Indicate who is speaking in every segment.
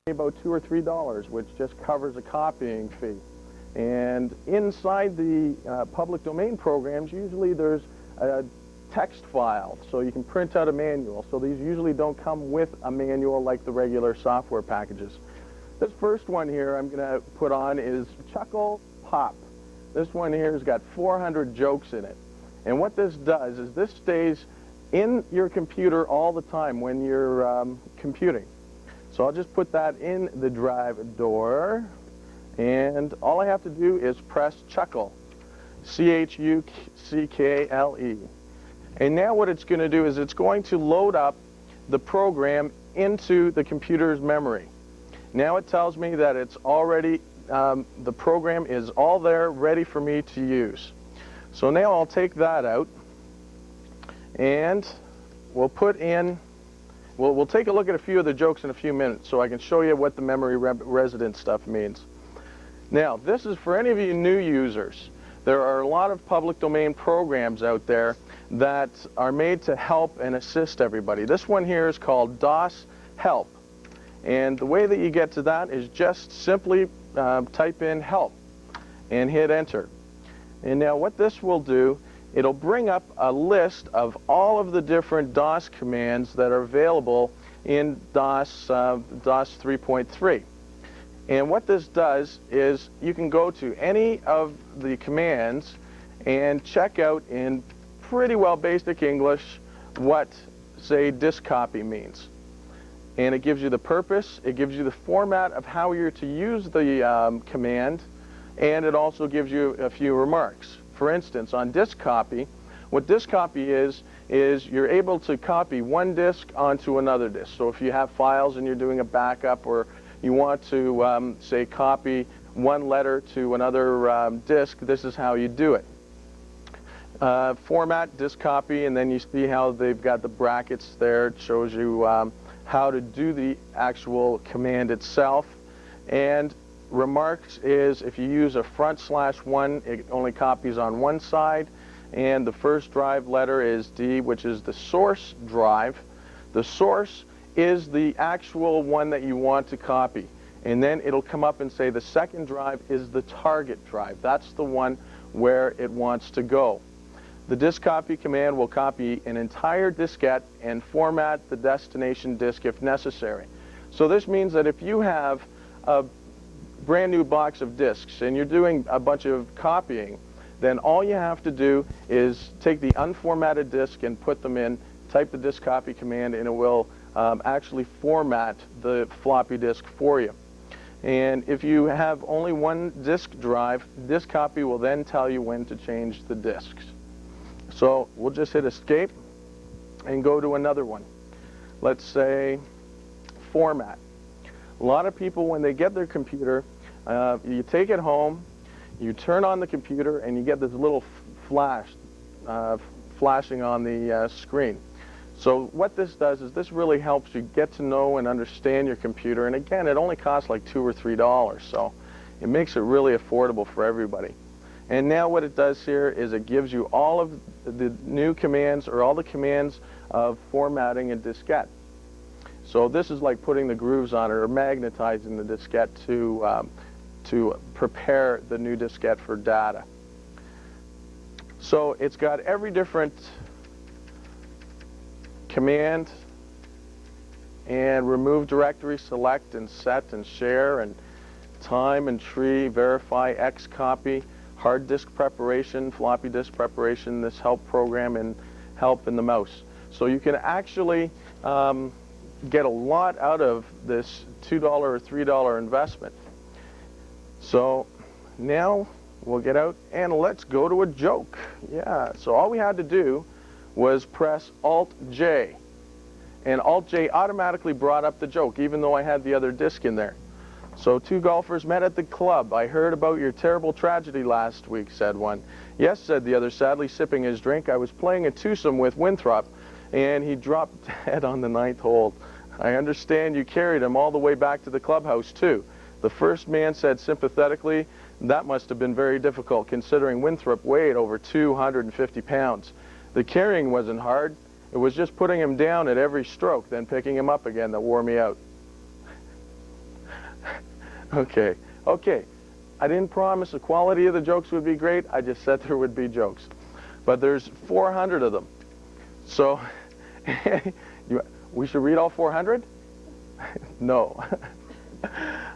Speaker 1: about $2 or $3, which just covers a copying fee. And inside the public domain programs, usually there's a text file, so you can print out a manual. So these usually don't come with a manual like the regular software packages. This first one here I'm going to put on is Chuckle Pop. This one here has got 400 jokes in it. And what this does is this stays in your computer all the time when you're computing. So I'll just put that in the drive door, and all I have to do is press Chuckle, C-H-U-C-K-L-E. And now what it's going to do is it's going to load up the program into the computer's memory. Now it tells me that it's already, the program is all there ready for me to use. So now I'll take that out, and we'll put in, we'll take a look at a few of the jokes in a few minutes so I can show you what the memory resident stuff means. Now, this is for any of you new users. There are a lot of public domain programs out there that are made to help and assist everybody. This one here is called DOS Help. And the way that you get to that is just simply type in help and hit enter. And now what this will do, it'll bring up a list of all of the different DOS commands that are available in DOS 3.3. And what this does is you can go to any of the commands and check out in pretty well basic English what, say, disk copy means. And it gives you the purpose, it gives you the format of how you're to use the command, and it also gives you a few remarks. For instance, on disk copy, what disk copy is you're able to copy one disk onto another disk. So if you have files and you're doing a backup, or you want to, say, copy one letter to another disk, this is how you do it. Format, disk copy, and then you see how they've got the brackets there. It shows you how to do the actual command itself. And remarks is if you use a /1, it only copies on one side, and the first drive letter is D, which is the source drive. The source is the actual one that you want to copy, and then it'll come up and say the second drive is the target drive. That's the one where it wants to go. The disk copy command will copy an entire diskette and format the destination disk if necessary. So this means that if you have a brand new box of disks and you're doing a bunch of copying, then all you have to do is take the unformatted disk and put them in, type the disk copy command, and it will actually format the floppy disk for you. And if you have only one disk drive, disk copy will then tell you when to change the disks. So we'll just hit escape and go to another one. Let's say format. A lot of people, when they get their computer, you take it home, you turn on the computer, and you get this little flash flashing on the screen. So what this does is this really helps you get to know and understand your computer. And again, it only costs like $2 or $3, so it makes it really affordable for everybody. And now what it does here is it gives you all of the new commands, or all the commands of formatting a diskette. So this is like putting the grooves on it, or magnetizing the diskette to prepare the new diskette for data. So it's got every different command, and remove directory, select and set and share, and time and tree, verify, X copy, hard disk preparation, floppy disk preparation, this help program, and help in the mouse. So you can actually get a lot out of this $2 or $3 investment. So now we'll get out and let's go to a joke. Yeah, so all we had to do was press Alt-J, and Alt-J automatically brought up the joke, even though I had the other disc in there. So two golfers met at the club. I heard about your terrible tragedy last week, said one. Yes, said the other, sadly sipping his drink. I was playing a twosome with Winthrop, and he dropped dead on the 9th hole. I understand you carried him all the way back to the clubhouse, too. The first man said sympathetically, that must have been very difficult, considering Winthrop weighed over 250 pounds. The carrying wasn't hard. It was just putting him down at every stroke, then picking him up again that wore me out. Okay. Okay. I didn't promise the quality of the jokes would be great. I just said there would be jokes. But there's 400 of them. So we should read all 400? No.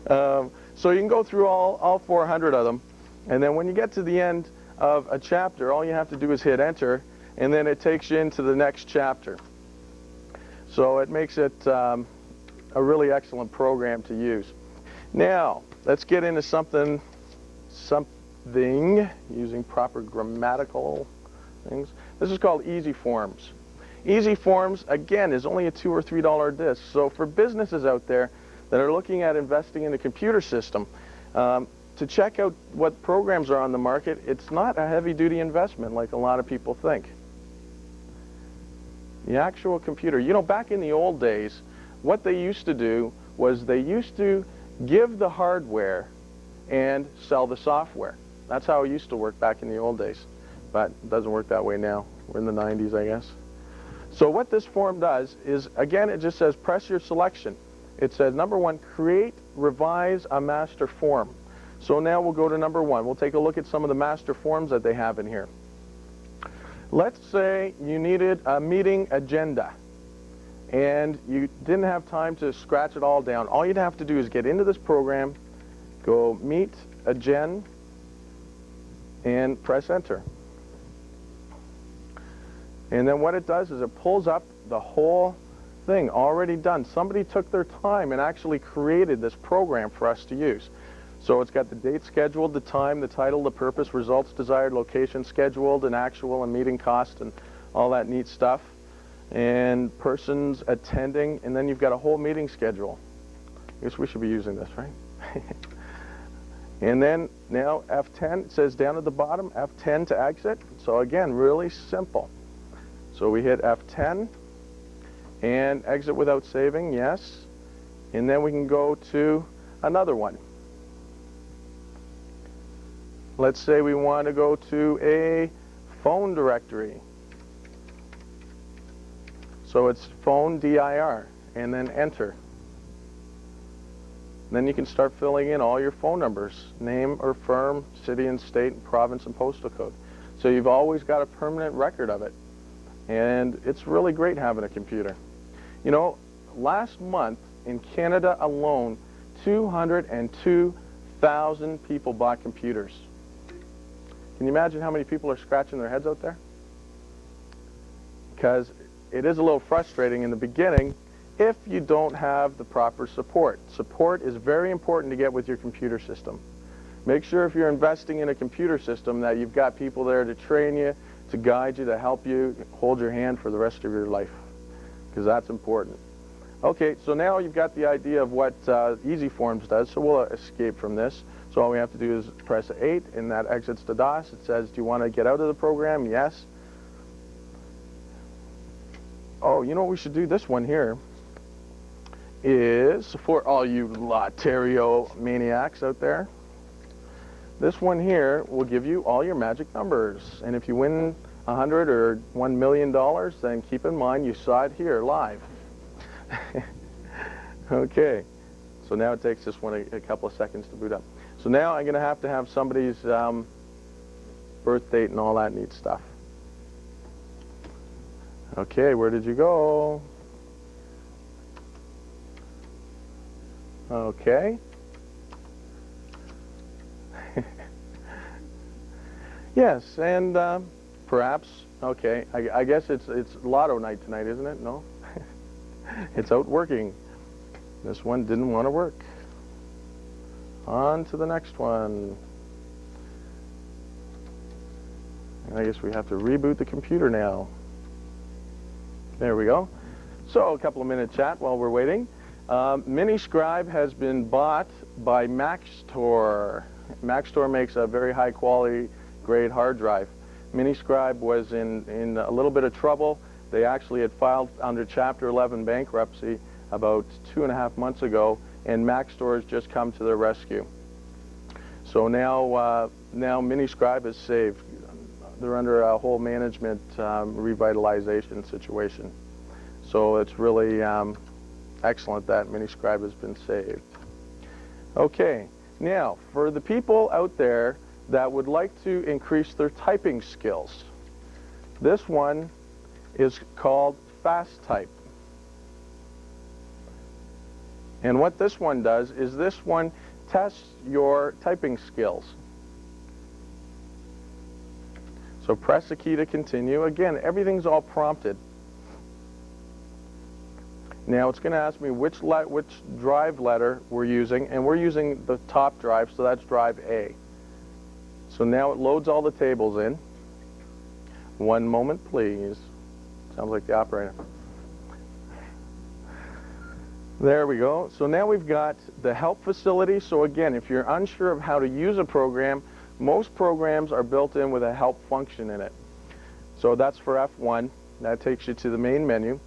Speaker 1: So you can go through all 400 of them. And then when you get to the end of a chapter, all you have to do is hit enter, and then it takes you into the next chapter. So it makes it a really excellent program to use. Now, let's get into something using proper grammatical things. This is called Easy Forms. Easy Forms, again, is only a $2 or $3 disc. So for businesses out there that are looking at investing in a computer system, to check out what programs are on the market, it's not a heavy-duty investment like a lot of people think. The actual computer, you know, back in the old days, what they used to do was they used to give the hardware and sell the software. That's how it used to work back in the old days. But it doesn't work that way now. We're in the 90s, I guess. So what this form does is, again, it just says press your selection. It says, number one, create, revise a master form. So now we'll go to number one. We'll take a look at some of the master forms that they have in here. Let's say you needed a meeting agenda and you didn't have time to scratch it all down. All you'd have to do is get into this program, go meet agen, and press enter. And then what it does is it pulls up the whole thing already done. Somebody took their time and actually created this program for us to use. So it's got the date scheduled, the time, the title, the purpose, results desired, location scheduled, and actual and meeting cost, and all that neat stuff. And persons attending, and then you've got a whole meeting schedule. I guess we should be using this, right? And then now F10, it says down at the bottom, F10 to exit. So again, really simple. So we hit F10 and exit without saving, yes. And then we can go to another one. Let's say we want to go to a phone directory. So it's phone dir, and then enter. Then you can start filling in all your phone numbers, name or firm, city and state, province and postal code. So you've always got a permanent record of it. And it's really great having a computer. You know, last month in Canada alone, 202,000 people bought computers. Can you imagine how many people are scratching their heads out there? Because it is a little frustrating in the beginning if you don't have the proper support. Support is very important to get with your computer system. Make sure if you're investing in a computer system that you've got people there to train you, to guide you, to help you, hold your hand for the rest of your life, because that's important. Okay, so now you've got the idea of what Easy Forms does, so we'll escape from this. So all we have to do is press 8, and that exits to DOS. It says, do you want to get out of the program? Yes. Oh, you know what we should do? This one here is for all you Lotterio maniacs out there. This one here will give you all your magic numbers. And if you win 100 or $1 million, then keep in mind you saw it here live. Okay. So now it takes this one a couple of seconds to boot up. So now I'm going to have somebody's birth date and all that neat stuff. Okay, where did you go? Okay. Yes, and perhaps, okay, I guess it's lotto night tonight, isn't it? No? It's out working. This one didn't want to work. On to the next one. And I guess we have to reboot the computer now. There we go. So a couple of minute chat while we're waiting. Miniscribe has been bought by Maxtor. Maxtor makes a very high quality grade hard drive. Miniscribe was in a little bit of trouble. They actually had filed under Chapter 11 bankruptcy about 2.5 months ago, and Maxtor has just come to their rescue. So now Miniscribe is saved. They're under a whole management revitalization situation. So it's really excellent that Miniscribe has been saved. Okay. Now, for the people out there that would like to increase their typing skills, this one is called Fast Type. And what this one does is this one tests your typing skills. So press the key to continue. Again, everything's all prompted. Now it's going to ask me which drive letter we're using, and we're using the top drive, so that's drive A. So now it loads all the tables in. One moment, please. Sounds like the operator. There we go. So now we've got the help facility. So again, if you're unsure of how to use a program, most programs are built in with a help function in it. So that's for F1. That takes you to the main menu.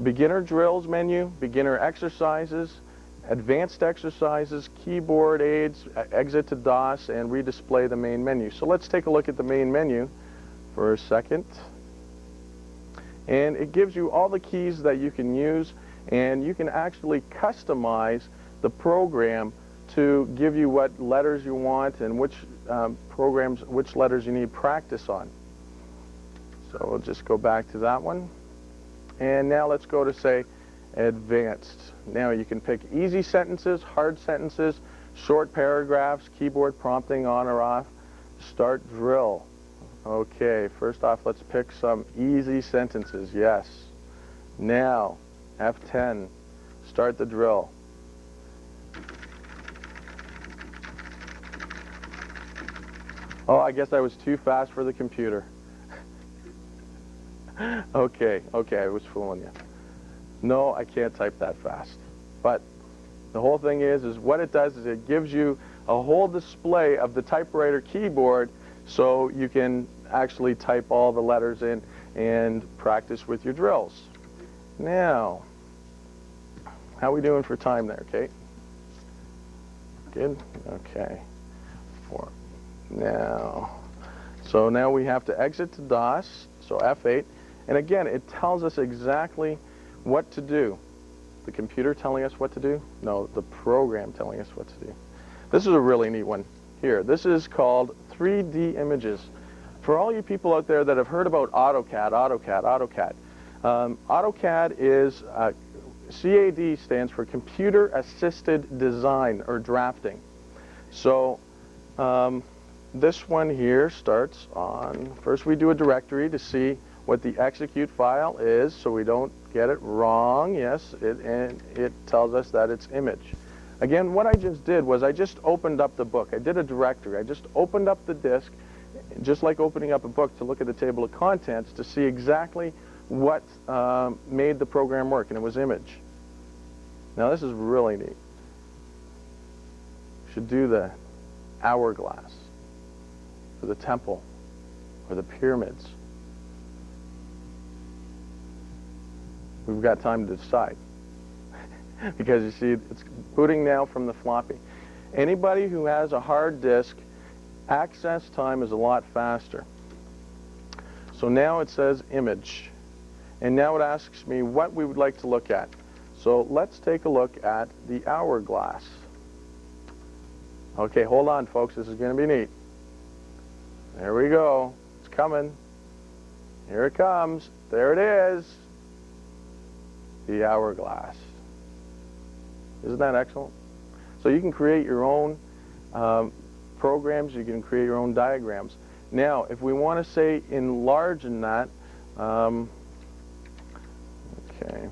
Speaker 1: Beginner drills menu, beginner exercises, advanced exercises, keyboard aids, exit to DOS, and redisplay the main menu. So let's take a look at the main menu for a second. And it gives you all the keys that you can use, and you can actually customize the program to give you what letters you want and which which letters you need practice on. So we'll just go back to that one. And now let's go to, say, advanced. Now you can pick easy sentences, hard sentences, short paragraphs, keyboard prompting on or off, start drill. Okay, first off, let's pick some easy sentences. Yes. Now, F10, start the drill. Oh, I guess I was too fast for the computer. Okay, I was fooling you. No, I can't type that fast. But the whole thing is what it does is it gives you a whole display of the typewriter keyboard so you can actually type all the letters in and practice with your drills. Now, how are we doing for time there, Kate? Good? Okay. So now we have to exit to DOS, so F8. And again, it tells us exactly what to do. The computer telling us what to do? No, the program telling us what to do. This is a really neat one here. This is called 3D images. For all you people out there that have heard about AutoCAD, AutoCAD is, CAD stands for Computer Assisted Design or Drafting. So this one here starts on, first we do a directory to see what the execute file is so we don't get it wrong. Yes, and it tells us that it's image. Again, what I just did was I just opened up the book. I did a directory. I just opened up the disk, just like opening up a book to look at the table of contents to see exactly what made the program work, and it was image. Now this is really neat. You should do the hourglass, or the temple, or the pyramids. We've got time to decide. Because you see, it's booting now from the floppy. Anybody who has a hard disk, access time is a lot faster. So now it says image. And now it asks me what we would like to look at. So let's take a look at the hourglass. Okay, hold on, folks. This is going to be neat. There we go. It's coming. Here it comes. There it is. The hourglass. Isn't that excellent? So you can create your own programs. You can create your own diagrams. Now, if we want to say enlarge in that, okay,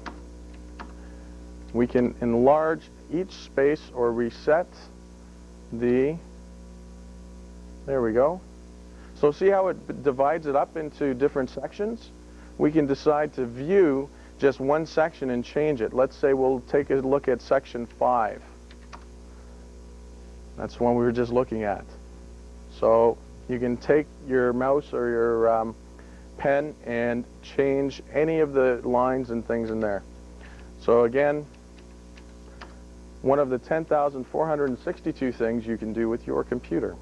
Speaker 1: we can enlarge each space or reset the, there we go. So see how it divides it up into different sections? We can decide to view just one section and change it. Let's say we'll take a look at section 5. That's the one we were just looking at. So you can take your mouse or your pen and change any of the lines and things in there. So again, one of the 10,462 things you can do with your computer.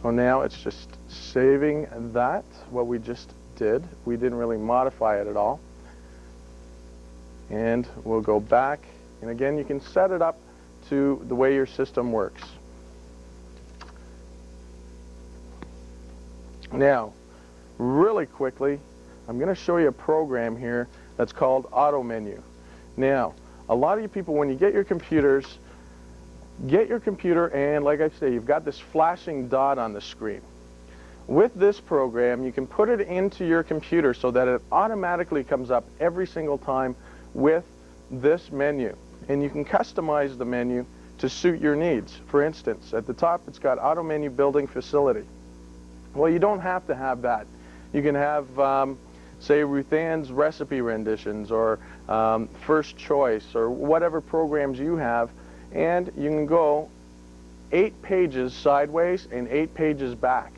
Speaker 1: So now it's just saving that, what we just did. We didn't really modify it at all. And we'll go back And again, you can set it up to the way your system works. Now, really quickly, I'm going to show you a program here that's called Auto Menu. Now, a lot of you people, when you get your computers, get your computer and, like I say, you've got this flashing dot on the screen. With this program, you can put it into your computer so that it automatically comes up every single time with this menu. And you can customize the menu to suit your needs. For instance, at the top it's got Auto Menu Building Facility. Well, you don't have to have that. You can have, say, Ruth Ann's recipe renditions or First Choice or whatever programs you have, and you can go 8 pages sideways and 8 pages back.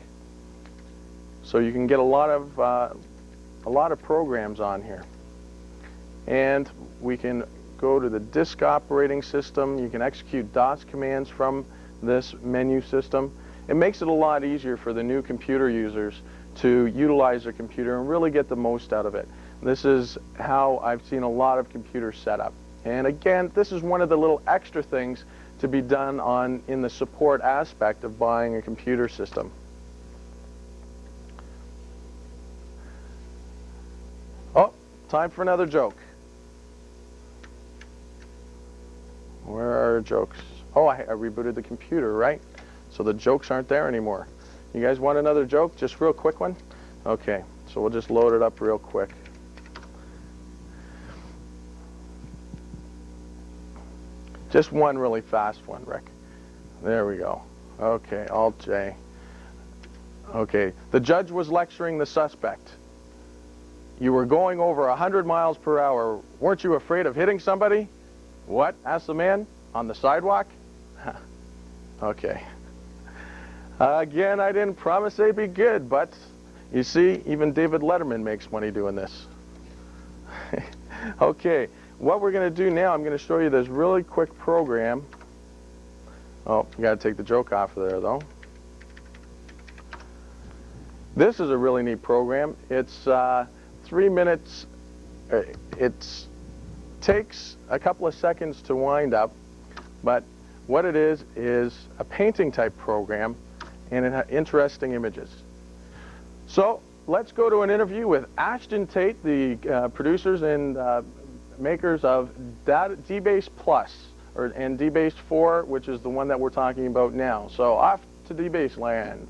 Speaker 1: So you can get a lot of programs on here. And we can go to the disk operating system. You can execute DOS commands from this menu system. It makes it a lot easier for the new computer users to utilize their computer and really get the most out of it. This is how I've seen a lot of computers set up. And again, this is one of the little extra things to be done in the support aspect of buying a computer system. Oh, time for another joke. Where are our jokes? Oh, I rebooted the computer, right? So the jokes aren't there anymore. You guys want another joke? Just real quick one? Okay, so we'll just load it up real quick. Just one really fast one, Rick. There we go. Okay, Alt J. Okay, the judge was lecturing the suspect. You were going over 100 miles per hour. Weren't you afraid of hitting somebody? What? Asked the man. On the sidewalk? Okay. Again, I didn't promise they'd be good, but you see, even David Letterman makes money doing this. Okay, what we're going to do now, I'm going to show you this really quick program. Oh, you got to take the joke off of there, though. This is a really neat program. It's 3 minutes. It takes a couple of seconds to wind up, but what it is a painting type program, and it has interesting images. So let's go to an interview with Ashton Tate, the producers and makers of DBase Plus and DBase 4, which is the one that we're talking about now. So off to DBase land.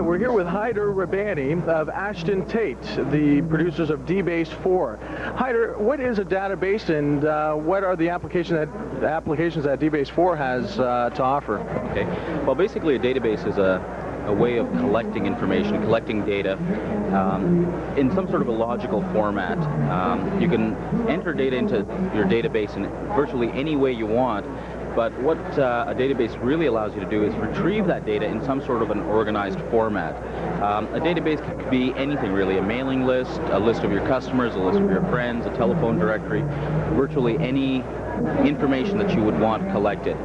Speaker 1: We're here with Haider Rabbani of Ashton Tate, the producers of DBase 4. Haider, what is a database, and what are the applications that DBase 4 has to offer?
Speaker 2: Okay. Well, basically, a database is a way of collecting information, collecting data in some sort of a logical format. You can enter data into your database in virtually any way you want. But what a database really allows you to do is retrieve that data in some sort of an organized format. A database could be anything really, a mailing list, a list of your customers, a list of your friends, a telephone directory, virtually any information that you would want collected.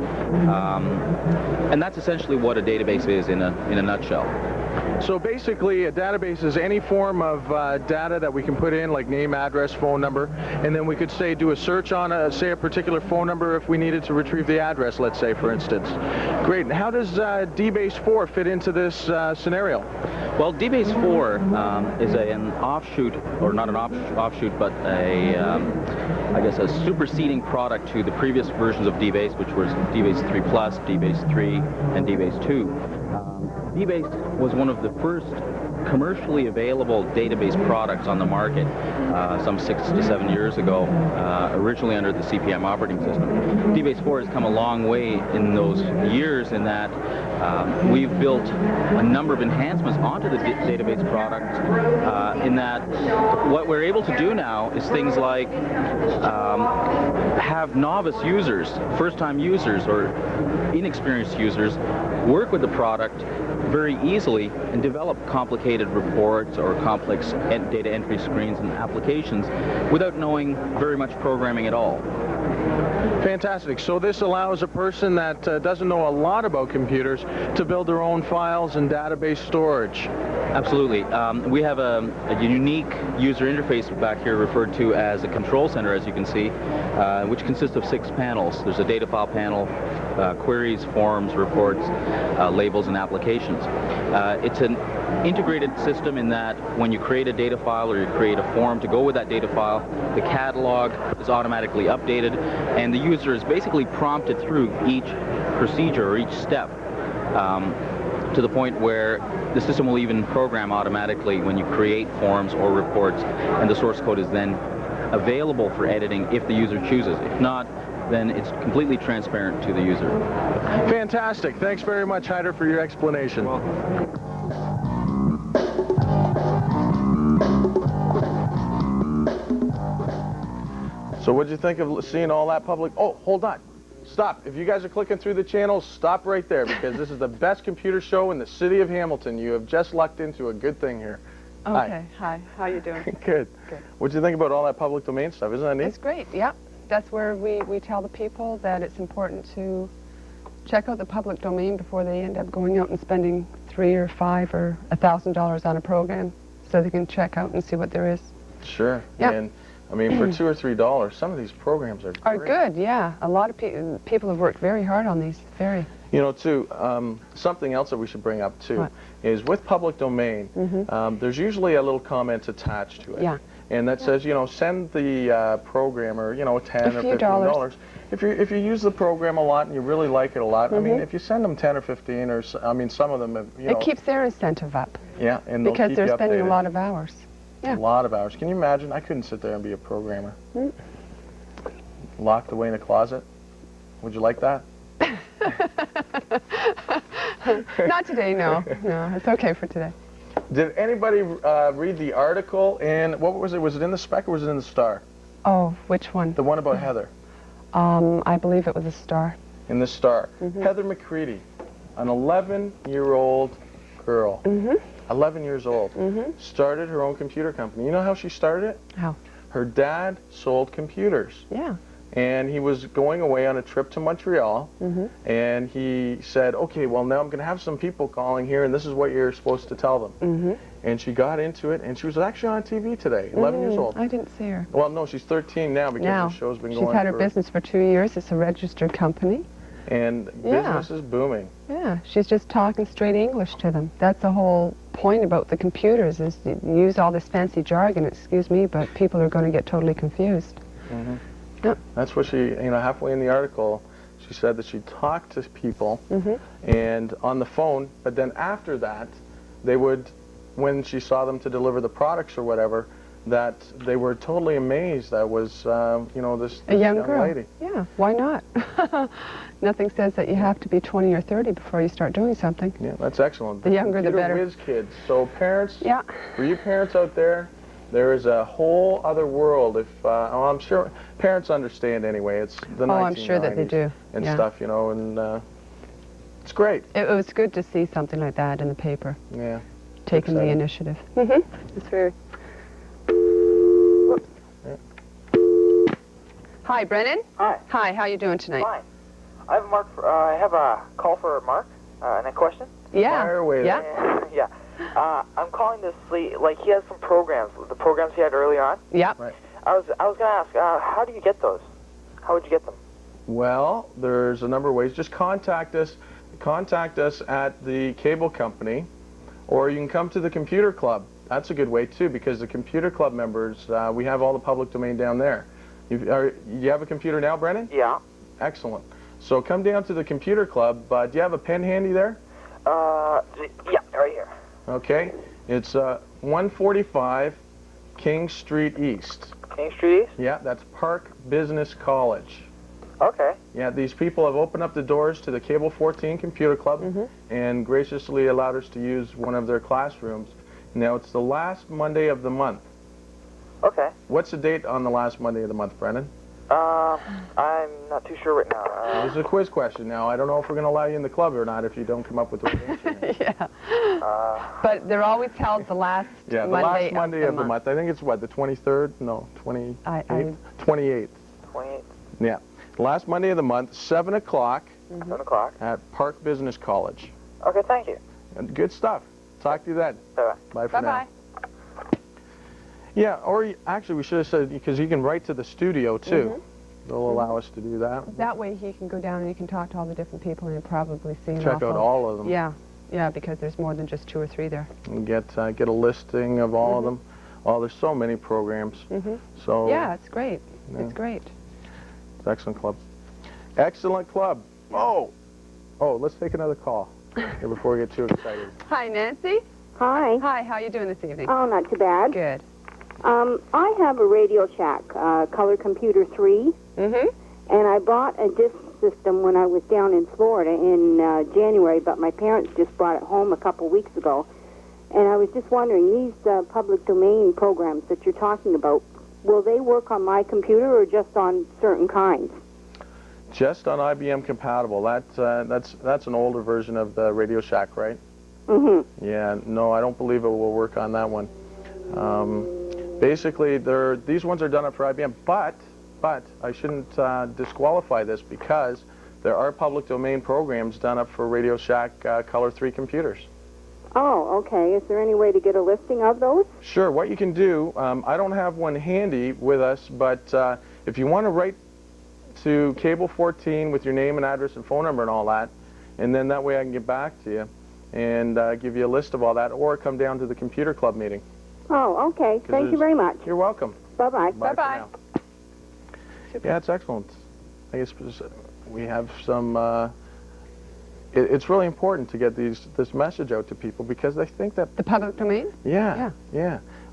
Speaker 2: And that's essentially what a database is in a nutshell.
Speaker 1: So basically, a database is any form of data that we can put in, like name, address, phone number, and then we could say do a search on say a particular phone number if we needed to retrieve the address, let's say, for instance. Great. And how does DBase 4 fit into this scenario?
Speaker 2: Well, DBase 4 is an offshoot, or not an offshoot, but I guess a superseding product to the previous versions of DBase, which was DBase 3 Plus, DBase 3, and DBase 2. DBase was one of the first commercially available database products on the market some 6 to 7 years ago, originally under the CP/M operating system. DBase 4 has come a long way in those years in that we've built a number of enhancements onto the database product in that what we're able to do now is things like have novice users, first-time users, or inexperienced users work with the product very easily and develop complicated complicated reports or complex data entry screens and applications without knowing very much programming at all.
Speaker 1: Fantastic. So this allows a person that doesn't know a lot about computers to build their own files and database storage.
Speaker 2: Absolutely. We have a unique user interface back here referred to as a control center, as you can see, which consists of 6 panels. There's a data file panel, queries, forms, reports, labels, and applications. It's an integrated system in that when you create a data file or you create a form to go with that data file, the catalog is automatically updated, and the user is basically prompted through each procedure or each step to the point where the system will even program automatically when you create forms or reports, and the source code is then available for editing if the user chooses. If not, then it's completely transparent to the user.
Speaker 1: Fantastic. Thanks very much, Hyder, for your explanation. So what did you think of seeing all that public? Oh, hold on. Stop. If you guys are clicking through the channels, stop right there, because this is the best computer show in the city of Hamilton. You have just lucked into a good thing here.
Speaker 3: Okay. Hi. How you doing?
Speaker 1: Good.
Speaker 3: Good.
Speaker 1: What do you think about all that public domain stuff? Isn't that neat?
Speaker 3: It's great. Yeah. That's where we tell the people that it's important to check out the public domain before they end up going out and spending $3,000 or $5,000 or $1,000 on a program, so they can check out and see what there is.
Speaker 1: Sure.
Speaker 3: Yeah.
Speaker 1: And I mean, for $2 or $3, some of these programs are great.
Speaker 3: Are good. Yeah. A lot of people have worked very hard on these. Very.
Speaker 1: You know, too, something else that we should bring up, too,
Speaker 3: What?
Speaker 1: is with public domain, there's usually a little comment attached to it.
Speaker 3: Yeah.
Speaker 1: And that says, you know, send the programmer, you know, $10 or $15. If you use the program a lot and you really like it a lot, I mean, if you send them 10 or 15, or I mean, some of them have, you know.
Speaker 3: It keeps their incentive up.
Speaker 1: Yeah, and they'll
Speaker 3: because
Speaker 1: keep
Speaker 3: they're
Speaker 1: you
Speaker 3: spending
Speaker 1: updated.
Speaker 3: a lot of hours. Yeah.
Speaker 1: A lot of hours. Can you imagine? I couldn't sit there and be a programmer. Locked away in a closet. Would you like that?
Speaker 3: Not today, no. No, it's okay for today.
Speaker 1: Did anybody read the article? And what was it? Was it in the Spec or was it in the Star?
Speaker 3: Oh, which one?
Speaker 1: The one about Heather.
Speaker 3: I believe it was a Star.
Speaker 1: In the Star. Heather McCready, an 11-year-old girl. 11 years old. Started her own computer company. You know how she started it?
Speaker 3: How?
Speaker 1: Her dad sold computers.
Speaker 3: Yeah.
Speaker 1: And he was going away on a trip to Montreal, and he said, okay, well, now I'm going to have some people calling here, and this is what you're supposed to tell them. And she got into it, and she was actually on TV today, 11 years old.
Speaker 3: I didn't see her.
Speaker 1: Well, no, she's 13 now because
Speaker 3: Now,
Speaker 1: the show's been going
Speaker 3: she's had her
Speaker 1: for,
Speaker 3: business for 2 years. It's a registered company.
Speaker 1: and business is booming.
Speaker 3: Yeah, she's just talking straight English to them. That's the whole point about the computers, is you use all this fancy jargon, excuse me, but people are going to get totally confused. Yep.
Speaker 1: That's what she, you know, halfway in the article, she said that she talked to people and on the phone, but then after that, they would, when she saw them to deliver the products or whatever, that they were totally amazed that was, you know, this
Speaker 3: A young girl.
Speaker 1: lady.
Speaker 3: Yeah, why not? Nothing says that you have to be 20 or 30 before you start doing something.
Speaker 1: Yeah, that's excellent.
Speaker 3: The younger, the
Speaker 1: Computer
Speaker 3: better.
Speaker 1: whiz kids. So parents,
Speaker 3: Yeah.
Speaker 1: for you parents out there, there is a whole other world. If well, I'm sure parents understand anyway. It's the 1990s
Speaker 3: I'm sure that they do.
Speaker 1: and
Speaker 3: Yeah.
Speaker 1: stuff, you know, and it's great.
Speaker 3: It was good to see something like that in the paper,
Speaker 1: Yeah.
Speaker 3: taking the
Speaker 1: exciting.
Speaker 3: initiative. It's very... Hi, Brennan.
Speaker 4: Hi.
Speaker 3: Hi, how you doing tonight?
Speaker 4: Fine. I have Mark. I have a call for Mark and a question.
Speaker 3: Yeah.
Speaker 1: Fire away
Speaker 3: Yeah.
Speaker 4: Yeah. I'm calling to see, like, he has some programs, the programs he had early on.
Speaker 3: Yeah.
Speaker 1: Right.
Speaker 4: I was going to ask, how do you get those? How would you get them?
Speaker 1: Well, there's a number of ways. Just contact us. Contact us at the cable company, or you can come to the computer club. That's a good way too, because the computer club members, we have all the public domain down there. You have a computer now, Brennan?
Speaker 4: Yeah.
Speaker 1: Excellent. So come down to the computer club. Do you have a pen handy there?
Speaker 4: Yeah, right here.
Speaker 1: Okay. It's 145 King Street East.
Speaker 4: King Street East?
Speaker 1: Yeah, that's Park Business College.
Speaker 4: Okay.
Speaker 1: Yeah, these people have opened up the doors to the Cable 14 Computer Club and graciously allowed us to use one of their classrooms. Now, it's the last Monday of the month.
Speaker 4: Okay.
Speaker 1: What's the date on the last Monday of the month, Brennan?
Speaker 4: I'm not too sure right now.
Speaker 1: This is a quiz question now. I don't know if we're going to allow you in the club or not if you don't come up with the right answer.
Speaker 3: Yeah. But they're always held the last
Speaker 1: Yeah, the last Monday of the month. I think it's what, the 23rd? No, 28th? 28th.
Speaker 4: 28th.
Speaker 1: Yeah. Last Monday of the month, 7 o'clock
Speaker 4: 7 o'clock.
Speaker 1: at Park Business College.
Speaker 4: Okay, thank you.
Speaker 1: And good stuff. Talk to you then.
Speaker 4: Bye-bye.
Speaker 1: Bye for now.
Speaker 3: Bye-bye.
Speaker 1: Yeah, or actually we should have said, because you can write to the studio too. They'll allow us to do that.
Speaker 3: That way he can go down and he can talk to all the different people and you'll probably see an
Speaker 1: Check out
Speaker 3: awful-
Speaker 1: all of them.
Speaker 3: Yeah, yeah, because there's more than just 2 or 3 there.
Speaker 1: And get a listing of all of them. Oh, there's so many programs. So
Speaker 3: Yeah, it's great.
Speaker 1: Yeah.
Speaker 3: It's great.
Speaker 1: it's an excellent club. Excellent club. Oh, let's take another call here before we get too excited.
Speaker 3: Hi, Nancy.
Speaker 5: Hi.
Speaker 3: Hi, how you doing this evening?
Speaker 5: Oh, not too bad.
Speaker 3: Good.
Speaker 5: I have a Radio Shack, Color Computer 3,
Speaker 3: Mm-hmm.
Speaker 5: and I bought a disc system when I was down in Florida in January, but my parents just brought it home a couple weeks ago. And I was just wondering, these public domain programs that you're talking about, will they work on my computer or just on certain kinds?
Speaker 1: Just on IBM compatible. That's an older version of the Radio Shack, right?
Speaker 5: Mm-hmm.
Speaker 1: Yeah. No, I don't believe it will work on that one. Basically, these ones are done up for IBM, but I shouldn't disqualify this because there are public domain programs done up for Radio Shack Color 3 computers.
Speaker 5: Oh, okay. Is there any way to get a listing of those?
Speaker 1: Sure. What you can do, I don't have one handy with us, but if you want to write to Cable 14 with your name and address and phone number and all that, and then that way I can get back to you and give you a list of all that, or come down to the computer club meeting.
Speaker 5: Oh, okay. Thank you very much.
Speaker 1: You're welcome.
Speaker 5: Bye-bye.
Speaker 1: Bye for
Speaker 3: Bye-bye.
Speaker 1: now. Yeah, it's excellent. I guess we have some. It's really important to get this message out to people because they think that.
Speaker 3: The public domain?
Speaker 1: Yeah.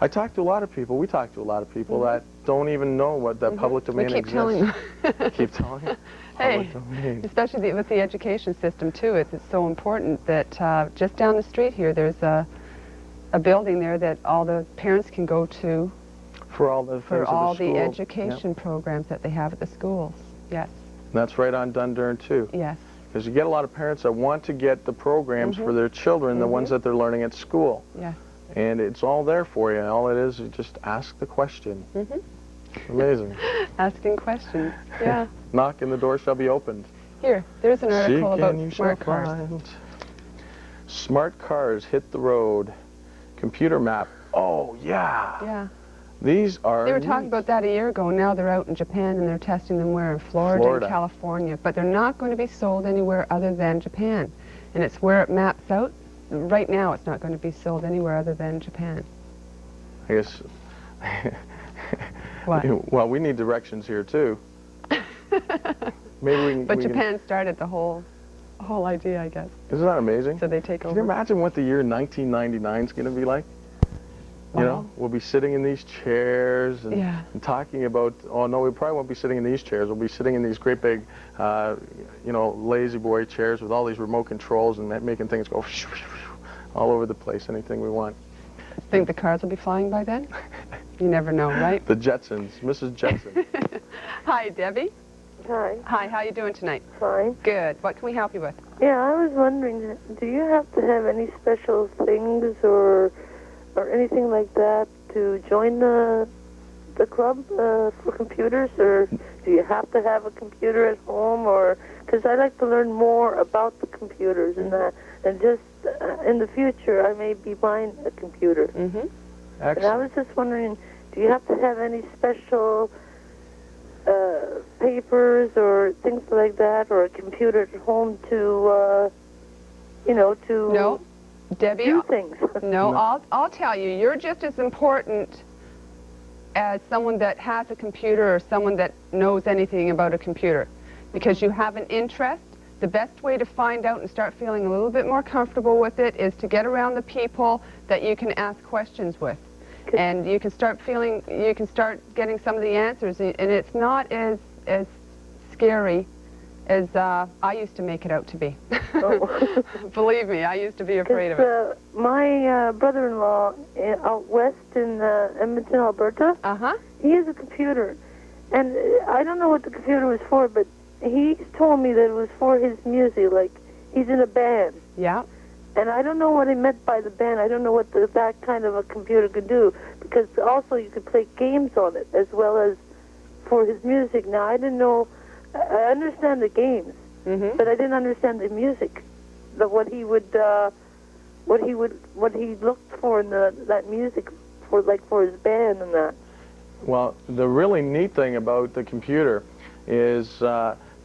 Speaker 1: I talk to a lot of people. We talk to a lot of people that don't even know what that public domain
Speaker 3: We keep
Speaker 1: exists.
Speaker 3: telling them.
Speaker 1: Keep telling them.
Speaker 3: Hey,
Speaker 1: Public domain.
Speaker 3: especially with the education system too, it's so important that just down the street here there's a building there that all the parents can go to
Speaker 1: For all the
Speaker 3: for
Speaker 1: things
Speaker 3: all
Speaker 1: at the
Speaker 3: the
Speaker 1: school.
Speaker 3: education programs that they have at the schools. Yes,
Speaker 1: Yep. That's right on Dundurn too.
Speaker 3: yes.
Speaker 1: Because you get a lot of parents that want to get the programs for their children, the ones that they're learning at school.
Speaker 3: Yes.
Speaker 1: And it's all there for you. All it is just ask the question. Amazing.
Speaker 3: Asking questions. Yeah.
Speaker 1: Knock and the door shall be opened.
Speaker 3: Here, there's an
Speaker 1: Seek
Speaker 3: article
Speaker 1: and you
Speaker 3: about
Speaker 1: shall
Speaker 3: smart cars.
Speaker 1: find. Smart cars hit the road. Computer map. Oh, yeah.
Speaker 3: Yeah.
Speaker 1: These are
Speaker 3: They were talking
Speaker 1: neat.
Speaker 3: about that a year ago. Now they're out in Japan and they're testing them where? In Florida
Speaker 1: Florida.
Speaker 3: and California. But they're not going to be sold anywhere other than Japan. And it's where it maps out. Right now it's not going to be sold anywhere other than Japan.
Speaker 1: I guess.
Speaker 3: What?
Speaker 1: Well, we need directions here, too. Maybe we can.
Speaker 3: But
Speaker 1: we can-
Speaker 3: Japan started the whole idea, I guess.
Speaker 1: Isn't that amazing?
Speaker 3: So they take
Speaker 1: Can you
Speaker 3: over.
Speaker 1: imagine what the year 1999 is going to be like? You know,
Speaker 3: Wow.
Speaker 1: we'll be sitting in these chairs and,
Speaker 3: Yeah.
Speaker 1: and talking about, oh no, we probably won't be sitting in these chairs. We'll be sitting in these great big, lazy boy chairs with all these remote controls and making things go all over the place, anything we want.
Speaker 3: Think the cars will be flying by then? You never know, right?
Speaker 1: The Jetsons, Mrs. Jetson.
Speaker 3: Hi, Debbie.
Speaker 6: Hi,
Speaker 3: Hi, how you doing tonight?
Speaker 6: fine.
Speaker 3: Good. What can we help you with?
Speaker 6: Yeah, I was wondering, do you have to have any special things or anything like that to join the club for computers, or do you have to have a computer at home, or because I like to learn more about the computers and that, and just in the future I may be buying a computer.
Speaker 3: Mm-hmm.
Speaker 6: And I
Speaker 1: Excellent.
Speaker 6: was just wondering, do you have to have any special papers or things like that, or a computer at home to, to
Speaker 3: No. Debbie,
Speaker 6: do things?
Speaker 3: No, I'll tell you, you're just as important as someone that has a computer or someone that knows anything about a computer. Because you have an interest, the best way to find out and start feeling a little bit more comfortable with it is to get around the people that you can ask questions with. And you can start getting some of the answers, and it's not as scary as I used to make it out to be.
Speaker 6: Oh.
Speaker 3: Believe me, I used to be afraid of it.
Speaker 6: My brother-in-law out west in Edmonton, Alberta,
Speaker 3: Uh-huh.
Speaker 6: he has a computer, And I don't know what the computer was for, but he told me that it was for his music, like he's in a band.
Speaker 3: Yeah.
Speaker 6: And I don't know what he meant by the band. I don't know what that kind of a computer could do, because also you could play games on it as well as for his music. Now, I didn't know, I understand the games, but I didn't understand the music, what he looked for in that music for his band and that.
Speaker 1: Well, the really neat thing about the computer is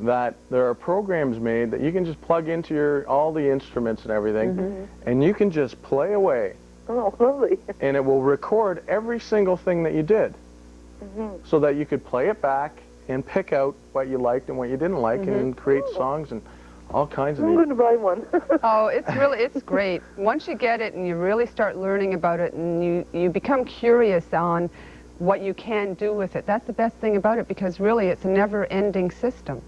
Speaker 1: that there are programs made that you can just plug into all the instruments and everything, and you can just play away.
Speaker 6: Oh, lovely.
Speaker 1: And it will record every single thing that you did, so that you could play it back and pick out what you liked and what you didn't like, and create songs and all kinds of
Speaker 6: I'm going to buy one.
Speaker 3: Oh, it's great. Once you get it and you really start learning about it and you become curious on what you can do with it, that's the best thing about it, because really it's a never-ending system.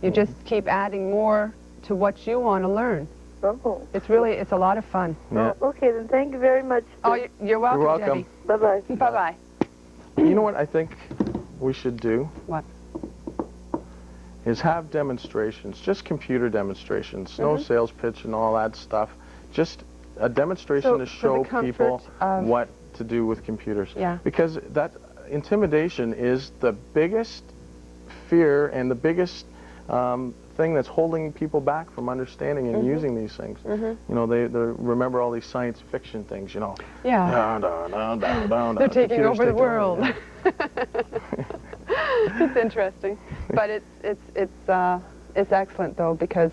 Speaker 3: You just keep adding more to what you want to learn.
Speaker 6: Oh.
Speaker 3: It's a lot of fun.
Speaker 1: Yeah.
Speaker 6: Oh, okay, then thank you very much.
Speaker 3: Oh, you're welcome,
Speaker 1: You're welcome.
Speaker 3: Debbie.
Speaker 6: Bye-bye.
Speaker 3: Bye-bye.
Speaker 1: You know what I think we should do?
Speaker 3: What?
Speaker 1: Is have demonstrations, just computer demonstrations, no sales pitch and all that stuff. Just a demonstration
Speaker 3: So,
Speaker 1: to
Speaker 3: for the
Speaker 1: show
Speaker 3: comfort
Speaker 1: people
Speaker 3: of-
Speaker 1: what to do with computers.
Speaker 3: Yeah.
Speaker 1: Because that intimidation is the biggest fear and the biggest thing that's holding people back from understanding and using these things. You know, they remember all these science fiction things, you know.
Speaker 3: Yeah. They're taking
Speaker 1: Computers
Speaker 3: over the
Speaker 1: take
Speaker 3: world. It's interesting, but it's excellent though, because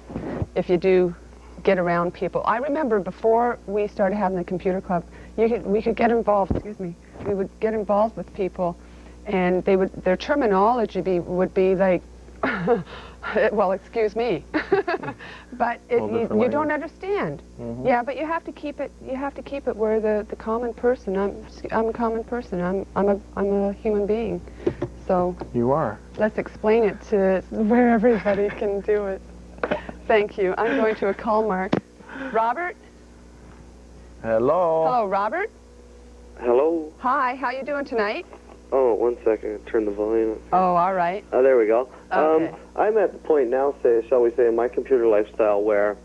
Speaker 3: if you do get around people. I remember before we started having the computer club, we could get involved. Excuse me. We would get involved with people, and their terminology would be like, well, excuse me, but you don't understand. Yeah, but you have to keep it. You have to keep it where the common person. I'm a common person. I'm a human being. So
Speaker 1: you are.
Speaker 3: Let's explain it to where everybody can do it. Thank you. I'm going to a call mark. Robert?
Speaker 1: Hello.
Speaker 3: Hello, Robert?
Speaker 7: Hello?
Speaker 3: Hi, how you doing tonight?
Speaker 7: Oh, 1 second. Turn the volume up.
Speaker 3: Oh, all right.
Speaker 7: Oh, there we go.
Speaker 3: Okay.
Speaker 7: I'm at the point now, shall we say, in my computer lifestyle where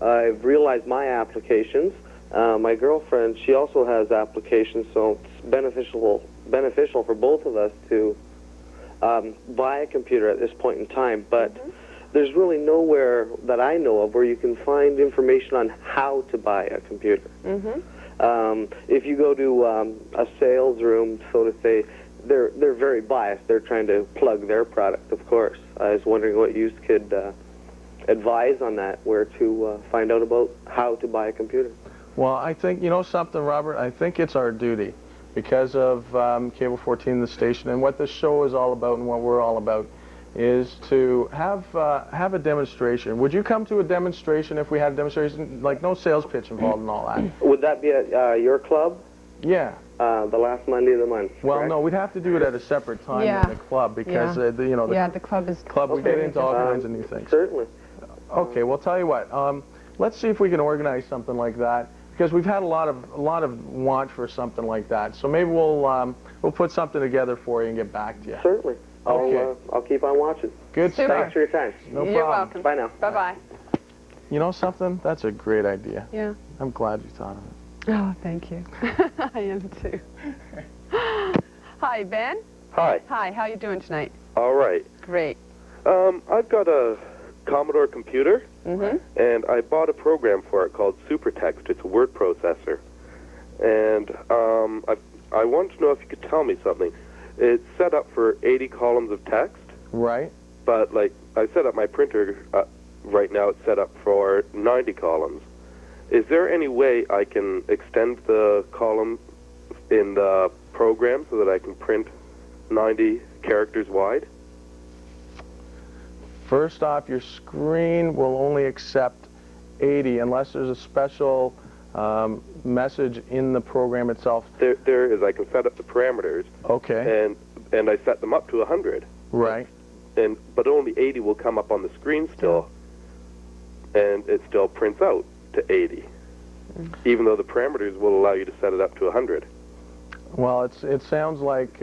Speaker 7: I've realized my applications. My girlfriend, she also has applications, so it's beneficial for both of us to buy a computer at this point in time. But there's really nowhere that I know of where you can find information on how to buy a computer. If you go to a sales room, so to say, they're very biased. They're trying to plug their product, of course. I was wondering what you could advise on that, where to find out about how to buy a computer.
Speaker 1: Well, I think, you know something, Robert? I think it's our duty, because of Cable 14, the station, and what this show is all about and what we're all about, is to have a demonstration. Would you come to a demonstration if we had a demonstration, like no sales pitch involved and all that?
Speaker 7: Would that be at your club?
Speaker 1: Yeah.
Speaker 7: The last Monday of the month.
Speaker 1: Well,
Speaker 7: correct?
Speaker 1: no, we'd have to do it at a separate time in the club, because you know
Speaker 3: the club is.
Speaker 1: We get into all kinds of new things.
Speaker 7: Certainly.
Speaker 1: Okay, well, tell you what. Let's see if we can organize something like that, because we've had a lot of want for something like that. So maybe we'll put something together for you and get back to you.
Speaker 7: Certainly. I'll keep on watching.
Speaker 1: Good stuff.
Speaker 7: Thanks for your time.
Speaker 1: No problem.
Speaker 3: You're welcome.
Speaker 7: Bye now.
Speaker 3: Bye-bye.
Speaker 1: You know something? That's a great idea.
Speaker 3: Yeah.
Speaker 1: I'm glad you thought of it.
Speaker 3: Oh, thank you. I am too. Hi, Ben.
Speaker 8: Hi.
Speaker 3: Hi, how you doing tonight?
Speaker 8: All right.
Speaker 3: Great.
Speaker 8: I've got a Commodore computer, and I bought a program for it called SuperText. It's a word processor. And I wanted to know if you could tell me something. It's set up for 80 columns of text.
Speaker 1: Right.
Speaker 8: But, like, I set up my printer right now. It's set up for 90 columns. Is there any way I can extend the column in the program so that I can print 90 characters wide?
Speaker 1: First off, your screen will only accept 80 unless there's a special message in the program itself.
Speaker 8: There is. I can set up the parameters.
Speaker 1: Okay.
Speaker 8: And I set them up to 100.
Speaker 1: Right.
Speaker 8: But only 80 will come up on the screen still, and it still prints out to 80, even though the parameters will allow you to set it up to 100.
Speaker 1: Well, it sounds like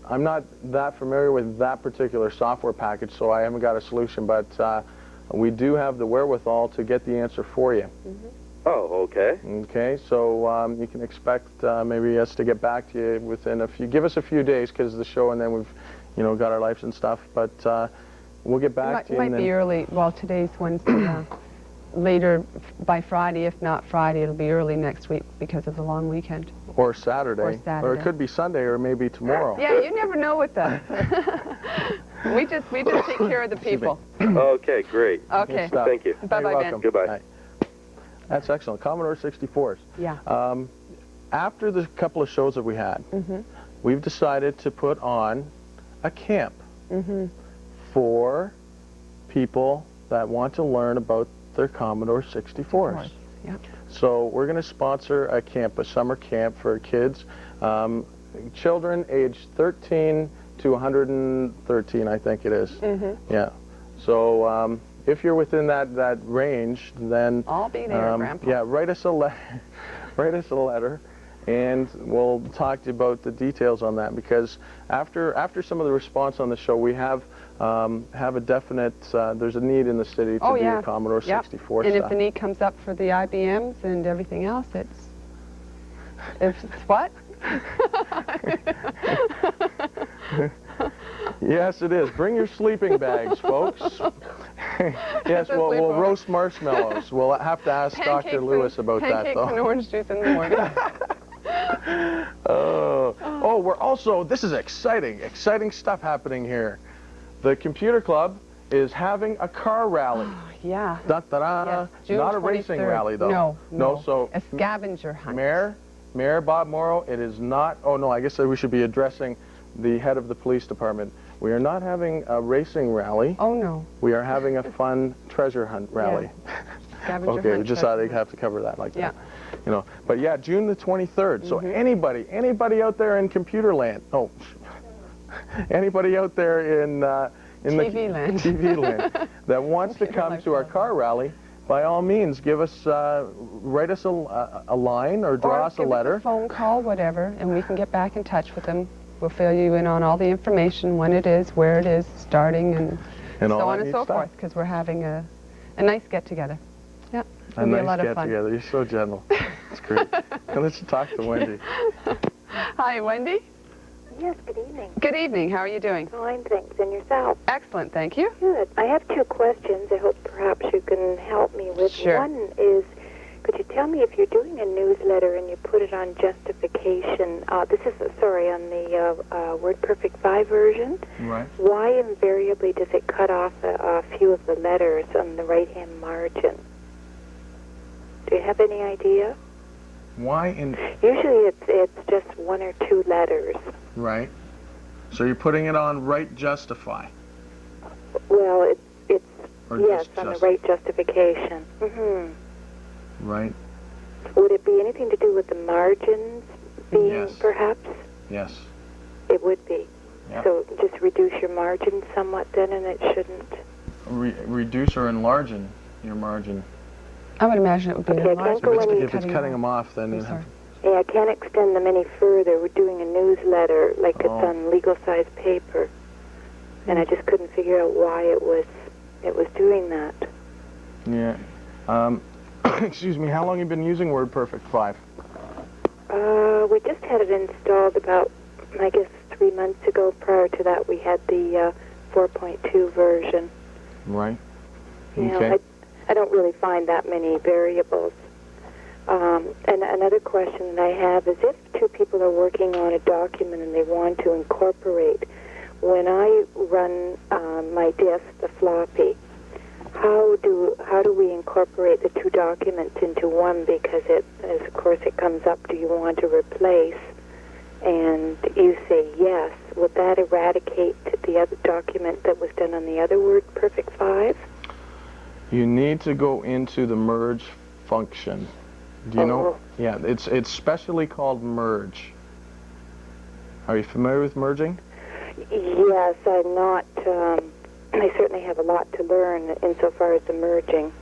Speaker 1: I'm not that familiar with that particular software package, so I haven't got a solution, but we do have the wherewithal to get the answer for you.
Speaker 8: Oh, okay.
Speaker 1: Okay, so you can expect maybe us to get back to you within give us a few days, because the show, and then we've, got our lives and stuff, but we'll get back to you.
Speaker 3: It might be early. Well, today's Wednesday. Later by Friday, if not Friday, it'll be early next week because of the long weekend.
Speaker 1: Or Saturday.
Speaker 3: Or Saturday.
Speaker 1: Or it could be Sunday, or maybe tomorrow.
Speaker 3: Yeah, you never know with us. we just take care of the people.
Speaker 8: Okay, great.
Speaker 3: Okay.
Speaker 8: Thank you.
Speaker 3: Bye-bye,
Speaker 1: You're welcome.
Speaker 3: Ben.
Speaker 8: Goodbye.
Speaker 1: Bye. That's excellent. Commodore 64s.
Speaker 3: Yeah.
Speaker 1: After the couple of shows that we had, we've decided to put on a camp for people that want to learn about their Commodore 64s.
Speaker 3: Yeah.
Speaker 1: So we're going to sponsor a camp, a summer camp for kids, children aged 13 to 113, I think it is. Yeah. So if you're within that range, then
Speaker 3: I'll be there, Grandpa.
Speaker 1: yeah, write us a letter, and we'll talk to you about the details on that. Because after some of the response on the show, we have a definite. There's a need in the city to do a Commodore 64
Speaker 3: and
Speaker 1: stuff.
Speaker 3: if the need comes up for the IBMs and everything else, it's what?
Speaker 1: Yes, it is. Bring your sleeping bags, folks. Yes, we'll roast marshmallows. We'll have to ask Dr. Lewis about that, though.
Speaker 3: Pancakes and orange juice in the morning.
Speaker 1: Oh, we're also, this is exciting stuff happening here. The Computer Club is having a car rally.
Speaker 3: Yeah.
Speaker 1: Da-da-da.
Speaker 3: Yes, June
Speaker 1: Not a racing
Speaker 3: 23rd.
Speaker 1: rally, though.
Speaker 3: No.
Speaker 1: So
Speaker 3: A scavenger hunt.
Speaker 1: Mayor Bob Morrow, it is not, oh no, I guess we should be addressing the head of the police department. We are not having a racing rally.
Speaker 3: Oh, no.
Speaker 1: We are having a fun treasure hunt rally.
Speaker 3: Scavenger
Speaker 1: Okay, we
Speaker 3: hunt,
Speaker 1: just
Speaker 3: treasure
Speaker 1: thought I'd
Speaker 3: hunt.
Speaker 1: have to cover that like
Speaker 3: Yeah.
Speaker 1: that. But yeah, June the 23rd. So anybody out there in computer land, anybody out there in
Speaker 3: TV land.
Speaker 1: TV land that wants to come to our car rally, by all means, give us, write us a line or draw us a letter.
Speaker 3: Or give us a phone call, whatever, and we can get back in touch with them. We'll fill you in on all the information, when it is, where it is, starting, and so
Speaker 1: all
Speaker 3: on
Speaker 1: that
Speaker 3: and so
Speaker 1: neat stuff.
Speaker 3: forth, because we're having a nice get-together. Yeah,
Speaker 1: A
Speaker 3: it'll be
Speaker 1: nice
Speaker 3: a lot of fun.
Speaker 1: get-together. You're so gentle. It's great. Now let's talk to Wendy.
Speaker 3: Hi, Wendy.
Speaker 9: Yes, good evening.
Speaker 3: Good evening. How are you doing?
Speaker 9: Fine, thanks. And yourself?
Speaker 3: Excellent, thank you.
Speaker 9: Good. I have two questions I hope perhaps you can help me with.
Speaker 3: Sure.
Speaker 9: One is, could you tell me if you're doing a newsletter and you put it on justification, this is, on the WordPerfect 5 version,
Speaker 1: Right.
Speaker 9: why invariably does it cut off a few of the letters on the right-hand margin? Do you have any idea?
Speaker 1: Why in...
Speaker 9: Usually it's just one or two letters.
Speaker 1: Right. So you're putting it on right justify.
Speaker 9: Well, it's
Speaker 1: Or
Speaker 9: yes,
Speaker 1: just
Speaker 9: on the
Speaker 1: just-
Speaker 9: right justification.
Speaker 1: Right.
Speaker 9: Would it be anything to do with the margins being,
Speaker 1: Yes.
Speaker 9: perhaps?
Speaker 1: Yes.
Speaker 9: It would be.
Speaker 1: Yeah.
Speaker 9: So just reduce your margin somewhat then, and it shouldn't.
Speaker 1: Reduce or enlarging your margin.
Speaker 3: I would imagine it would be
Speaker 9: Okay, I
Speaker 3: large.
Speaker 9: can't go any-
Speaker 1: If it's cutting them off, then
Speaker 3: I'm
Speaker 1: you
Speaker 3: sorry.
Speaker 1: have...
Speaker 9: Yeah, I can't extend them any further. We're doing a newsletter, like it's
Speaker 1: Oh.
Speaker 9: on legal-size paper, and I just couldn't figure out why it was doing that.
Speaker 1: Yeah. Excuse me, how long have you been using WordPerfect 5?
Speaker 9: We just had it installed about, I guess, 3 months ago. Prior to that, we had the 4.2 version.
Speaker 1: Right.
Speaker 9: You know,
Speaker 1: Okay.
Speaker 9: I don't really find that many variables. And another question that I have is if two people are working on a document and they want to incorporate, when I run my disk, the floppy, how do we incorporate the two documents into one? Because as of course it comes up, do you want to replace? And you say yes. Would that eradicate the other document that was done on the other WordPerfect 5?
Speaker 1: You need to go into the merge function. Do you know? Yeah, it's specially called merge. Are you familiar with merging?
Speaker 9: Yes, I'm not. I certainly have a lot to learn insofar as the merging.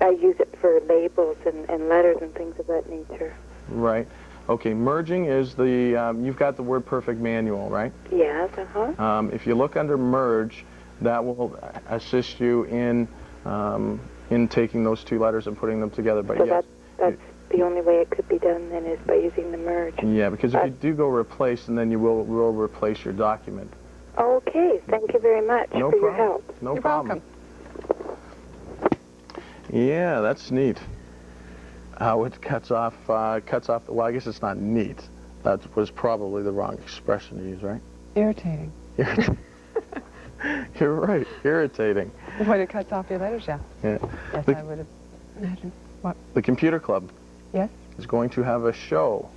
Speaker 9: I use it for labels and letters and things of that nature.
Speaker 1: Right. Okay, merging is the, you've got the WordPerfect manual, right?
Speaker 9: Yes,
Speaker 1: If you look under merge, that will assist you in taking those two letters and putting them together. But
Speaker 9: so
Speaker 1: yes,
Speaker 9: that's the only way it could be done then is by using the merge.
Speaker 1: yeah, because if you do go replace, and then you will replace your document.
Speaker 9: Okay, thank you very much
Speaker 1: No
Speaker 9: for your
Speaker 1: problem.
Speaker 9: help.
Speaker 1: No
Speaker 3: You're
Speaker 1: problem.
Speaker 3: welcome.
Speaker 1: Yeah, that's neat. How it cuts off well, I guess it's not neat. That was probably the wrong expression to use, right?
Speaker 3: Irritating.
Speaker 1: You're right, irritating.
Speaker 3: When it cuts off your letters, yeah.
Speaker 1: Yeah.
Speaker 3: Yes,
Speaker 1: The-
Speaker 3: I would imagine. What?
Speaker 1: The Computer Club
Speaker 3: Yes?
Speaker 1: is going to have a show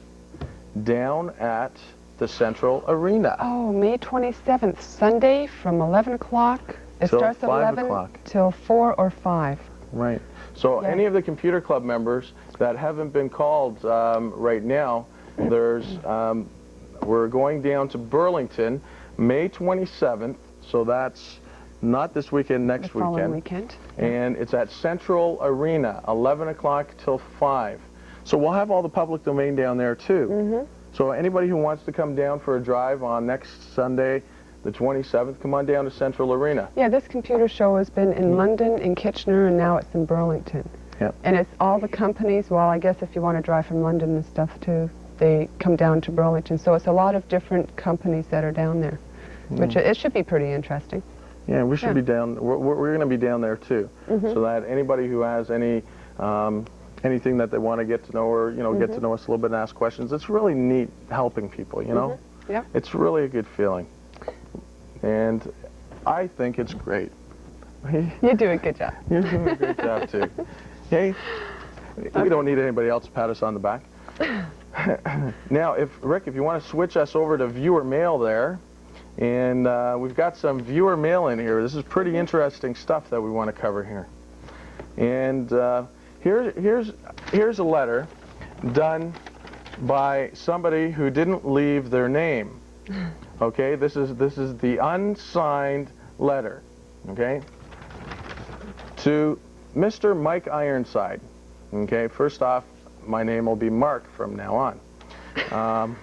Speaker 1: down at the Central Arena.
Speaker 3: Oh, May 27th, Sunday from 11 o'clock. It
Speaker 1: Till
Speaker 3: starts at
Speaker 1: 5
Speaker 3: 11
Speaker 1: o'clock.
Speaker 3: till 4 or 5.
Speaker 1: Right. So
Speaker 3: Yeah.
Speaker 1: any of the Computer Club members that haven't been called right now, we're going down to Burlington May 27th, so that's not this weekend, next
Speaker 3: The following
Speaker 1: weekend.
Speaker 3: weekend.
Speaker 1: And it's at Central Arena, 11 o'clock till 5. So we'll have all the public domain down there too.
Speaker 3: Mm-hmm.
Speaker 1: So anybody who wants to come down for a drive on next Sunday, the 27th, come on down to Central Arena.
Speaker 3: Yeah, this computer show has been in London, in Kitchener, and now it's in Burlington.
Speaker 1: Yep.
Speaker 3: And it's all the companies, well, I guess if you want to drive from London and stuff too, they come down to Burlington. So it's a lot of different companies that are down there, which it should be pretty interesting.
Speaker 1: Yeah, we should
Speaker 3: Yeah.
Speaker 1: be down. We're going to be down there too, so that anybody who has any anything that they want to get to know, or get to know us a little bit and ask questions, it's really neat helping people. You know,
Speaker 3: Yep.
Speaker 1: it's really a good feeling, and I think it's great.
Speaker 3: You do a good job.
Speaker 1: You're doing a great job too. Hey, we don't need anybody else to pat us on the back. Now, Rick, if you want to switch us over to viewer mail there. And we've got some viewer mail in here. This is pretty interesting stuff that we want to cover here. And here's a letter done by somebody who didn't leave their name. Okay, this is the unsigned letter. Okay, to Mr. Mike Ironside. Okay, first off, my name will be Mark from now on.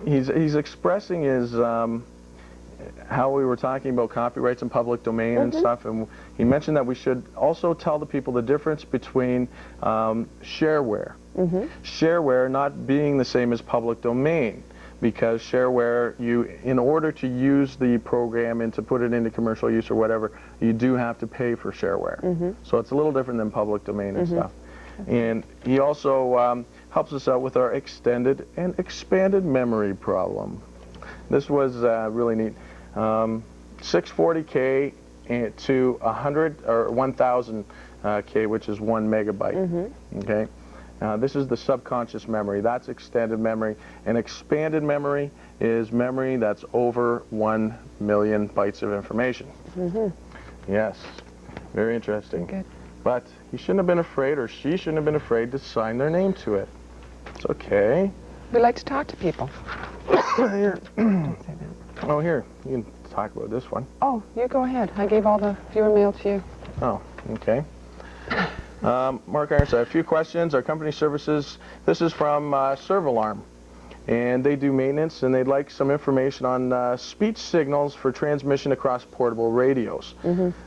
Speaker 1: He's expressing his how we were talking about copyrights and public domain and stuff, and he mentioned that we should also tell the people the difference between shareware. Shareware not being the same as public domain, because shareware, in order to use the program and to put it into commercial use or whatever, you do have to pay for shareware. So it's a little different than public domain and stuff. And he also helps us out with our extended and expanded memory problem. This was really neat. 640K to 100 or 1000K, which is 1 megabyte. Okay, this is the subconscious memory. That's extended memory. And expanded memory is memory that's over 1 million bytes of information. Yes, very interesting.
Speaker 3: Good.
Speaker 1: But he shouldn't have been afraid, or she shouldn't have been afraid to sign their name to it. It's okay.
Speaker 3: We like to talk to people.
Speaker 1: Here.
Speaker 3: Don't say that.
Speaker 1: Oh, here. You can talk about this one.
Speaker 3: Oh, you go ahead. I gave all the viewer mail to you.
Speaker 1: Oh, okay. Mark Ironside, a few questions. Our company services. This is from Servalarm. And they do maintenance, and they'd like some information on speech signals for transmission across portable radios.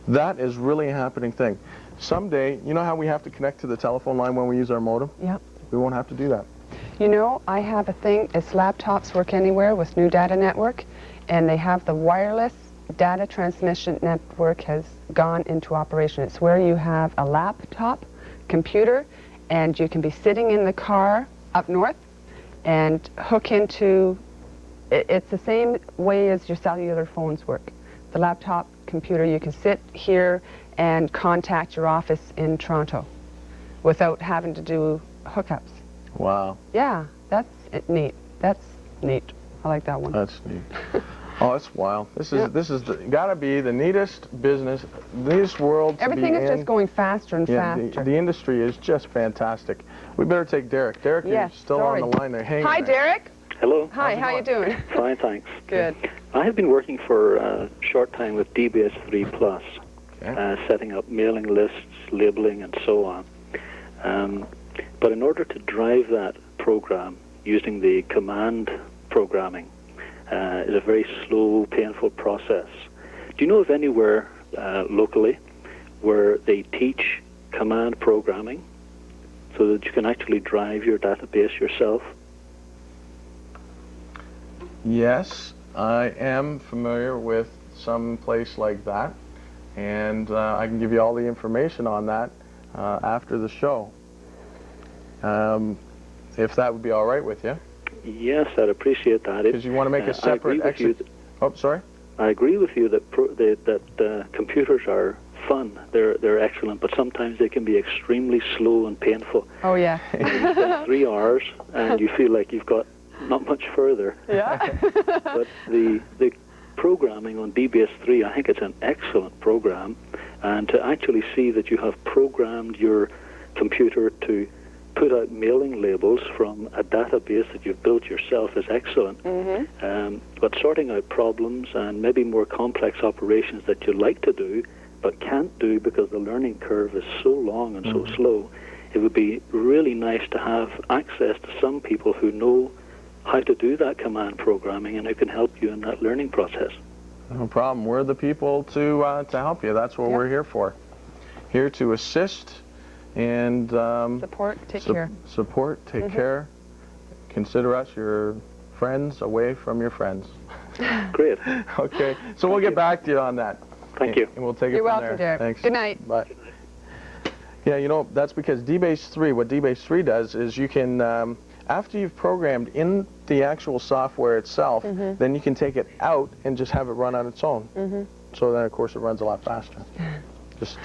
Speaker 1: That is really a happening thing. Someday, you know how we have to connect to the telephone line when we use our modem?
Speaker 3: Yep.
Speaker 1: We won't have to do that.
Speaker 3: You know, I have a thing, it's Laptops Work Anywhere with New Data Network, and they have the wireless data transmission network has gone into operation. It's where you have a laptop computer, and you can be sitting in the car up north and hook into, it's the same way as your cellular phones work. The laptop computer, you can sit here and contact your office in Toronto without having to do hookups.
Speaker 1: Wow.
Speaker 3: Yeah, that's neat. That's neat. I like that one.
Speaker 1: That's neat. Oh, that's wild. This is gotta be the neatest business, neatest world to
Speaker 3: Everything
Speaker 1: be
Speaker 3: is
Speaker 1: in.
Speaker 3: just going faster and faster.
Speaker 1: The industry is just fantastic. We better take Derek. Derek,
Speaker 3: Yes,
Speaker 1: you're still
Speaker 3: sorry.
Speaker 1: on the line there. Hang
Speaker 3: Hi,
Speaker 1: on there.
Speaker 3: Derek.
Speaker 10: Hello.
Speaker 3: Hi, how you doing?
Speaker 10: Fine, thanks.
Speaker 3: Good.
Speaker 10: I have been working for a short time with DBS 3 Plus, setting up mailing lists, labeling, and so on. But in order to drive that program using the command programming is a very slow, painful process. Do you know of anywhere locally where they teach command programming so that you can actually drive your database yourself?
Speaker 1: Yes, I am familiar with some place like that, and I can give you all the information on that after the show. If that would be all right with you.
Speaker 10: Yes, I'd appreciate that.
Speaker 1: Because you want to make a separate exit. Oh, sorry?
Speaker 10: I agree with you that computers are fun. They're excellent, but sometimes they can be extremely slow and painful.
Speaker 3: Oh, yeah.
Speaker 10: And you spend 3 hours and you feel like you've got not much further.
Speaker 3: Yeah.
Speaker 10: But the programming on DBS3, I think it's an excellent program, and to actually see that you have programmed your computer to put out mailing labels from a database that you've built yourself is excellent. But sorting out problems and maybe more complex operations that you like to do but can't do because the learning curve is so long and so slow, it would be really nice to have access to some people who know how to do that command programming and who can help you in that learning process.
Speaker 1: No problem. We're the people to help you. That's what we're here for. Here to assist and
Speaker 3: support, take care.
Speaker 1: Support, take care. Consider us your friends away from your friends.
Speaker 10: Great.
Speaker 1: Okay, so we'll get back to you on that.
Speaker 10: Thank you.
Speaker 1: And we'll take it
Speaker 3: You're
Speaker 1: from
Speaker 3: welcome,
Speaker 1: there.
Speaker 3: Derek.
Speaker 1: Thanks.
Speaker 3: Good night.
Speaker 1: Bye. Yeah, you know, that's because DBase 3, what DBase 3 does is you can, after you've programmed in the actual software itself, then you can take it out and just have it run on its own. So then, of course, it runs a lot faster. Just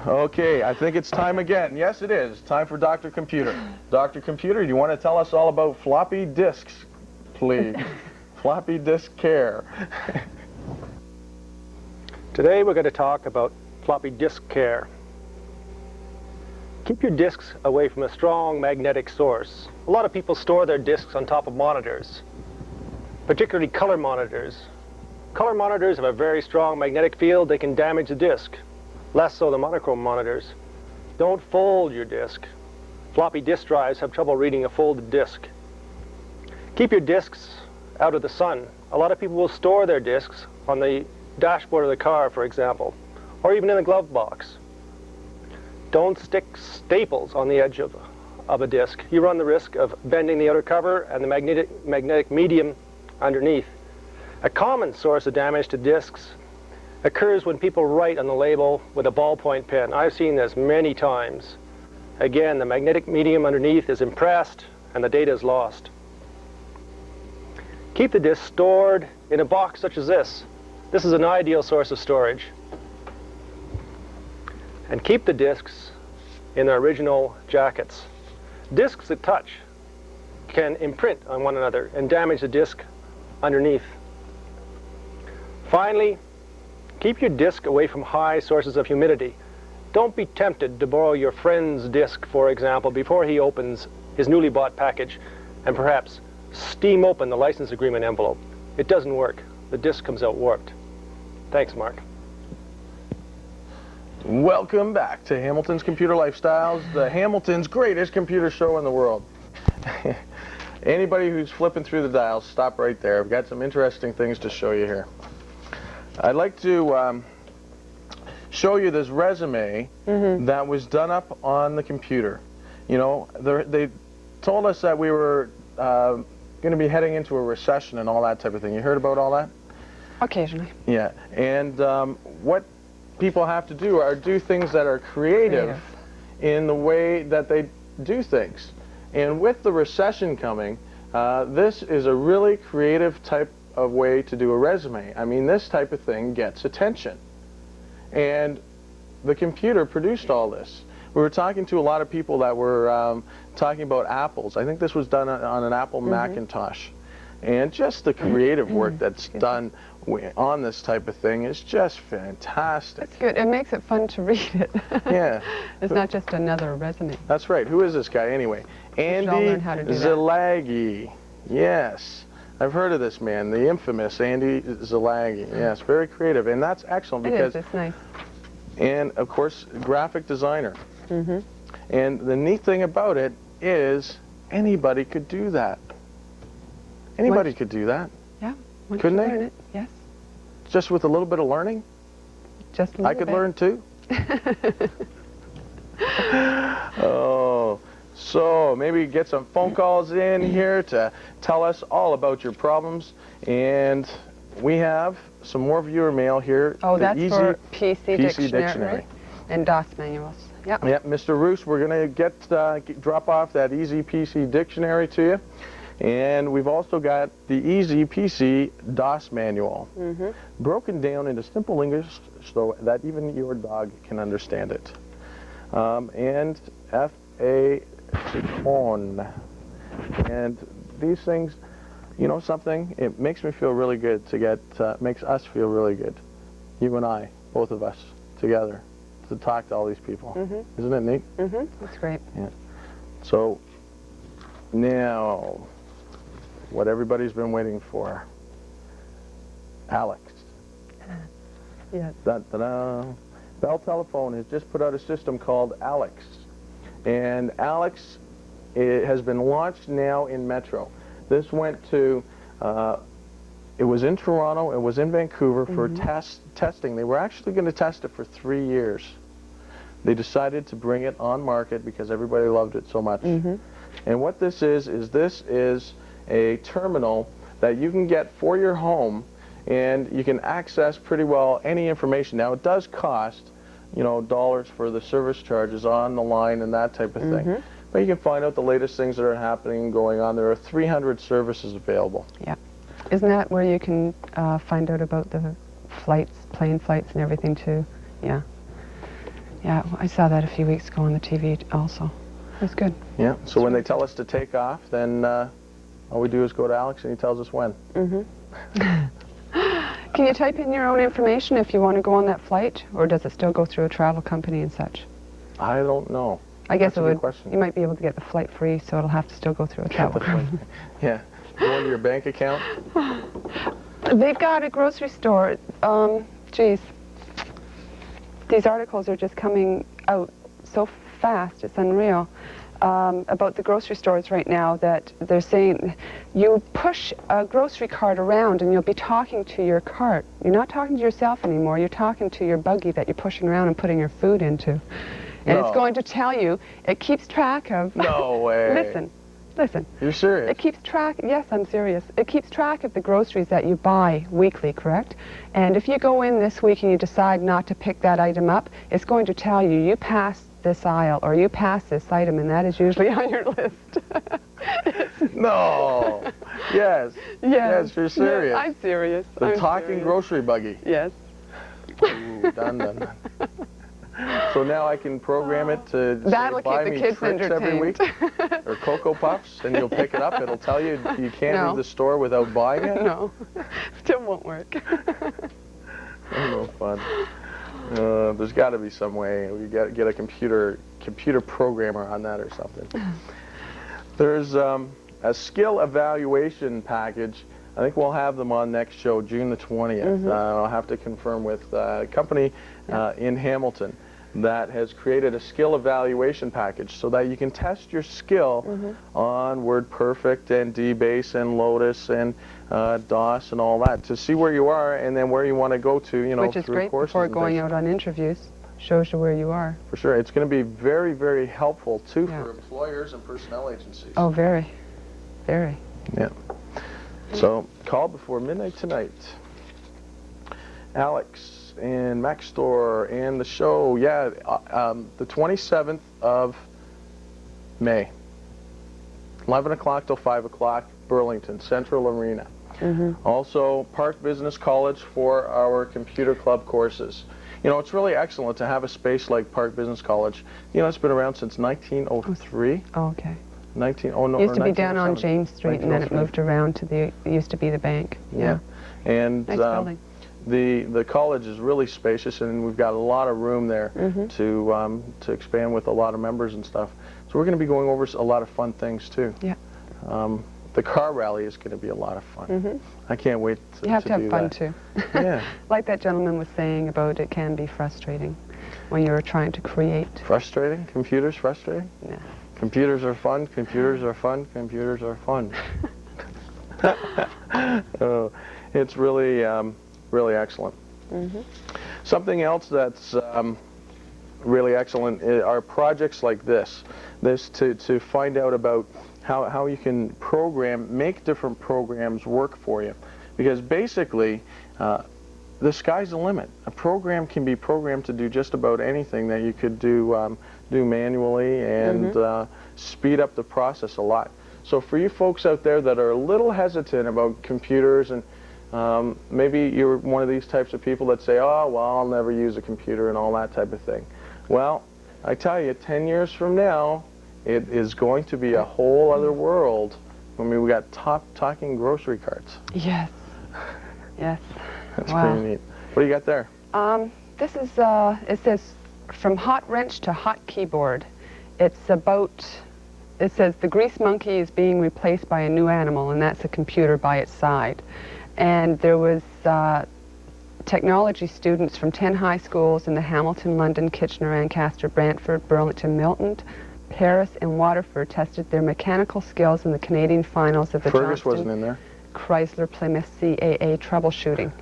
Speaker 1: okay, I think it's time again. Yes, it is. Time for Dr. Computer. Dr. Computer, do you want to tell us all about floppy disks, please? Floppy disk care.
Speaker 11: Today we're going to talk about floppy disk care. Keep your disks away from a strong magnetic source. A lot of people store their disks on top of monitors, particularly color monitors. Color monitors have a very strong magnetic field. They can damage the disk, less so the monochrome monitors. Don't fold your disk. Floppy disk drives have trouble reading a folded disk. Keep your disks out of the sun. A lot of people will store their disks on the dashboard of the car, for example, or even in the glove box. Don't stick staples on the edge of a disk. You run the risk of bending the outer cover and the magnetic medium underneath. A common source of damage to disks occurs when people write on the label with a ballpoint pen. I've seen this many times. Again, the magnetic medium underneath is impressed and the data is lost. Keep the disk stored in a box such as this. This is an ideal source of storage. And keep the disks in their original jackets. Disks that touch can imprint on one another and damage the disk underneath. Finally, keep your disk away from high sources of humidity. Don't be tempted to borrow your friend's disk, for example, before he opens his newly bought package and perhaps steam open the license agreement envelope. It doesn't work. The disk comes out warped. Thanks, Mark.
Speaker 1: Welcome back to Hamilton's Computer Lifestyles, the Hamilton's greatest computer show in the world. Anybody who's flipping through the dials, stop right there. I've got some interesting things to show you here. I'd like to show you this resume that was done up on the computer. You know, they told us that we were going to be heading into a recession and all that type of thing. You heard about all that?
Speaker 3: Occasionally.
Speaker 1: Yeah, and what people have to do are do things that are creative in the way that they do things. And with the recession coming, this is a really creative type of way to do a resume. I mean, this type of thing gets attention. And the computer produced all this. We were talking to a lot of people that were talking about apples. I think this was done on an Apple Macintosh. And just the creative work that's done on this type of thing is just fantastic.
Speaker 3: It's good. It makes it fun to read it.
Speaker 1: Yeah.
Speaker 3: It's not just another resume.
Speaker 1: That's right. Who is this guy anyway? Andy Zalagi. Yes. I've heard of this man, the infamous Andy Zalagi. Yes, very creative. And that's excellent because...
Speaker 3: It is. It's nice.
Speaker 1: And, of course, graphic designer. And the neat thing about it is anybody could do that. Anybody could do that.
Speaker 3: Yeah.
Speaker 1: Couldn't they?
Speaker 3: Learn it. Yes.
Speaker 1: Just with a little bit of learning.
Speaker 3: Just a little
Speaker 1: I could
Speaker 3: bit.
Speaker 1: learn too. Oh, so maybe get some phone calls in here to tell us all about your problems. And we have some more viewer mail here.
Speaker 3: Oh,
Speaker 1: the
Speaker 3: that's
Speaker 1: easy
Speaker 3: for PC
Speaker 1: Dictionary.
Speaker 3: Dictionary and DOS manuals. Yep.
Speaker 1: Yep, Mr. Roos, we're going to drop off that Easy PC Dictionary to you. And we've also got the Easy PC DOS manual, broken down into simple English so that even your dog can understand it. And F.A. on. And these things, you know something? It makes me feel really good to get, makes us feel really good. You and I, both of us, together, to talk to all these people. Isn't it neat?
Speaker 3: That's great.
Speaker 1: Yeah. So, now, what everybody's been waiting for. Alex.
Speaker 3: Yes.
Speaker 1: Da-da-da. Bell Telephone has just put out a system called Alex. And Alex, it has been launched now in Metro. This went to, it was in Toronto, it was in Vancouver for testing. They were actually going to test it for 3 years. They decided to bring it on market because everybody loved it so much. And what this is a terminal that you can get for your home, and you can access pretty well any information. Now, it does cost, you know, dollars for the service charges on the line and that type of thing. But you can find out the latest things that are happening and going on. There are 300 services available.
Speaker 3: Yeah. Isn't that where you can find out about the flights, plane flights and everything too? Yeah. Yeah, I saw that a few weeks ago on the TV also. It was good.
Speaker 1: Yeah, so when they tell us to take off, then all we do is go to Alex and he tells us when.
Speaker 3: Can you type in your own information if you want to go on that flight, or does it still go through a travel company and such?
Speaker 1: I don't know.
Speaker 3: I guess
Speaker 1: That's a
Speaker 3: it
Speaker 1: good
Speaker 3: would.
Speaker 1: question.
Speaker 3: You might be able to get the flight free, so it'll have to still go through a travel company.
Speaker 1: Yeah, go into your bank account.
Speaker 3: They've got a grocery store. Geez, these articles are just coming out so fast. It's unreal. About the grocery stores right now, that they're saying you push a grocery cart around and you'll be talking to your cart. You're not talking to yourself anymore. You're talking to your buggy that you're pushing around and putting your food into. And it's going to tell you, it keeps track of...
Speaker 1: No way.
Speaker 3: Listen.
Speaker 1: You're serious?
Speaker 3: It keeps track, yes, I'm serious. It keeps track of the groceries that you buy weekly, correct? And if you go in this week and you decide not to pick that item up, it's going to tell you, you passed this aisle, or you pass this item, and that is usually on your list.
Speaker 1: No. Yes. Yes, you're serious.
Speaker 3: I'm serious.
Speaker 1: The talking grocery buggy.
Speaker 3: Yes.
Speaker 1: Ooh, done, done, done. So now I can program it to say, buy me Trix every week, or Cocoa Puffs, and you'll pick it up. It'll tell you you can't leave the store without buying it.
Speaker 3: No, still won't work.
Speaker 1: No fun. There's got to be some way. We got to get a computer programmer on that or something. There's a skill evaluation package. I think we'll have them on next show, June the 20th. I'll have to confirm with a company in Hamilton that has created a skill evaluation package so that you can test your skill on WordPerfect and DBase and Lotus and DOS and all that to see where you are and then where you want to go to, you know,
Speaker 3: which is
Speaker 1: through
Speaker 3: great
Speaker 1: courses
Speaker 3: before
Speaker 1: and
Speaker 3: going
Speaker 1: things.
Speaker 3: out on interviews. Shows you where you are.
Speaker 1: For sure. It's going to be very, very helpful, too, for employers and personnel agencies.
Speaker 3: Oh, very. Very.
Speaker 1: Yeah. So, call before midnight tonight. Alex and Mac Store and the show, the 27th of May. 11 o'clock till 5 o'clock, Burlington, Central Arena. Also, Park Business College for our computer club courses. You know, it's really excellent to have a space like Park Business College. You know, it's been around since 1903.
Speaker 3: Oh, okay.
Speaker 1: It
Speaker 3: used to be down on James Street, and then it moved around to it used to be the bank.
Speaker 1: Yeah. And
Speaker 3: nice building.
Speaker 1: The college is really spacious, and we've got a lot of room there to expand with a lot of members and stuff. So we're going to be going over a lot of fun things too.
Speaker 3: Yeah.
Speaker 1: The car rally is going to be a lot of fun. I can't wait to
Speaker 3: You have to have
Speaker 1: do
Speaker 3: fun
Speaker 1: that.
Speaker 3: too.
Speaker 1: Yeah.
Speaker 3: Like that gentleman was saying about, it can be frustrating. when you're trying to create.
Speaker 1: Frustrating? Computers frustrating?
Speaker 3: Yeah.
Speaker 1: Computers are fun, computers are fun, computers are fun. Oh, it's really, really excellent. Something else that's really excellent are projects like this. To find out about how you can make different programs work for you. Because basically, the sky's the limit. A program can be programmed to do just about anything that you could do manually and speed up the process a lot. So for you folks out there that are a little hesitant about computers, and maybe you're one of these types of people that say, oh, well, I'll never use a computer and all that type of thing. Well, I tell you, 10 years from now, it is going to be a whole other world. I mean, we got talking grocery carts.
Speaker 3: Yes. Yes.
Speaker 1: That's
Speaker 3: wow.
Speaker 1: pretty neat. What do you got there?
Speaker 3: This is, it says, from hot wrench to hot keyboard. It's about, it says, the grease monkey is being replaced by a new animal, and that's a computer by its side. And there was technology students from 10 high schools in the Hamilton, London, Kitchener, Ancaster, Brantford, Burlington, Milton, Paris, and Waterford tested their mechanical skills in the Canadian finals of the
Speaker 1: Fergus wasn't in there.
Speaker 3: Chrysler Plymouth CAA troubleshooting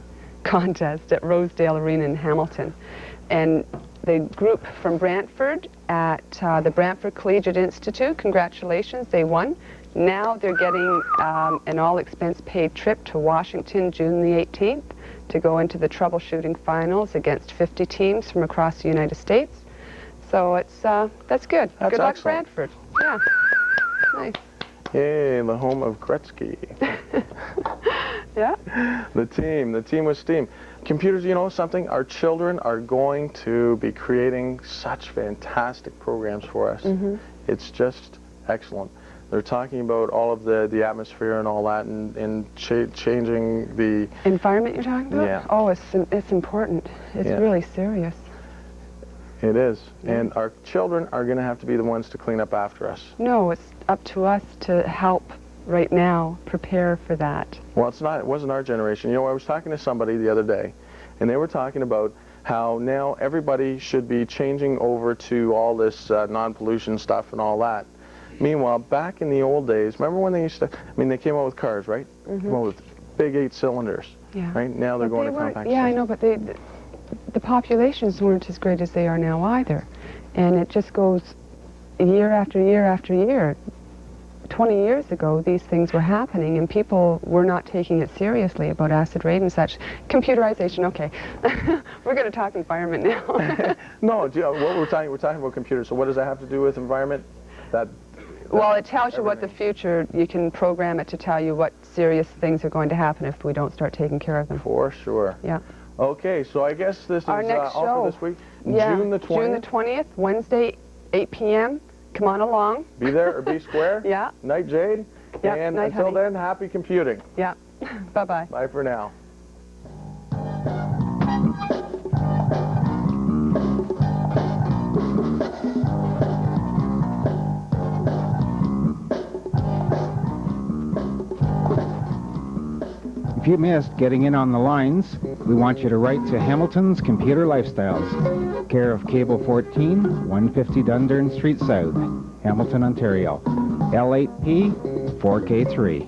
Speaker 3: contest at Rosedale Arena in Hamilton. And the group from Brantford at the Brantford Collegiate Institute, congratulations, they won. Now they're getting an all-expense paid trip to Washington June the 18th to go into the troubleshooting finals against 50 teams from across the United States. So it's that's good.
Speaker 1: That's
Speaker 3: good luck,
Speaker 1: excellent.
Speaker 3: Brantford. Yeah, nice.
Speaker 1: Yay, the home of Gretzky.
Speaker 3: Yeah.
Speaker 1: The team with steam. Computers, you know something? Our children are going to be creating such fantastic programs for us. It's just excellent. They're talking about all of the atmosphere and all that, and changing the
Speaker 3: environment you're talking about?
Speaker 1: Yeah.
Speaker 3: Oh, it's important. It's really serious.
Speaker 1: It is. And our children are going to have to be the ones to clean up after us.
Speaker 3: No, it's up to us to help right now prepare for that.
Speaker 1: Well, it's not. It wasn't our generation. You know, I was talking to somebody the other day, and they were talking about how now everybody should be changing over to all this non-pollution stuff and all that. Meanwhile, back in the old days, remember when they used to, I mean, they came out with cars, right? Came out with big 8 cylinders.
Speaker 3: Yeah.
Speaker 1: Right? Now they're going to compact
Speaker 3: Yeah, I
Speaker 1: systems.
Speaker 3: know, but the populations weren't as great as they are now either. And it just goes year after year after year. 20 years ago, these things were happening, and people were not taking it seriously about acid rain and such. Computerization, okay. We're going to talk environment now.
Speaker 1: No, what we're talking about computers. So what does that have to do with environment?
Speaker 3: Well, it tells you what the future, you can program it to tell you what serious things are going to happen if we don't start taking care of them.
Speaker 1: For sure.
Speaker 3: Yeah.
Speaker 1: Okay, so I guess this is
Speaker 3: Our next
Speaker 1: all
Speaker 3: show.
Speaker 1: for this week.
Speaker 3: Yeah,
Speaker 1: June the 20th.
Speaker 3: June the 20th, Wednesday, 8 p.m. Come on along.
Speaker 1: Be there or be square.
Speaker 3: Yeah.
Speaker 1: Night, Jade.
Speaker 3: Yeah,
Speaker 1: And
Speaker 3: night,
Speaker 1: until
Speaker 3: honey.
Speaker 1: then, happy computing.
Speaker 3: Yeah. Bye-bye.
Speaker 1: Bye for now.
Speaker 12: If you missed getting in on the lines, we want you to write to Hamilton's Computer Lifestyles, care of Cable 14, 150 Dundurn Street South, Hamilton, Ontario, L8P 4K3.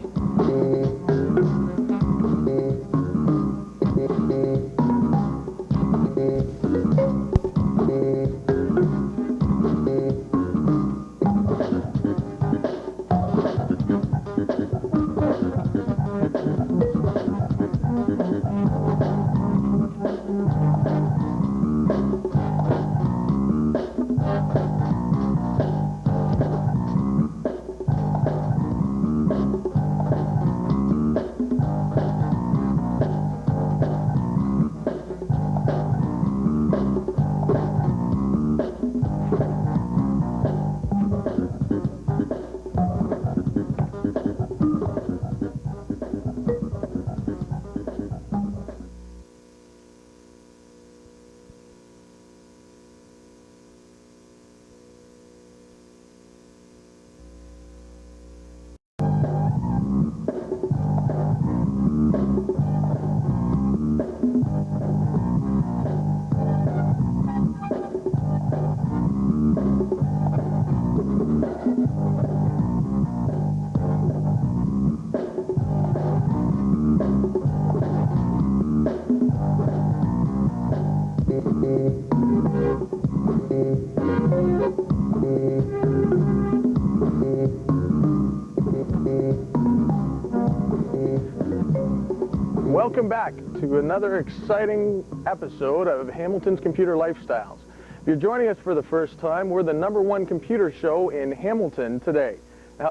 Speaker 1: Welcome back to another exciting episode of Hamilton's Computer Lifestyles. If you're joining us for the first time, we're the #1 computer show in Hamilton today,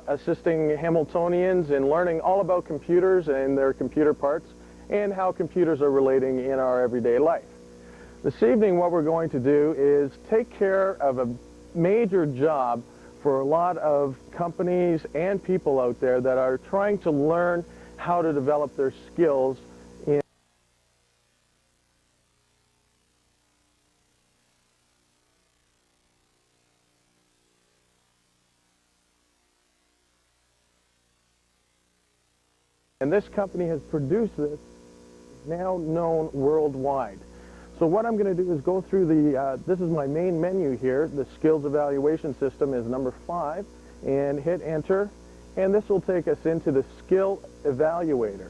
Speaker 1: assisting Hamiltonians in learning all about computers and their computer parts and how computers are relating in our everyday life. This evening, what we're going to do is take care of a major job for a lot of companies and people out there that are trying to learn how to develop their skills in and this company has produced this, now known worldwide. So what I'm going to do is go through this is my main menu here. The skills evaluation system is number 5, and hit enter, and this will take us into the skill evaluator.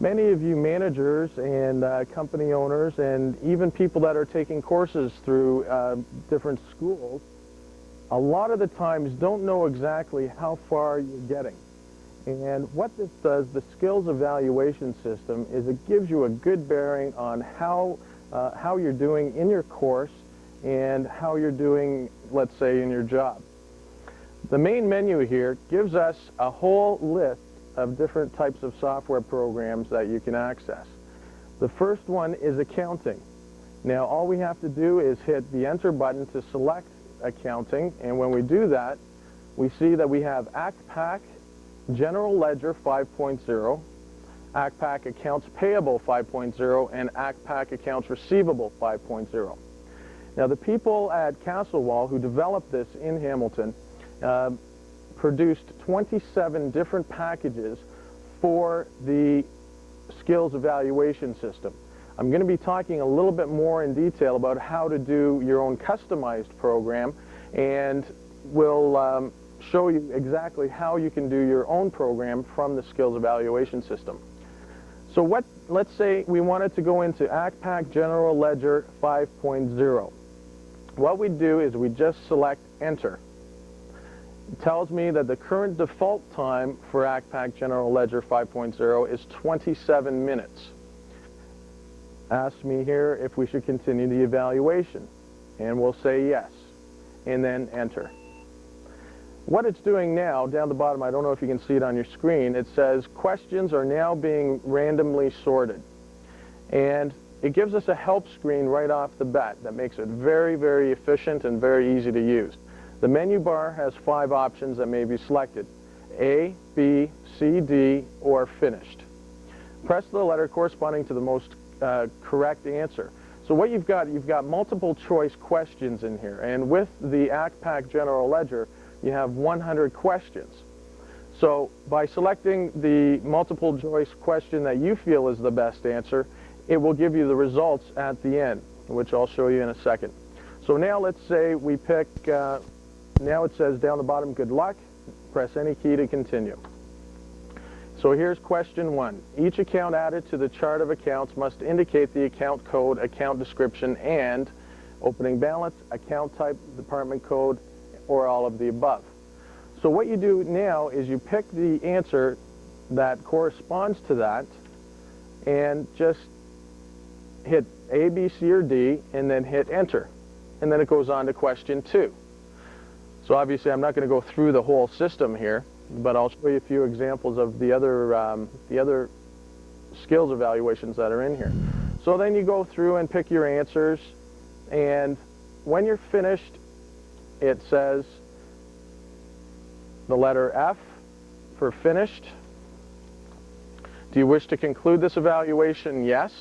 Speaker 1: Many of you managers and company owners and even people that are taking courses through different schools, a lot of the times don't know exactly how far you're getting. And what this does, the skills evaluation system, is it gives you a good bearing on how you're doing in your course and how you're doing, let's say, in your job. The main menu here gives us a whole list of different types of software programs that you can access. The first one is accounting. Now all we have to do is hit the enter button to select accounting, and when we do that, we see that we have ACPAC General Ledger 5.0, ACPAC Accounts Payable 5.0, and ACPAC Accounts Receivable 5.0. Now the people at Castlewall who developed this in Hamilton produced 27 different packages for the skills evaluation system. I'm going to be talking a little bit more in detail about how to do your own customized program, and we'll show you exactly how you can do your own program from the skills evaluation system. So let's say we wanted to go into ACPAC General Ledger 5.0. What we do is we just select enter. It tells me that the current default time for ACPAC General Ledger 5.0 is 27 minutes. Asks me here if we should continue the evaluation, and we'll say yes, and then enter. What it's doing now, down the bottom, I don't know if you can see it on your screen, it says questions are now being randomly sorted. And it gives us a help screen right off the bat that makes it very, very efficient and very easy to use. The menu bar has 5 options that may be selected: A, B, C, D, or finished. Press the letter corresponding to the most correct answer. So what you've got multiple choice questions in here, and with the ACPAC General Ledger, you have 100 questions. So by selecting the multiple choice question that you feel is the best answer, it will give you the results at the end, which I'll show you in a second. So now let's say we pick, now it says down the bottom, good luck, press any key to continue. So here's question 1. Each account added to the chart of accounts must indicate the account code, account description, and opening balance, account type, department code, or all of the above. So what you do now is you pick the answer that corresponds to that and just hit A, B, C, or D, and then hit enter. And then it goes on to question 2. So obviously I'm not going to go through the whole system here, but I'll show you a few examples of the other skills evaluations that are in here. So then you go through and pick your answers, and when you're finished, it says the letter F for finished. Do you wish to conclude this evaluation? Yes.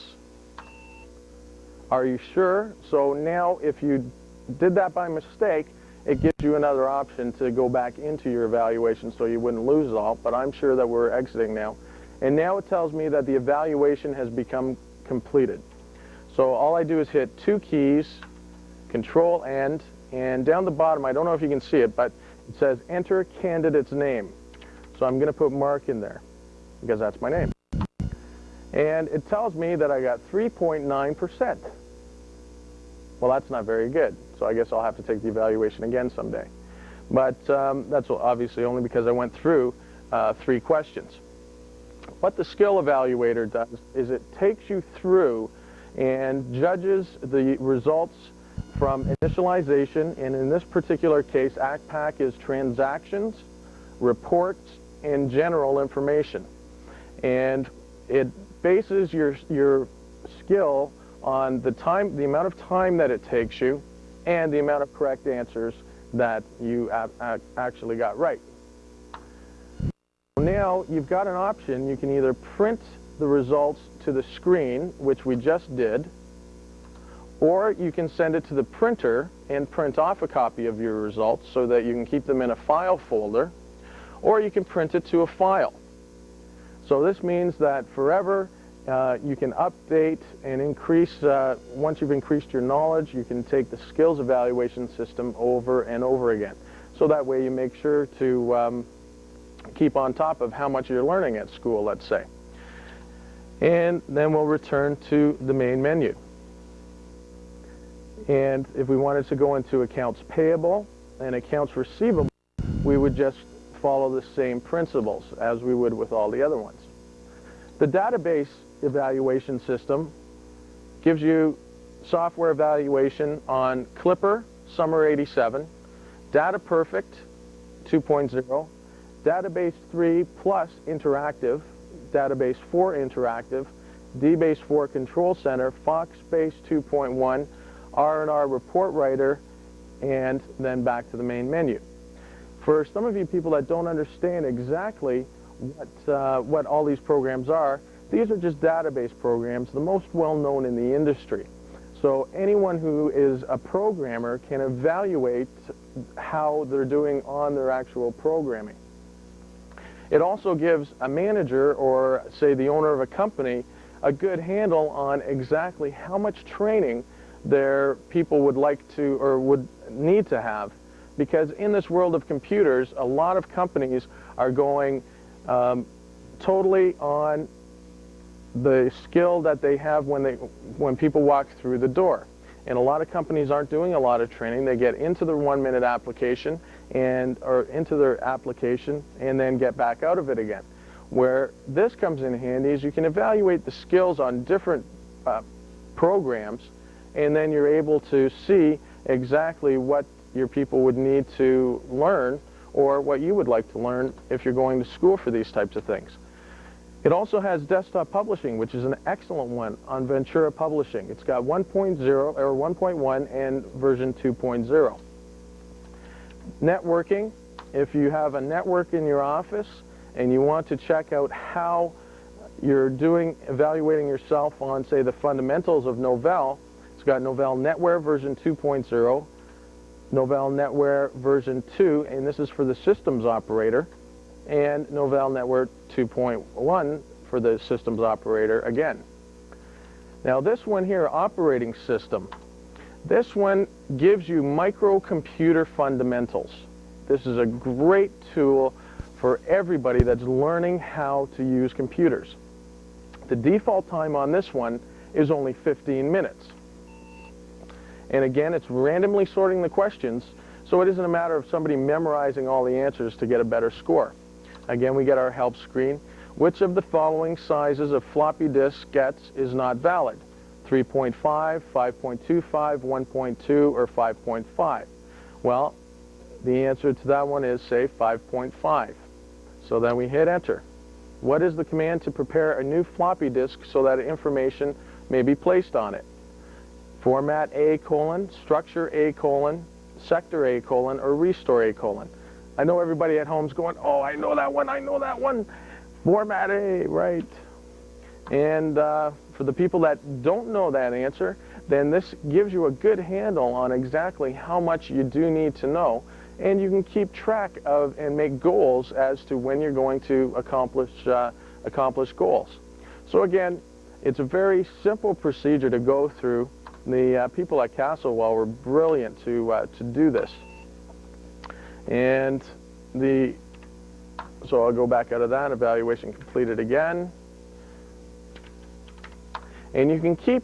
Speaker 1: Are you sure? So now if you did that by mistake, it gives you another option to go back into your evaluation so you wouldn't lose it all, but I'm sure that we're exiting now. And now it tells me that the evaluation has become completed. So all I do is hit 2 keys, Control End, and down the bottom, I don't know if you can see it, but it says enter candidate's name. So I'm going to put Mark in there because that's my name. And it tells me that I got 3.9%. Well, that's not very good. So I guess I'll have to take the evaluation again someday. But that's obviously only because I went through 3 questions. what the skill evaluator does is it takes you through and judges the results from initialization, and in this particular case, ACPAC is transactions, reports, and general information. And it bases your skill on the amount of time that it takes you and the amount of correct answers that you actually got right. Now you've got an option. You can either print the results to the screen, which we just did, or you can send it to the printer and print off a copy of your results so that you can keep them in a file folder, or you can print it to a file. So this means that forever you can update and increase, once you've increased your knowledge, you can take the skills evaluation system over and over again. So that way you make sure to keep on top of how much you're learning at school, let's say. And then we'll return to the main menu. And if we wanted to go into accounts payable and accounts receivable, we would just follow the same principles as we would with all the other ones. The database evaluation system gives you software evaluation on Clipper Summer 87, DataPerfect 2.0, Database 3 Plus Interactive, Database 4 Interactive, DBase 4 Control Center, FoxBase 2.1, R&R Report Writer, and then back to the main menu. For some of you people that don't understand exactly what all these programs are, these are just database programs, the most well-known in the industry. So anyone who is a programmer can evaluate how they're doing on their actual programming. It also gives a manager, or say the owner of a company, a good handle on exactly how much training their people would like to or would need to have. Because in this world of computers, a lot of companies are going totally on the skill that they have when people walk through the door. And a lot of companies aren't doing a lot of training. They get into the 1-minute application or into their application and then get back out of it again. Where this comes in handy is you can evaluate the skills on different programs, and then you're able to see exactly what your people would need to learn or what you would like to learn if you're going to school for these types of things. It also has desktop publishing, which is an excellent one on Ventura Publishing. It's got 1.0 or 1.1 and version 2.0. Networking, if you have a network in your office and you want to check out how you're doing, evaluating yourself on, say, the fundamentals of Novell, it's got Novell NetWare version 2.0, Novell NetWare version 2, and this is for the systems operator, and Novell NetWare 2.1 for the systems operator again. Now this one here, operating system, this one gives you microcomputer fundamentals. This is a great tool for everybody that's learning how to use computers. The default time on this one is only 15 minutes. And again, it's randomly sorting the questions, so it isn't a matter of somebody memorizing all the answers to get a better score. Again, we get our help screen. Which of the following sizes of floppy diskettes is not valid? 3.5, 5.25, 1.2, or 5.5? Well, the answer to that one is, say, 5.5. So then we hit enter. What is the command to prepare a new floppy disk so that information may be placed on it? Format A:, structure A:, sector A:, or restore A:. I know everybody at home's going, oh, I know that one, I know that one. Format A, right. And for the people that don't know that answer, then this gives you a good handle on exactly how much you do need to know, and you can keep track of and make goals as to when you're going to accomplish goals. So again, it's a very simple procedure to go through. The people at Castlewell were brilliant to do this. And so I'll go back out of that, evaluation completed again. And you can keep,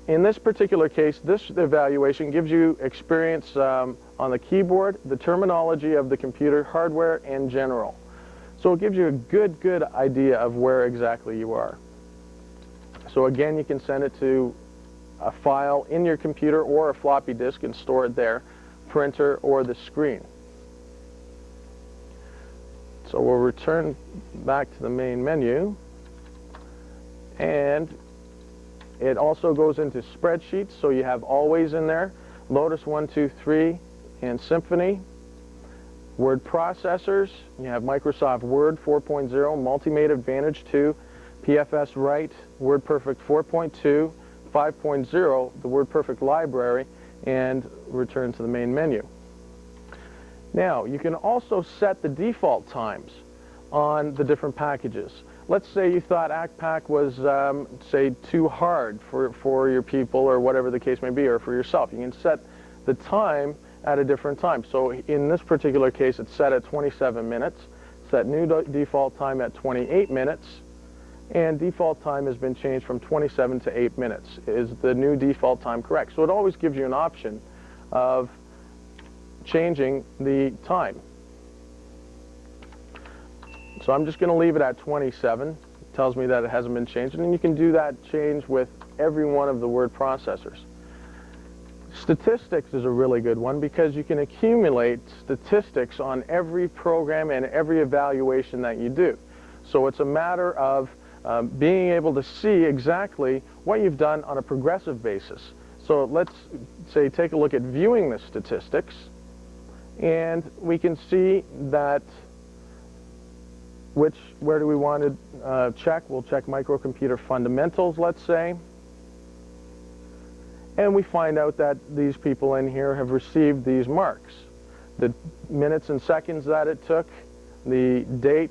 Speaker 1: in this particular case, this evaluation gives you experience on the keyboard, the terminology of the computer, hardware, and general. So it gives you a good idea of where exactly you are. So again, you can send it to a file in your computer or a floppy disk and store it there, printer or the screen. So we'll return back to the main menu, and it also goes into spreadsheets, so you have Always in there, Lotus 1-2-3 and Symphony. Word processors, you have Microsoft Word 4.0, Multimate Advantage 2, PFS Write, WordPerfect 4.2, 5.0, the WordPerfect library, and return to the main menu. Now, you can also set the default times on the different packages. Let's say you thought ACPAC was, say, too hard for your people or whatever the case may be, or for yourself. You can set the time at a different time. So in this particular case, it's set at 27 minutes. Set new default time at 28 minutes. And default time has been changed from 27 to 8 minutes. Is the new default time correct? So it always gives you an option of changing the time. So I'm just going to leave it at 27. It tells me that it hasn't been changed. And you can do that change with every one of the word processors. Statistics is a really good one because you can accumulate statistics on every program and every evaluation that you do. So it's a matter of being able to see exactly what you've done on a progressive basis. So let's say take a look at viewing the statistics, and we can see that where do we want to check? We'll check microcomputer fundamentals, let's say. And we find out that these people in here have received these marks. The minutes and seconds that it took, the date,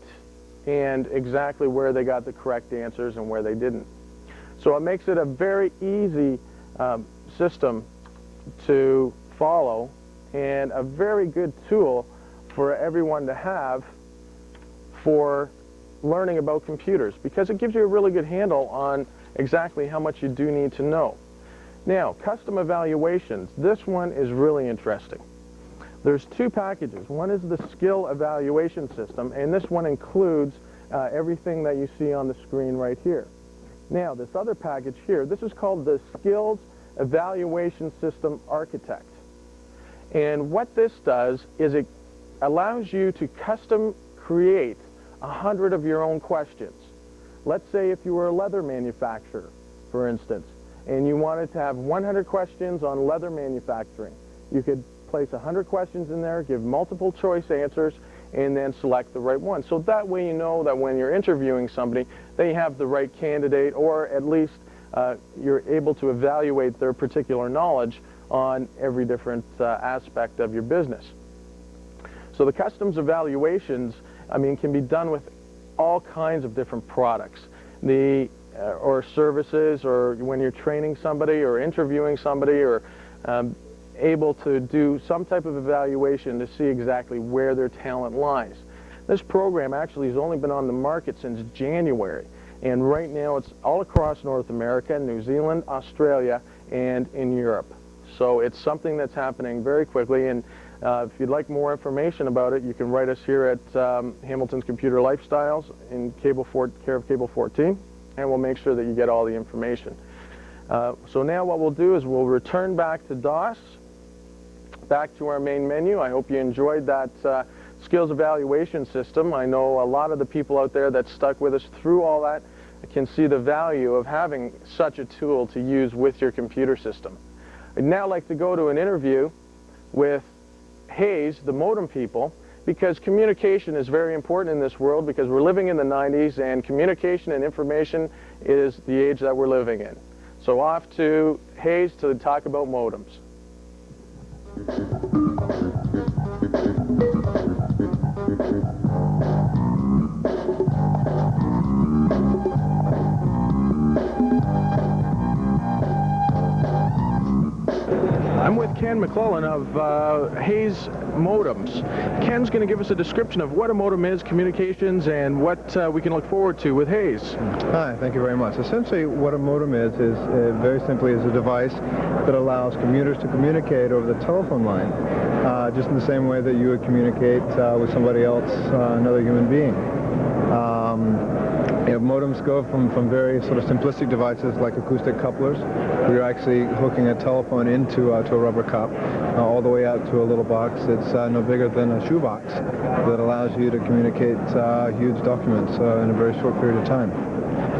Speaker 1: and exactly where they got the correct answers and where they didn't. So it makes it a very easy system to follow and a very good tool for everyone to have for learning about computers, because it gives you a really good handle on exactly how much you do need to know. Now, custom evaluations. This one is really interesting. There's two packages. One is the skill evaluation system, and this one includes everything that you see on the screen right here. Now, this other package here, this is called the Skills Evaluation System Architect. And what this does is it allows you to custom create 100 of your own questions. Let's say if you were a leather manufacturer, for instance, and you wanted to have 100 questions on leather manufacturing. You could place 100 questions in there, give multiple choice answers, and then select the right one. So that way you know that when you're interviewing somebody, they have the right candidate, or at least you're able to evaluate their particular knowledge on every different aspect of your business. So the customs evaluations, I mean, can be done with all kinds of different products. Or services, or when you're training somebody or interviewing somebody, or able to do some type of evaluation to see exactly where their talent lies. This program actually has only been on the market since January, and right now it's all across North America, New Zealand, Australia, and in Europe. So it's something that's happening very quickly, and if you'd like more information about it, you can write us here at Hamilton's Computer Lifestyles in care of Cable 14. And we'll make sure that you get all the information. So now what we'll do is we'll return back to DOS, back to our main menu. I hope you enjoyed that skills evaluation system. I know a lot of the people out there that stuck with us through all that can see the value of having such a tool to use with your computer system. I'd now like to go to an interview with Hayes, the modem people, because communication is very important in this world, because we're living in the 90s and communication and information is the age that we're living in. So off to Hayes to talk about modems. I'm with Ken McClellan of Hayes Modems. Ken's going to give us a description of what a modem is, communications, and what we can look forward to with Hayes.
Speaker 13: Hi, thank you very much. Essentially, what a modem is very simply is a device that allows commuters to communicate over the telephone line, just in the same way that you would communicate with somebody else, another human being. modems go from very sort of simplistic devices like acoustic couplers, where you're actually hooking a telephone into to a rubber cup, all the way out to a little box that's no bigger than a shoebox that allows you to communicate huge documents in a very short period of time.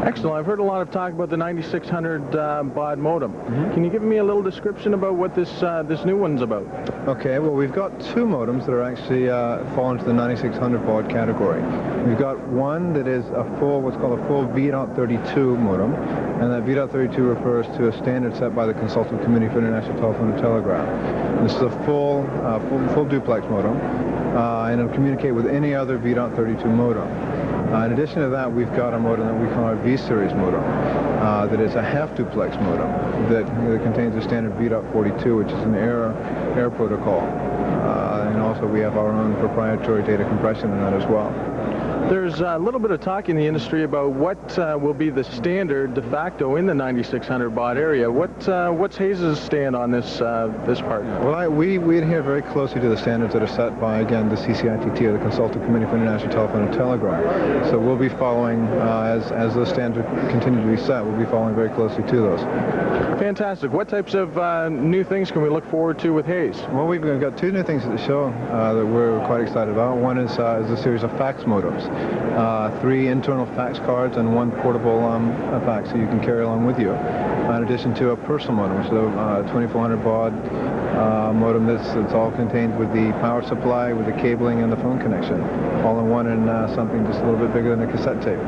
Speaker 1: Excellent. I've heard a lot of talk about the 9600 baud modem. Can you give me a little description about what this new one's about?
Speaker 13: Okay, well, we've got two modems that are actually fall into the 9600 baud category. We've got one that is what's called a full V.32 modem, and that V.32 refers to a standard set by the Consultative Committee for International Telephone and Telegraph. This is a full duplex modem, and it'll communicate with any other V.32 modem. In addition to that, we've got a modem that we call our V-Series modem that is a half-duplex modem that contains a standard V.42, which is an air protocol. And also we have our own proprietary data compression in that as well.
Speaker 1: There's a little bit of talk in the industry about what will be the standard de facto in the 9600 baud area. What's Hayes' stand on this part?
Speaker 13: Well, we adhere very closely to the standards that are set by, again, the CCITT, or the Consultative Committee for International Telephone and Telegraph. So we'll be following, as those standards continue to be set, we'll be following very closely to those.
Speaker 1: Fantastic. What types of new things can we look forward to with Hayes?
Speaker 13: Well, we've got two new things at the show that we're quite excited about. One is a series of fax modems. 3 internal fax cards and 1 portable fax that you can carry along with you, in addition to a personal modem, which is a 2400 baud modem that's all contained with the power supply, with the cabling, and the phone connection, all in one, and something just a little bit bigger than a cassette tape.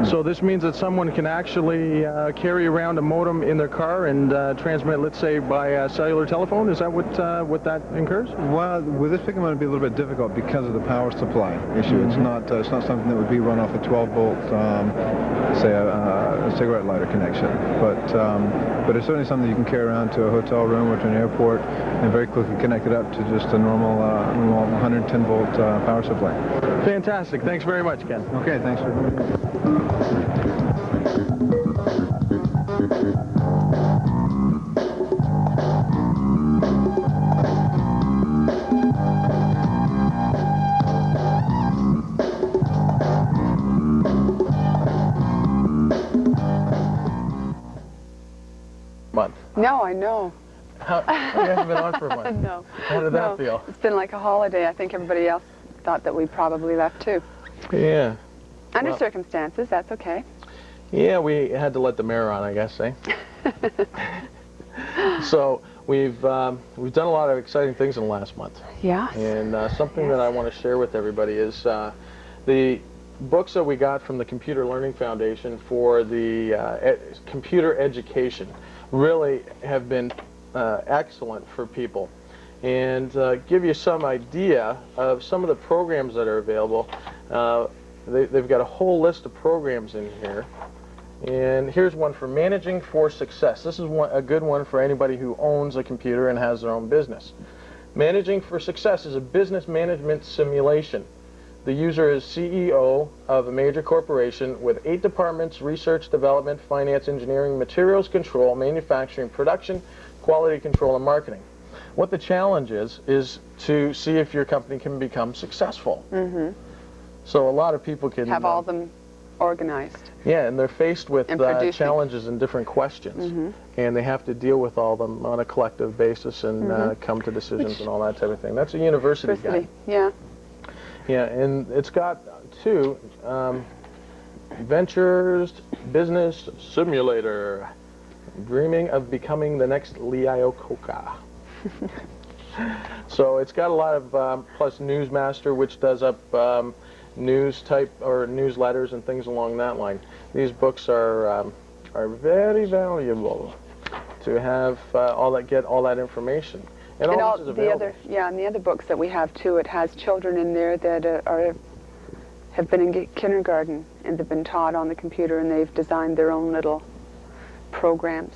Speaker 1: So this means that someone can actually carry around a modem in their car and transmit, let's say, by cellular telephone? Is that what that incurs?
Speaker 13: Well, with this particular modem, it'd be a little bit difficult because of the power supply issue. It's not something that would be run off a 12-volt, say, a cigarette lighter connection. But it's certainly something you can carry around to a hotel room or to an airport and very quickly connect it up to just a normal 110-volt power supply.
Speaker 1: Fantastic. Thanks very much, Ken.
Speaker 13: Okay, thanks for
Speaker 1: month.
Speaker 3: No, I know.
Speaker 1: How you haven't been on for a month?
Speaker 3: No.
Speaker 1: How did that feel?
Speaker 3: It's been like a holiday. I think everybody else thought that we probably left too.
Speaker 1: Yeah.
Speaker 3: Under circumstances, that's okay.
Speaker 1: Yeah, we had to let the mayor on, I guess, eh? So we've done a lot of exciting things in the last month.
Speaker 3: Yes.
Speaker 1: And something that I want to share with everybody is the books that we got from the Computer Learning Foundation for the computer education really have been excellent for people, and give you some idea of some of the programs that are available. They've got a whole list of programs in here, and here's one for Managing for Success. This is a good one for anybody who owns a computer and has their own business. Managing for Success is a business management simulation. The user is CEO of a major corporation with 8 departments: research, development, finance, engineering, materials control, manufacturing, production, quality control, and marketing. What the challenge is to see if your company can become successful. Mm-hmm. So a lot of people can
Speaker 3: have all them organized.
Speaker 1: Yeah, and they're faced with challenges and different questions, and they have to deal with all of them on a collective basis and come to decisions and all that type of thing. That's a university guide.
Speaker 3: Yeah.
Speaker 1: Yeah, and it's got 2 Ventures Business Simulator, dreaming of becoming the next Lee Iacocca. So it's got a lot of plus Newsmaster, which does up news type or newsletters and things along that line. These books are very valuable to have get all that information. And all this is available.
Speaker 3: And the other books that we have too, it has children in there that have been in kindergarten and they've been taught on the computer, and they've designed their own little programs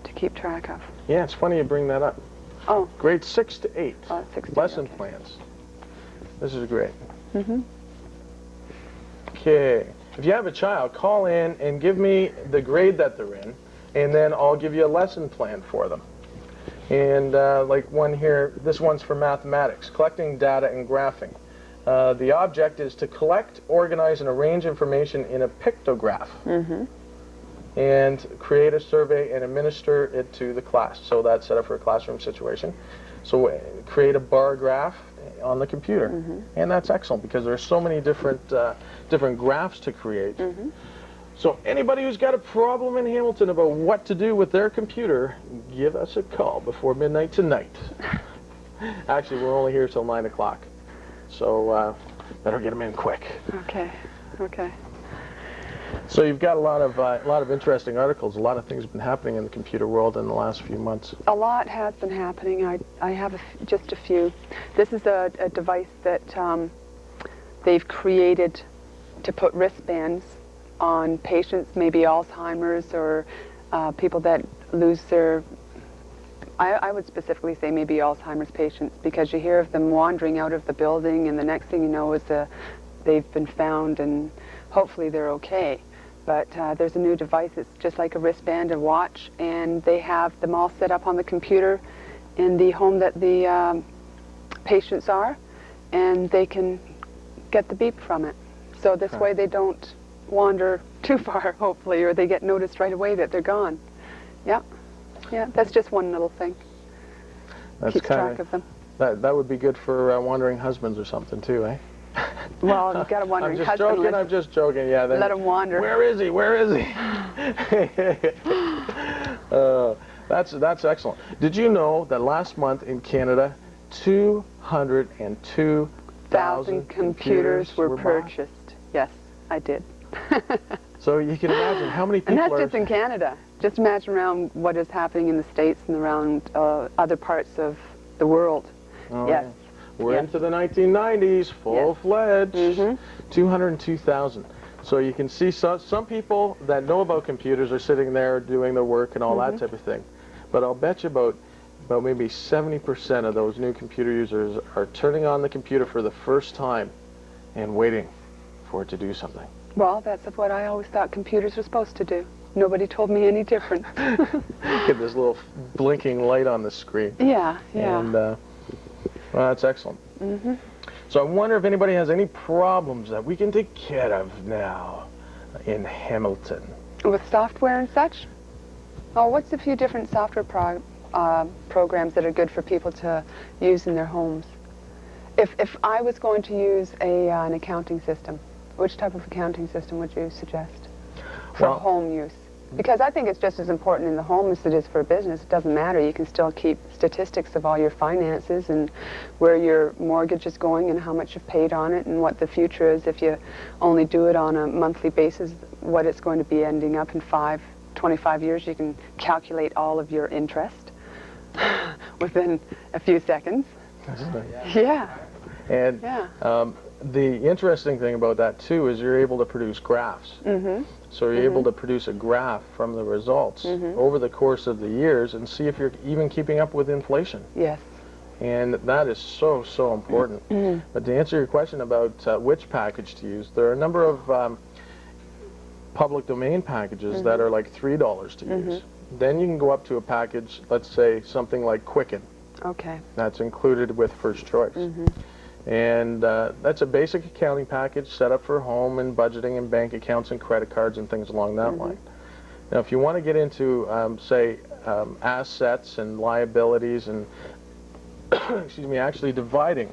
Speaker 3: to keep track of.
Speaker 1: Yeah, it's funny you bring that up.
Speaker 3: Oh.
Speaker 1: Grades 6 to 8.
Speaker 3: Oh, 6 to 8.
Speaker 1: Lesson plans. This is great. Okay. If you have a child, call in and give me the grade that they're in, and then I'll give you a lesson plan for them. And like one here, this one's for mathematics, collecting data and graphing. The object is to collect, organize, and arrange information in a pictograph. And create a survey and administer it to the class. So that's set up for a classroom situation. So create a bar graph on the computer. And that's excellent because there are so many different graphs to create. So anybody who's got a problem in Hamilton about what to do with their computer, give us a call before midnight tonight. Actually, we're only here till 9 o'clock. So better get them in quick.
Speaker 3: Okay. Okay.
Speaker 1: So you've got a lot of interesting articles. A lot of things have been happening in the computer world in the last few months.
Speaker 3: A lot has been happening. I have just a few. This is a device that they've created to put wristbands on patients, maybe Alzheimer's or people that lose their, I would specifically say maybe Alzheimer's patients, because you hear of them wandering out of the building and the next thing you know is they've been found and hopefully they're okay. But there's a new device. It's just like a wristband, a watch, and they have them all set up on the computer in the home that the patients are, and they can get the beep from it. So this way they don't wander too far, hopefully, or they get noticed right away that they're gone. Yeah, yeah, that's just one little thing.
Speaker 1: That's
Speaker 3: Keeps track of them.
Speaker 1: That would be good for wandering husbands or something too, eh?
Speaker 3: Well, you've got a wandering husband.
Speaker 1: I'm just joking, yeah. Then
Speaker 3: let him wander.
Speaker 1: Where is he? Where is he? That's excellent. Did you know that last month in Canada, 202,000
Speaker 3: computers were purchased? Yes, I did.
Speaker 1: So you can imagine how many people
Speaker 3: And that's just in Canada. Just imagine around what is happening in the States and around other parts of the world.
Speaker 1: Oh,
Speaker 3: yes.
Speaker 1: Yeah. We're into the 1990s, full-fledged, 202,000. So you can see some people that know about computers are sitting there doing their work and all that type of thing. But I'll bet you about maybe 70% of those new computer users are turning on the computer for the first time and waiting for it to do something.
Speaker 3: Well, that's what I always thought computers were supposed to do. Nobody told me any different.
Speaker 1: Get this little blinking light on the screen.
Speaker 3: Yeah, yeah.
Speaker 1: And, well, that's excellent. So I wonder if anybody has any problems that we can take care of now in Hamilton.
Speaker 3: With software and such? Oh, what's a few different software programs that are good for people to use in their homes? If I was going to use an accounting system, which type of accounting system would you suggest for home use? Because I think it's just as important in the home as it is for a business. It doesn't matter. You can still keep statistics of all your finances and where your mortgage is going and how much you've paid on it and what the future is if you only do it on a monthly basis, what it's going to be ending up in 25 years. You can calculate all of your interest within a few seconds. Yeah.
Speaker 1: And the interesting thing about that, too, is you're able to produce graphs. So you're able to produce a graph from the results over the course of the years and see if you're even keeping up with inflation.
Speaker 3: Yes.
Speaker 1: And that is so, so important. But to answer your question about which package to use, there are a number of public domain packages that are like $3 to use. Then you can go up to a package, let's say something like Quicken.
Speaker 3: Okay.
Speaker 1: That's included with First Choice. And that's a basic accounting package set up for home and budgeting and bank accounts and credit cards and things along that line. Now, if you want to get into, say, assets and liabilities and, excuse me, actually dividing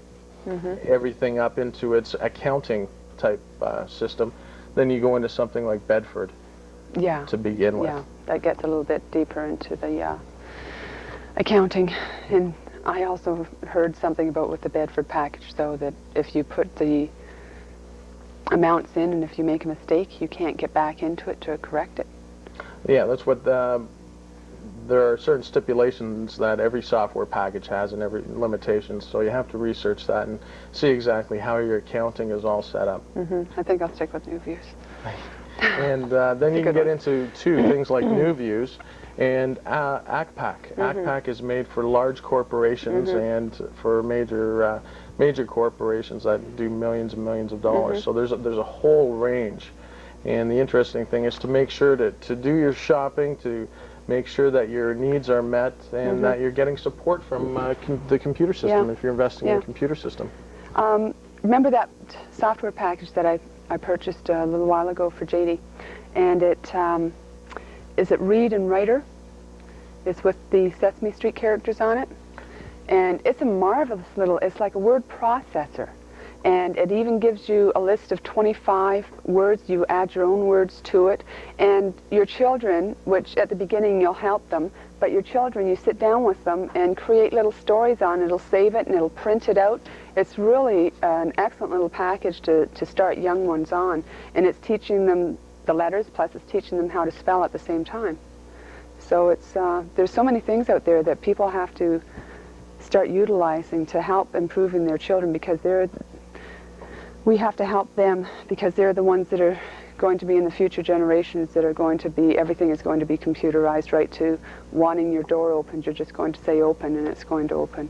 Speaker 1: everything up into its accounting type system, then you go into something like Bedford to begin with.
Speaker 3: Yeah, that gets a little bit deeper into the accounting. And I also heard something about with the Bedford package, though, that if you put the amounts in and if you make a mistake, you can't get back into it to correct it.
Speaker 1: Yeah, that's what there are certain stipulations that every software package has and every limitations, so you have to research that and see exactly how your accounting is all set up.
Speaker 3: I think I'll stick with New Views.
Speaker 1: And then you can get into things like New Views and ACPAC. ACPAC is made for large corporations and for major corporations that do millions and millions of dollars. So there's a whole range. And the interesting thing is to make sure to do your shopping, to make sure that your needs are met and that you're getting support from the computer system if you're investing in a computer system.
Speaker 3: remember that software package that I purchased a little while ago for JD, and it is it Read and Writer. It's with the Sesame Street characters on it, and it's a marvelous little, it's like a word processor, and it even gives you a list of 25 words. You add your own words to it, and your children, which at the beginning you'll help them, but your children, you sit down with them and create little stories on it. It'll save it and it'll print it out. It's really an excellent little package to start young ones on, and it's teaching them the letters, plus it's teaching them how to spell at the same time. So it's there's so many things out there that people have to start utilizing to help improving their children, because we have to help them, because they're the ones that are going to be in the future generations that are going to be, everything is going to be computerized, right to wanting your door opened. You're just going to say open and it's going to open.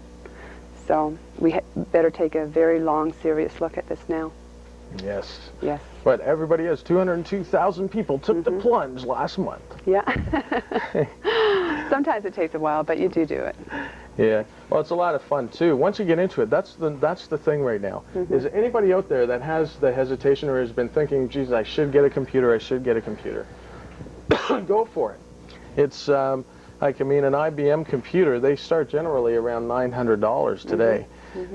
Speaker 3: So we better take a very long, serious look at this now.
Speaker 1: Yes.
Speaker 3: Yes.
Speaker 1: But everybody has 202,000 people took the plunge last month.
Speaker 3: Yeah. Sometimes it takes a while, but you do it.
Speaker 1: Yeah. Well, it's a lot of fun too. Once you get into it, that's the thing right now. Is anybody out there that has the hesitation or has been thinking, geez, I should get a computer, I should get a computer? Go for it. It's like, I mean, an IBM computer, they start generally around $900 today.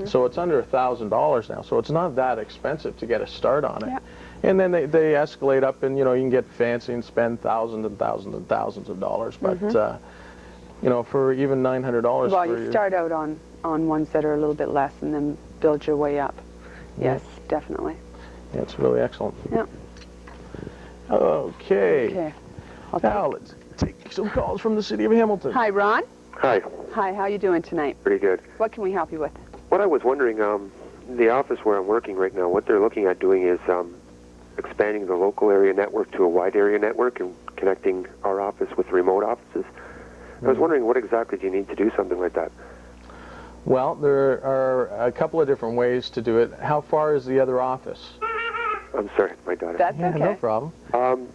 Speaker 1: So it's under $1,000 now. So it's not that expensive to get a start on it.
Speaker 3: Yeah.
Speaker 1: And then they escalate up, and you know, you can get fancy and spend thousands and thousands and thousands of dollars. But you know, for even $900.
Speaker 3: Well, you start out on ones that are a little bit less, and then build your way up. Yes, definitely.
Speaker 1: Yeah, it's really excellent.
Speaker 3: Yeah.
Speaker 1: Okay.
Speaker 3: Okay.
Speaker 1: Now let's take some calls from the city of Hamilton.
Speaker 3: Hi, Ron.
Speaker 14: Hi.
Speaker 3: Hi. How you doing tonight?
Speaker 14: Pretty good.
Speaker 3: What can we help you with?
Speaker 14: What I was wondering, the office where I'm working right now, what they're looking at doing is expanding the local area network to a wide area network and connecting our office with remote offices. I was wondering, what exactly do you need to do something like that?
Speaker 1: Well, there are a couple of different ways to do it. How far is the other office?
Speaker 14: I'm sorry, my daughter.
Speaker 3: That's
Speaker 1: Yeah,
Speaker 3: okay.
Speaker 1: no problem.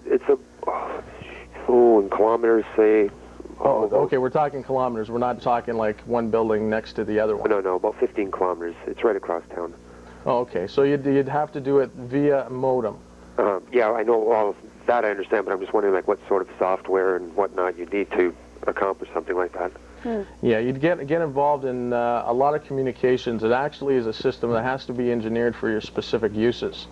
Speaker 14: It's in kilometers, say.
Speaker 1: Oh, okay, we're talking kilometers. We're not talking like one building next to the other one.
Speaker 14: No, about 15 kilometers. It's right across town.
Speaker 1: Oh, okay, so you'd have to do it via modem.
Speaker 14: Yeah, I know all of that, I understand, but I'm just wondering, like, what sort of software and whatnot you need to accomplish something like that.
Speaker 1: Yeah, you'd get involved in a lot of communications. It actually is a system that has to be engineered for your specific uses,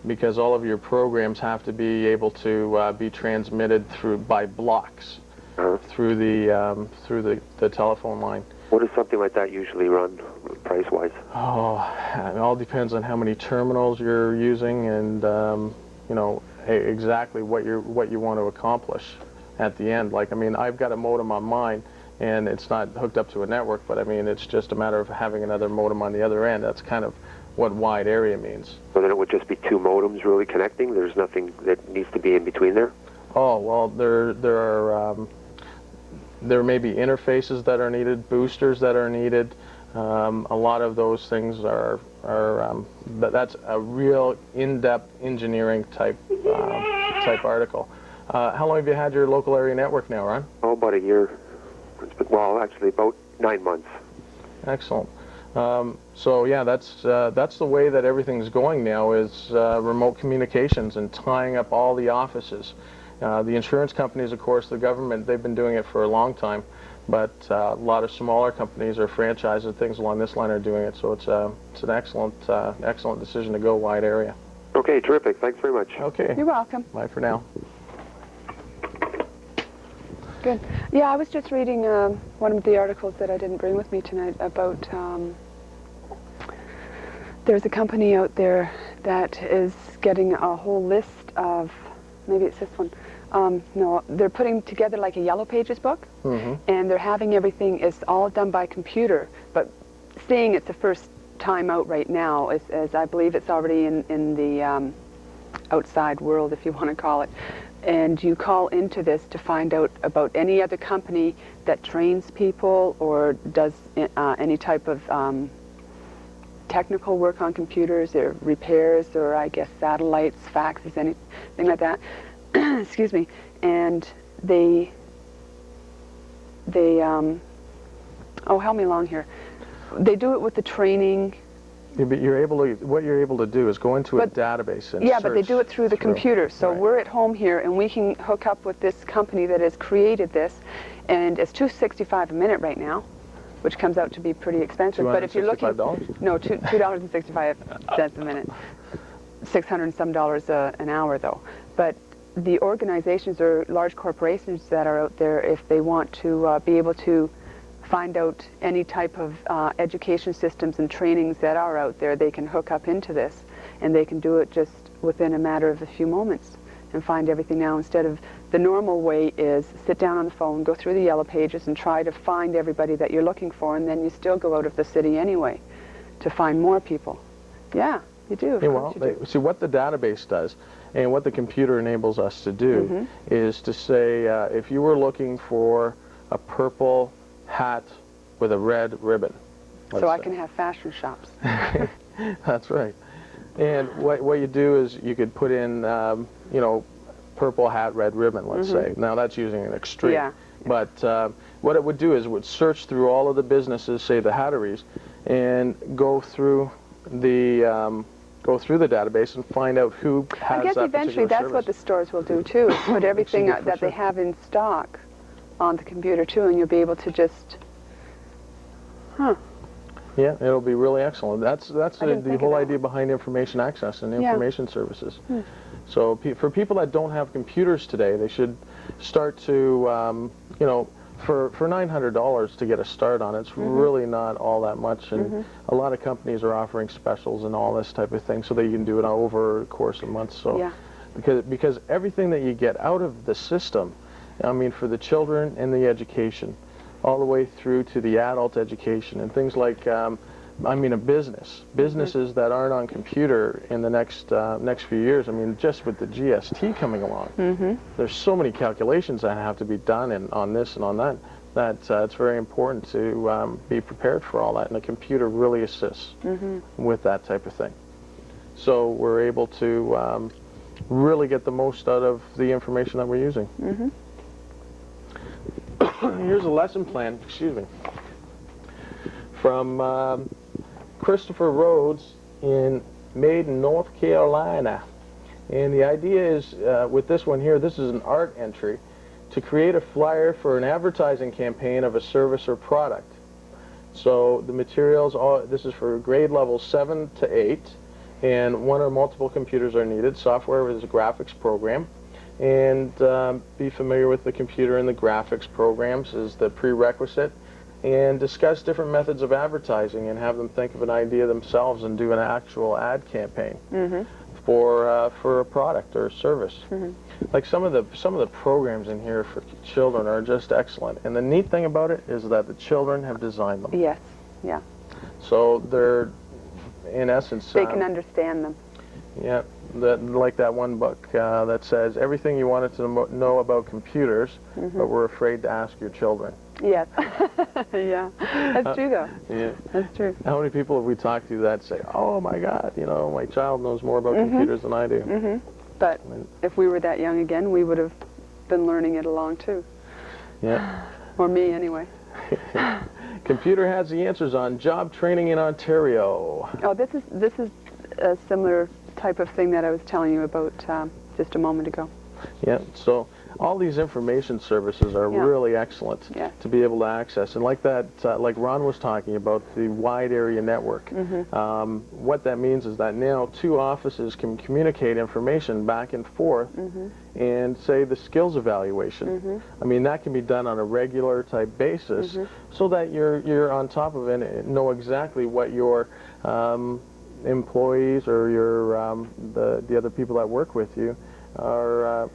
Speaker 1: because all of your programs have to be able to be transmitted by blocks through the telephone line.
Speaker 14: What does something like that usually run, price-wise?
Speaker 1: Oh, it all depends on how many terminals you're using and you know, exactly what you want to accomplish at the end. Like, I mean, I've got a modem on mine, and it's not hooked up to a network, but I mean, it's just a matter of having another modem on the other end. That's kind of what wide area means.
Speaker 14: So then it would just be two modems really connecting? There's nothing that needs to be in between there?
Speaker 1: Oh, well, there may be interfaces that are needed, boosters that are needed. A lot of those things are that's a real in-depth engineering type article. How long have you had your local area network now, Ron?
Speaker 14: Oh, about a year. Well, actually, about 9 months.
Speaker 1: Excellent. So yeah, that's the way that everything's going now, is remote communications and tying up all the offices. The insurance companies, of course, the government, they've been doing it for a long time, but a lot of smaller companies or franchises, things along this line, are doing it. So it's an excellent decision to go wide area.
Speaker 14: Okay, terrific. Thanks very much.
Speaker 1: Okay.
Speaker 3: You're welcome.
Speaker 1: Bye for now.
Speaker 3: Good. Yeah, I was just reading one of the articles that I didn't bring with me tonight about there's a company out there that is getting a whole list of, maybe it's this one, no, they're putting together like a Yellow Pages book, and they're having everything, it's all done by computer, but seeing it's the first time out right now, as I believe it's already in the outside world, if you want to call it. And you call into this to find out about any other company that trains people or does any type of technical work on computers, or repairs, or I guess satellites, faxes, anything like that. Excuse me. And they oh, help me along here. They do it with the training
Speaker 1: You're able to, what you're able to do is go into a database and
Speaker 3: yeah, but they
Speaker 1: search
Speaker 3: do it through the computer. So we're at home here, and we can hook up with this company that has created this, and it's $2.65 a minute right now, which comes out to be pretty expensive. But if you're looking, no, $2.65 a minute, $600 and some an hour though. But the organizations or large corporations that are out there, if they want to be able to find out any type of education systems and trainings that are out there, they can hook up into this, and they can do it just within a matter of a few moments and find everything now, instead of the normal way is sit down on the phone, go through the yellow pages and try to find everybody that you're looking for, and then you still go out of the city anyway to find more people. Yeah, you do.
Speaker 1: Yeah, well, see what the database does and what the computer enables us to do is to say if you were looking for a purple hat with a red ribbon.
Speaker 3: So I can have fashion shops.
Speaker 1: That's right. And what you do is you could put in, you know, purple hat, red ribbon, let's say. Now that's using an extreme.
Speaker 3: Yeah.
Speaker 1: But what it would do is it would search through all of the businesses, say the hatteries, and go through the database and find out who has
Speaker 3: I guess
Speaker 1: that
Speaker 3: eventually that's what the stores will do too, is put everything that they have in stock on the computer too, and you'll be able to just,
Speaker 1: Yeah, it'll be really excellent. That's the whole idea behind information access and information services. So for people that don't have computers today, they should start to, you know, for $900 to get a start on it's really not all that much, and a lot of companies are offering specials and all this type of thing so that you can do it over the course of months. So because everything that you get out of the system, I mean, for the children and the education, all the way through to the adult education and things like, I mean, businesses that aren't on computer in the next few years. I mean, just with the GST coming along, there's so many calculations that have to be done on this and on that. That it's very important to be prepared for all that, and the computer really assists with that type of thing. So we're able to really get the most out of the information that we're using. Here's a lesson plan, excuse me, from Christopher Rhodes in Maiden, North Carolina. And the idea is, with this one here, this is an art entry, to create a flyer for an advertising campaign of a service or product. So the materials, this is for grade levels 7 to 8, and one or multiple computers are needed. Software is a graphics program. And be familiar with the computer and the graphics programs is the prerequisite, and discuss different methods of advertising and have them think of an idea themselves and do an actual ad campaign for a product or a service. Like some of the programs in here for children are just excellent, and the neat thing about it is that the children have designed them.
Speaker 3: Yes, yeah.
Speaker 1: So they're, in essence,
Speaker 3: they can understand them.
Speaker 1: Yeah, like that one book that says everything you wanted to know about computers, but were afraid to ask your children.
Speaker 3: Yes. Yeah, that's true though.
Speaker 1: Yeah,
Speaker 3: that's true.
Speaker 1: How many people have we talked to that say, "Oh my God, you know, my child knows more about computers than I do."
Speaker 3: But if we were that young again, we would have been learning it along too.
Speaker 1: Yeah.
Speaker 3: Or me anyway.
Speaker 1: Computer has the answers on job training in Ontario.
Speaker 3: Oh, this is a similar type of thing that I was telling you about just a moment ago.
Speaker 1: Yeah, so all these information services are really excellent to be able to access. And like that, like Ron was talking about, the wide area network, what that means is that now 2 offices can communicate information back and forth and say the skills evaluation. I mean, that can be done on a regular type basis so that you're on top of it and know exactly what your employees or your the other people that work with you are,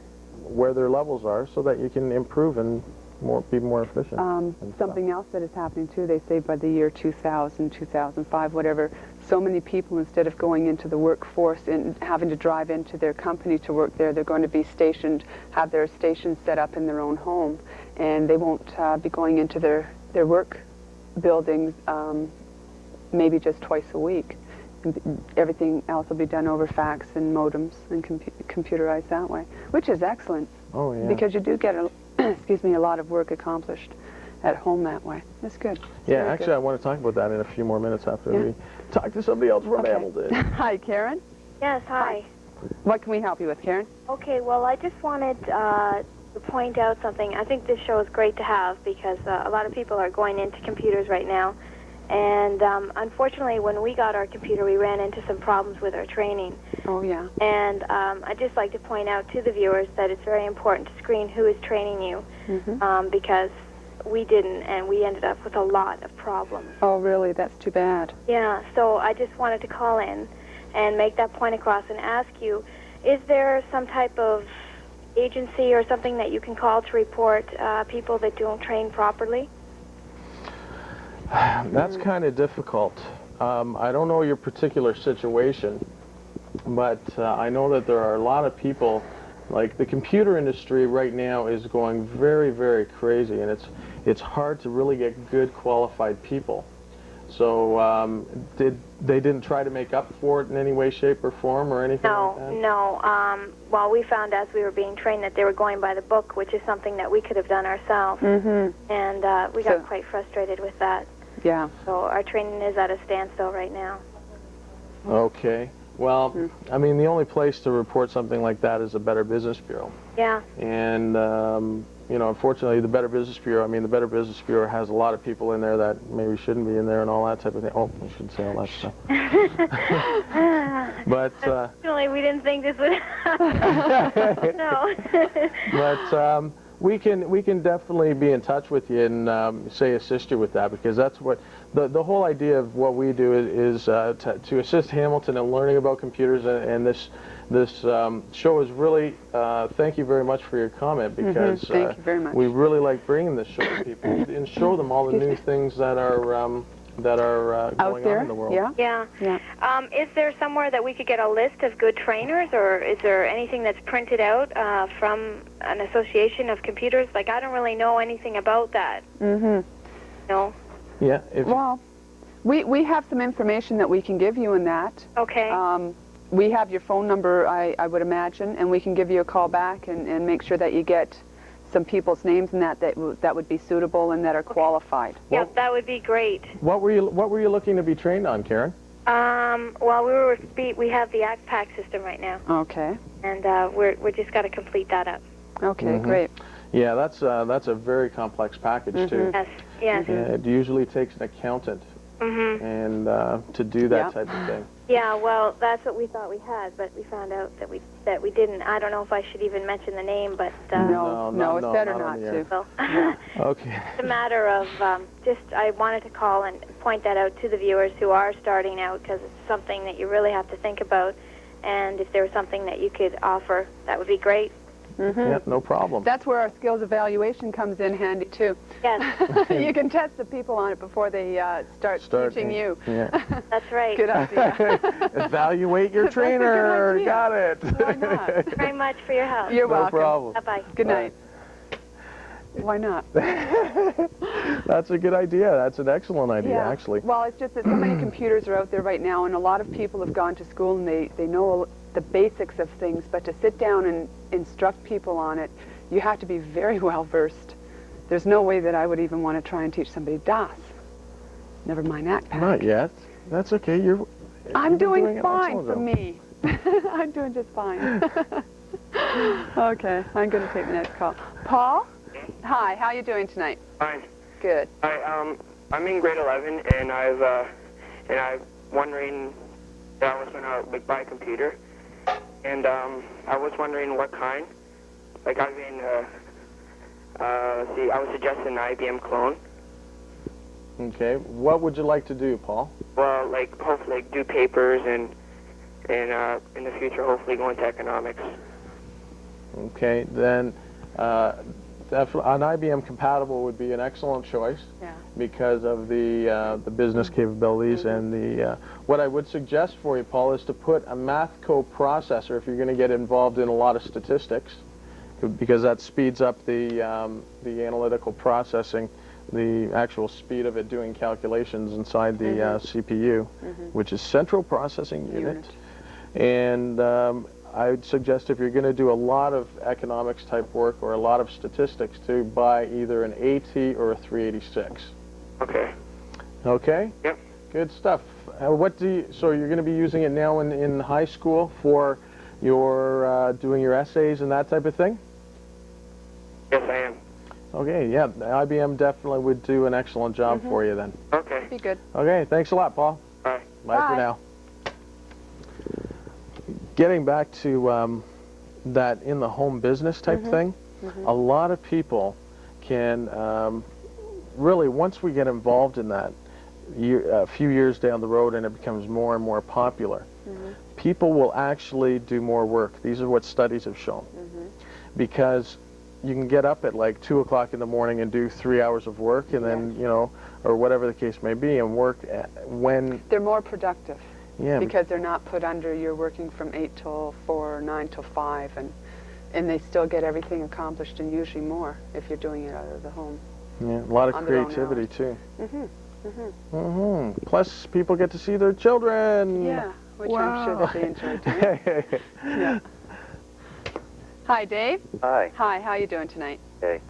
Speaker 1: where their levels are, so that you can improve and be more efficient.
Speaker 3: Something else that is happening too, they say by the year 2000, 2005, whatever, so many people, instead of going into the workforce and having to drive into their company to work there, they're going to be stationed, have their stations set up in their own home, and they won't be going into their work buildings maybe just twice a week. Everything else will be done over fax and modems and computerized that way, which is excellent.
Speaker 1: Oh yeah.
Speaker 3: Because you do get excuse me, a lot of work accomplished, at home that way. That's good.
Speaker 1: Yeah, actually, I want to talk about that in a few more minutes after we talk to somebody else from Hamilton.
Speaker 3: Hi, Karen.
Speaker 15: Yes, hi.
Speaker 3: What can we help you with, Karen?
Speaker 15: Okay, well, I just wanted to point out something. I think this show is great to have because a lot of people are going into computers right now. And unfortunately, when we got our computer, we ran into some problems with our training.
Speaker 3: Oh, yeah.
Speaker 15: And I'd just like to point out to the viewers that it's very important to screen who is training you because we didn't, and we ended up with a lot of problems.
Speaker 3: Oh, really? That's too bad.
Speaker 15: Yeah, so I just wanted to call in and make that point across and ask you, is there some type of agency or something that you can call to report people that don't train properly?
Speaker 1: That's kind of difficult. I don't know your particular situation, but I know that there are a lot of people, like the computer industry right now is going very, very crazy, and it's hard to really get good qualified people. So they didn't try to make up for it in any way, shape, or form, or anything like that?
Speaker 15: No. Well, we found as we were being trained that they were going by the book, which is something that we could have done ourselves. And we got quite frustrated with that.
Speaker 3: Yeah.
Speaker 15: So our training is at a standstill right now.
Speaker 1: Okay. Well, I mean, the only place to report something like that is the Better Business Bureau.
Speaker 15: Yeah.
Speaker 1: And, you know, unfortunately, the Better Business Bureau, the Better Business Bureau has a lot of people in there that maybe shouldn't be in there and all that type of thing. Oh, I shouldn't say all that stuff. But,
Speaker 15: Unfortunately, we didn't think this would happen. No.
Speaker 1: But we can definitely be in touch with you and say assist you with that, because that's what the whole idea of what we do is to assist Hamilton in learning about computers, and this show is really thank you very much for your comment, because
Speaker 3: thank you very much.
Speaker 1: We really like bringing this show to people and show them all the new things that are going on in the world.
Speaker 15: Yeah. Is there somewhere that we could get a list of good trainers, or is there anything that's printed out from an association of computers? Like, I don't really know anything about that. No.
Speaker 1: Yeah.
Speaker 3: Well, we have some information that we can give you in that.
Speaker 15: Okay.
Speaker 3: We have your phone number, I would imagine, and we can give you a call back and make sure that you get some people's names and that would be suitable and that are qualified.
Speaker 15: Yeah, that would be great.
Speaker 1: What were you looking to be trained on, Karen?
Speaker 15: Well, we have the ACPAC system right now.
Speaker 3: Okay.
Speaker 15: And we're just got to complete that up.
Speaker 3: Okay, great.
Speaker 1: Yeah, that's a very complex package too.
Speaker 15: Yes.
Speaker 1: It usually takes an accountant and to do that type of thing.
Speaker 15: Yeah, well, that's what we thought we had, but we found out that we didn't. I don't know if I should even mention the name, but
Speaker 3: no, it's better not to.
Speaker 15: So,
Speaker 1: okay.
Speaker 15: It's a matter of just I wanted to call and point that out to the viewers who are starting out, because it's something that you really have to think about, and if there was something that you could offer, that would be great.
Speaker 1: Yeah, no problem.
Speaker 3: That's where our skills evaluation comes in handy too.
Speaker 15: Yes.
Speaker 3: You can test the people on it before they start teaching you.
Speaker 1: Yeah.
Speaker 15: That's right.
Speaker 3: Good idea.
Speaker 1: Evaluate your trainer.
Speaker 3: Idea.
Speaker 1: Got it.
Speaker 3: Why not?
Speaker 15: Thank you very much for your help.
Speaker 3: You're welcome.
Speaker 1: No problem.
Speaker 15: Bye-bye.
Speaker 3: Good night. Why not?
Speaker 1: That's a good idea. That's an excellent idea, actually.
Speaker 3: Well, it's just that so many computers are out there right now, and a lot of people have gone to school and they know the basics of things, but to sit down and instruct people on it, you have to be very well versed. There's no way that I would even want to try and teach somebody DOS. Never mind ACPAC.
Speaker 1: Not yet. That's okay.
Speaker 3: I'm doing fine for me. I'm doing just fine. Okay, I'm going to take the next call. Paul? Hi, how are you doing tonight?
Speaker 16: Fine.
Speaker 3: Good.
Speaker 16: I'm in grade 11, and I'm wondering if I was going to buy a computer, and I was wondering what kind. Like, I was suggesting an IBM clone.
Speaker 1: Okay. What would you like to do, Paul?
Speaker 16: Well, like, hopefully do papers and in the future, hopefully go into economics.
Speaker 1: Okay, then an IBM compatible would be an excellent choice because of the business capabilities and the. What I would suggest for you, Paul, is to put a Mathco processor if you're going to get involved in a lot of statistics, because that speeds up the analytical processing, the actual speed of it doing calculations inside the CPU, which is Central Processing Unit. And I would suggest if you're going to do a lot of economics type work or a lot of statistics, to buy either an AT or a 386.
Speaker 16: Okay.
Speaker 1: Okay?
Speaker 16: Yep.
Speaker 1: Good stuff. So you're going to be using it now in high school for your doing your essays and that type of thing?
Speaker 16: Yes, I am.
Speaker 1: Okay, yeah, IBM definitely would do an excellent job for you then.
Speaker 16: Okay.
Speaker 3: Be good.
Speaker 1: Okay, thanks a lot, Paul.
Speaker 16: Bye.
Speaker 1: Bye for now. Getting back to that in the home business type thing, a lot of people can really, once we get involved in that, a few years down the road and it becomes more and more popular, people will actually do more work. These are what studies have shown. Because you can get up at like 2 o'clock in the morning and do 3 hours of work, and then, you know, or whatever the case may be, and work when...
Speaker 3: They're more productive.
Speaker 1: Yeah.
Speaker 3: Because they're not put under, you're working from 8 till 4 or 9 till 5, and they still get everything accomplished, and usually more if you're doing it out of the home.
Speaker 1: Yeah, a lot of creativity too. Plus, people get to see their children.
Speaker 3: Yeah, which I'm sure that they enjoy doing. Yeah. Hi, Dave.
Speaker 17: Hi.
Speaker 3: Hi, how are you doing tonight?
Speaker 17: Okay.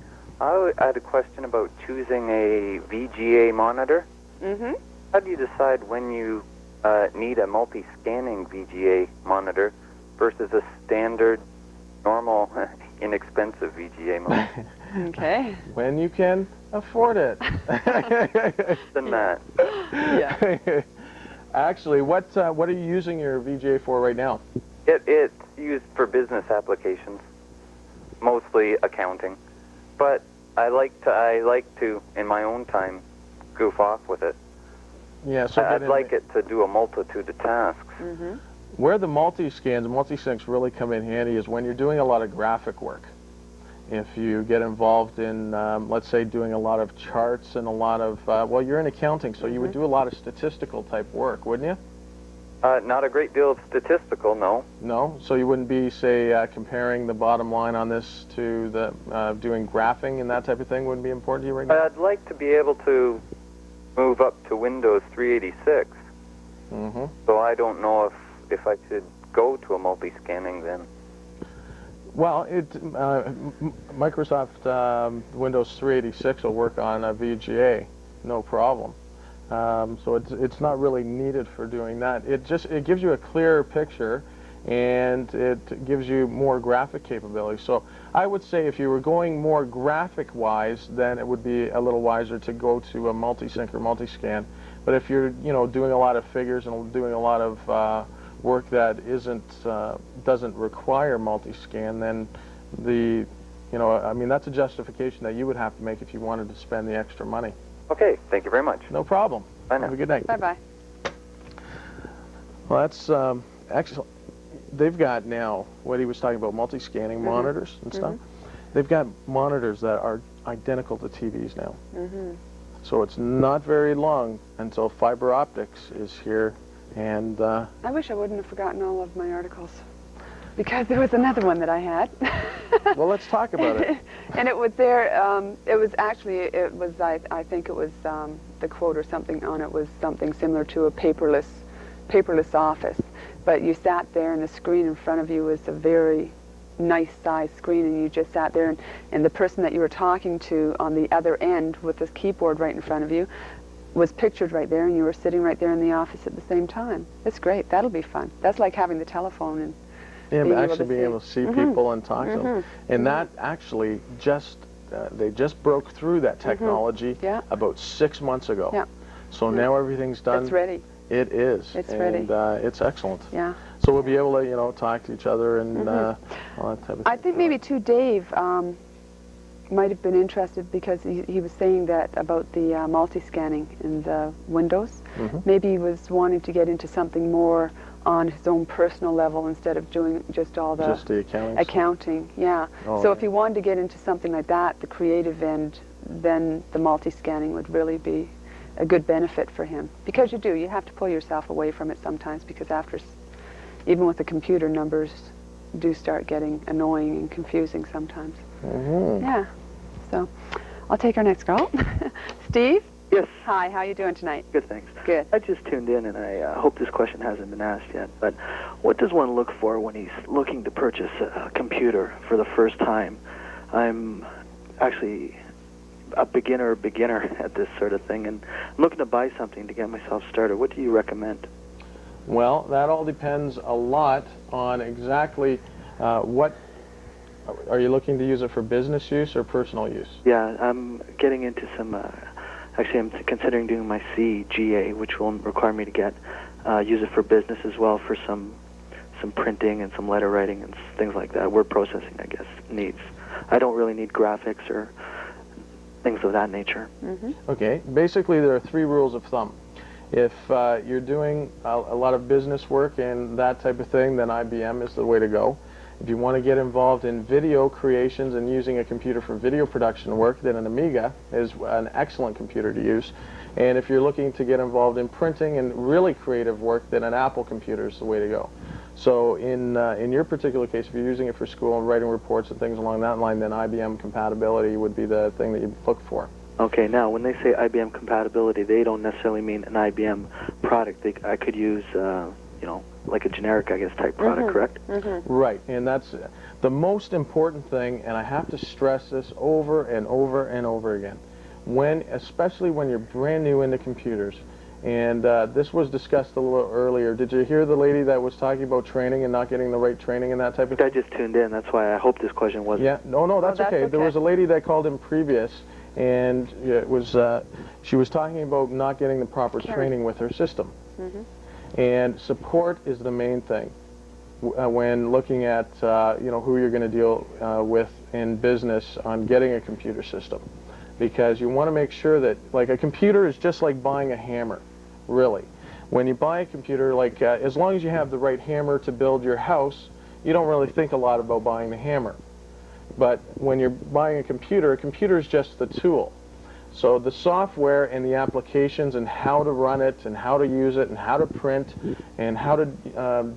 Speaker 17: I had a question about choosing a VGA monitor. How do you decide when you need a multi-scanning VGA monitor versus a standard, normal, inexpensive VGA monitor?
Speaker 3: Okay.
Speaker 1: When you can afford it.
Speaker 17: Than that.
Speaker 3: Yeah.
Speaker 1: Actually, what are you using your VGA for right now?
Speaker 17: It's used for business applications, mostly accounting. But I like to in my own time goof off with it.
Speaker 1: Yeah, so
Speaker 17: I'd like it to do a multitude of tasks.
Speaker 1: Where the multi-scans, multi-syncs really come in handy is when you're doing a lot of graphic work. If you get involved in, let's say, doing a lot of charts and a lot of, well, you're in accounting, so you would do a lot of statistical type work, wouldn't you?
Speaker 17: Not a great deal of statistical, no.
Speaker 1: No? So you wouldn't be, say, comparing the bottom line on this to the doing graphing and that type of thing wouldn't be important to you right now?
Speaker 17: I'd like to be able to move up to Windows 386. So I don't know if I should go to a multi-scanning then.
Speaker 1: Well, Microsoft Windows 386 will work on a VGA, no problem. So it's not really needed for doing that. It gives you a clearer picture, and it gives you more graphic capability. So I would say if you were going more graphic-wise, then it would be a little wiser to go to a multi-sync or multi-scan. But if you're, doing a lot of figures and doing a lot of work that doesn't require multi-scan, then that's a justification that you would have to make if you wanted to spend the extra money.
Speaker 17: Okay, thank you very much.
Speaker 1: No problem.
Speaker 17: Bye now.
Speaker 1: Have a good night.
Speaker 3: Bye-bye.
Speaker 1: Well, that's excellent. They've got now, what he was talking about, multi-scanning monitors and stuff. They've got monitors that are identical to TVs now. So it's not very long until fiber optics is here. And
Speaker 3: I wish I wouldn't have forgotten all of my articles, because there was another one that I had.
Speaker 1: Well, let's talk about it.
Speaker 3: And it was there, I think it was the quote or something on it was something similar to a paperless office. But you sat there and the screen in front of you was a very nice size screen, and you just sat there, and the person that you were talking to on the other end with this keyboard right in front of you was pictured right there, and you were sitting right there in the office at the same time. It's great. That'll be fun. That's like having the telephone and
Speaker 1: being able to see people and talk to them. And that actually they just broke through that technology about 6 months ago. So now everything's done.
Speaker 3: It's ready.
Speaker 1: It is.
Speaker 3: It's ready.
Speaker 1: And it's excellent.
Speaker 3: Yeah.
Speaker 1: So we'll be able to, talk to each other and all that type of
Speaker 3: I think maybe too Dave might have been interested, because he was saying that about the multi-scanning in the Windows. Maybe he was wanting to get into something more on his own personal level instead of doing just all the accounting. Yeah. So if he wanted to get into something like that, the creative end, then the multi-scanning would really be a good benefit for him. Because you have to pull yourself away from it sometimes, because even with the computer, numbers do start getting annoying and confusing sometimes. Yeah. So I'll take our next call. Steve?
Speaker 18: Yes.
Speaker 3: Hi, how are you doing tonight?
Speaker 18: Good, thanks.
Speaker 3: Good.
Speaker 18: I just tuned in, and I hope this question hasn't been asked yet. But
Speaker 10: what does one look for when he's looking to purchase a computer for the first time? I'm actually a beginner at this sort of thing, and I'm looking to buy something to get myself started. What do you recommend?
Speaker 1: Well, that all depends a lot on exactly what. Are you looking to use it for business use or personal use?
Speaker 10: Yeah, I'm getting into some. Actually, I'm considering doing my CGA, which will require me to use it for business as well, for some printing and some letter writing and things like that. Word processing, I guess, needs. I don't really need graphics or things of that nature.
Speaker 1: Okay, basically there are 3 rules of thumb. If you're doing a lot of business work and that type of thing, then IBM is the way to go. If you want to get involved in video creations and using a computer for video production work, then an Amiga is an excellent computer to use. And if you're looking to get involved in printing and really creative work, then an Apple computer is the way to go. So in your particular case, if you're using it for school and writing reports and things along that line, then IBM compatibility would be the thing that you look for.
Speaker 10: Okay, now when they say IBM compatibility, they don't necessarily mean an IBM product. I could use, you know, like a generic, I guess, type product, correct?
Speaker 1: Right, and that's the most important thing, and I have to stress this over and over and over again. Especially when you're brand new into computers, and this was discussed a little earlier. Did you hear the lady that was talking about training and not getting the right training and that type of thing?
Speaker 10: I just tuned in. That's why I hope this question wasn't.
Speaker 1: Yeah, no, that's okay. There was a lady that called in previous, and it was she was talking about not getting the proper training with her system. And support is the main thing when looking at you know, who you're going to deal with in business on getting a computer system, because you want to make sure that, like, a computer is just like buying a hammer, really. When you buy a computer, like as long as you have the right hammer to build your house, you don't really think a lot about buying the hammer. But when you're buying a computer is just the tool. So the software and the applications and how to run it and how to use it and how to print and how to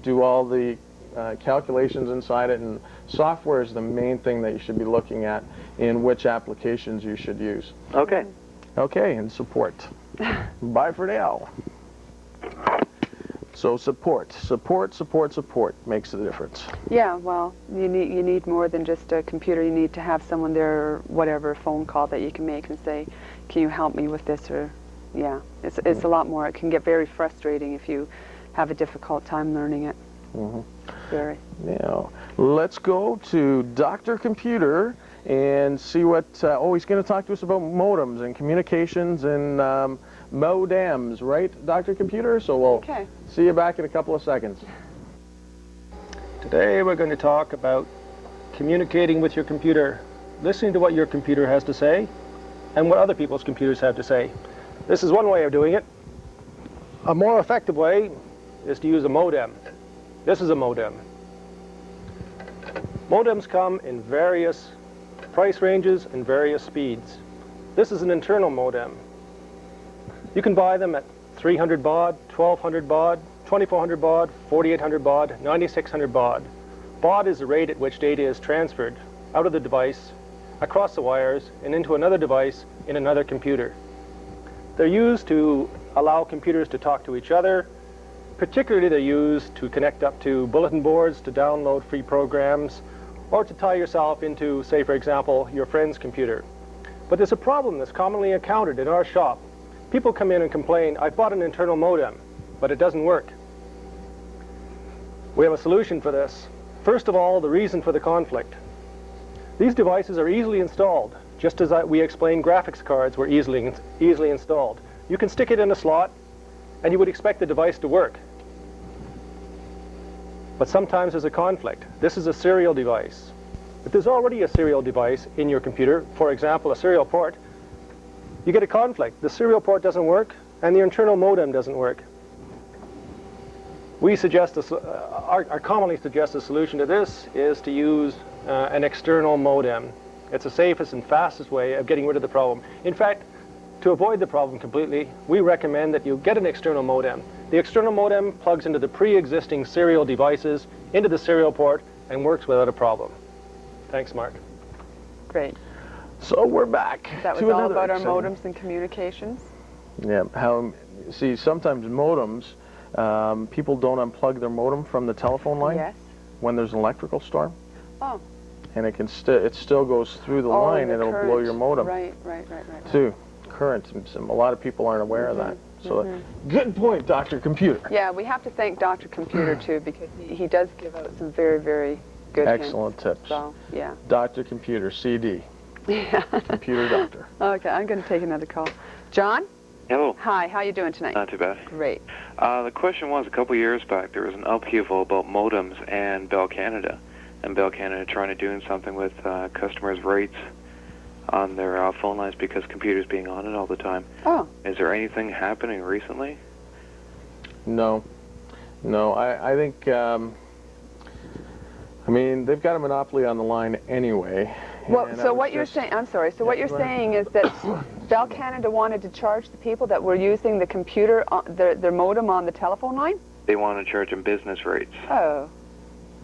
Speaker 1: do all the calculations inside it, and software is the main thing that you should be looking at in which applications you should use.
Speaker 10: Okay.
Speaker 1: Okay, and support. Bye for now. So support makes the difference.
Speaker 3: Yeah, well, you need more than just a computer. You need to have someone there, or whatever, phone call that you can make and say, can you help me with this? Or, yeah, it's a lot more. It can get very frustrating if you have a difficult time learning it. Very.
Speaker 1: Now, let's go to Dr. Computer and see what, he's going to talk to us about modems and communications and modems, right, Dr. Computer? So we'll see you back in a couple of seconds.
Speaker 11: Today we're going to talk about communicating with your computer, listening to what your computer has to say, and what other people's computers have to say. This is one way of doing it. A more effective way is to use a modem. This is a modem. Modems come in various price ranges and various speeds. This is an internal modem. You can buy them at 300 baud, 1200 baud, 2400 baud, 4800 baud, 9600 baud. Baud is the rate at which data is transferred out of the device, across the wires, and into another device in another computer. They're used to allow computers to talk to each other. Particularly, they're used to connect up to bulletin boards, to download free programs, or to tie yourself into, say, for example, your friend's computer. But there's a problem that's commonly encountered in our shop. People come in and complain, I've bought an internal modem, but it doesn't work. We have a solution for this. First of all, the reason for the conflict. These devices are easily installed, just as we explained graphics cards were easily installed. You can stick it in a slot, and you would expect the device to work. But sometimes there's a conflict. This is a serial device. If there's already a serial device in your computer, for example, a serial port, you get a conflict. The serial port doesn't work, and the internal modem doesn't work. We suggest, our commonly suggested solution to this is to use an external modem. It's the safest and fastest way of getting rid of the problem. In fact, to avoid the problem completely, we recommend that you get an external modem. The external modem plugs into the pre-existing serial devices, into the serial port, and works without a problem. Thanks, Mark.
Speaker 3: Great.
Speaker 1: So we're back.
Speaker 3: That was all about our modems and communications.
Speaker 1: Yeah, see, sometimes modems people don't unplug their modem from the telephone line
Speaker 3: Yes.
Speaker 1: when there's an electrical storm,
Speaker 3: Oh.
Speaker 1: and it still goes through the
Speaker 3: Oh,
Speaker 1: line
Speaker 3: the
Speaker 1: and it'll blow
Speaker 3: current.
Speaker 1: your modem
Speaker 3: Right.
Speaker 1: too. Current. A lot of people aren't aware of that. So, good point, Dr. Computer.
Speaker 3: Yeah, we have to thank Dr. Computer too, because he does give out some very, very good
Speaker 1: Excellent
Speaker 3: hints.
Speaker 1: tips.
Speaker 3: So, yeah.
Speaker 1: Dr. Computer, CD. Computer doctor.
Speaker 3: Okay, I'm going to take another call. John?
Speaker 18: Hello.
Speaker 3: Hi, how you doing tonight?
Speaker 18: Not too bad.
Speaker 3: Great.
Speaker 18: The question was, a couple years back, there was an upheaval about modems and Bell Canada. And Bell Canada trying to do something with customers' rates on their phone lines because computers being on it all the time.
Speaker 3: Oh.
Speaker 18: Is there anything happening recently?
Speaker 1: No. I think, I mean, they've got a monopoly on the line anyway.
Speaker 3: Well,
Speaker 1: and I
Speaker 3: so
Speaker 1: was
Speaker 3: what you're
Speaker 1: just-
Speaker 3: saying, I'm sorry, so what you're
Speaker 1: go ahead.
Speaker 3: saying is that Bell Canada wanted to charge the people that were using the computer, their modem on the telephone line?
Speaker 18: They want to charge them business rates.
Speaker 3: Oh,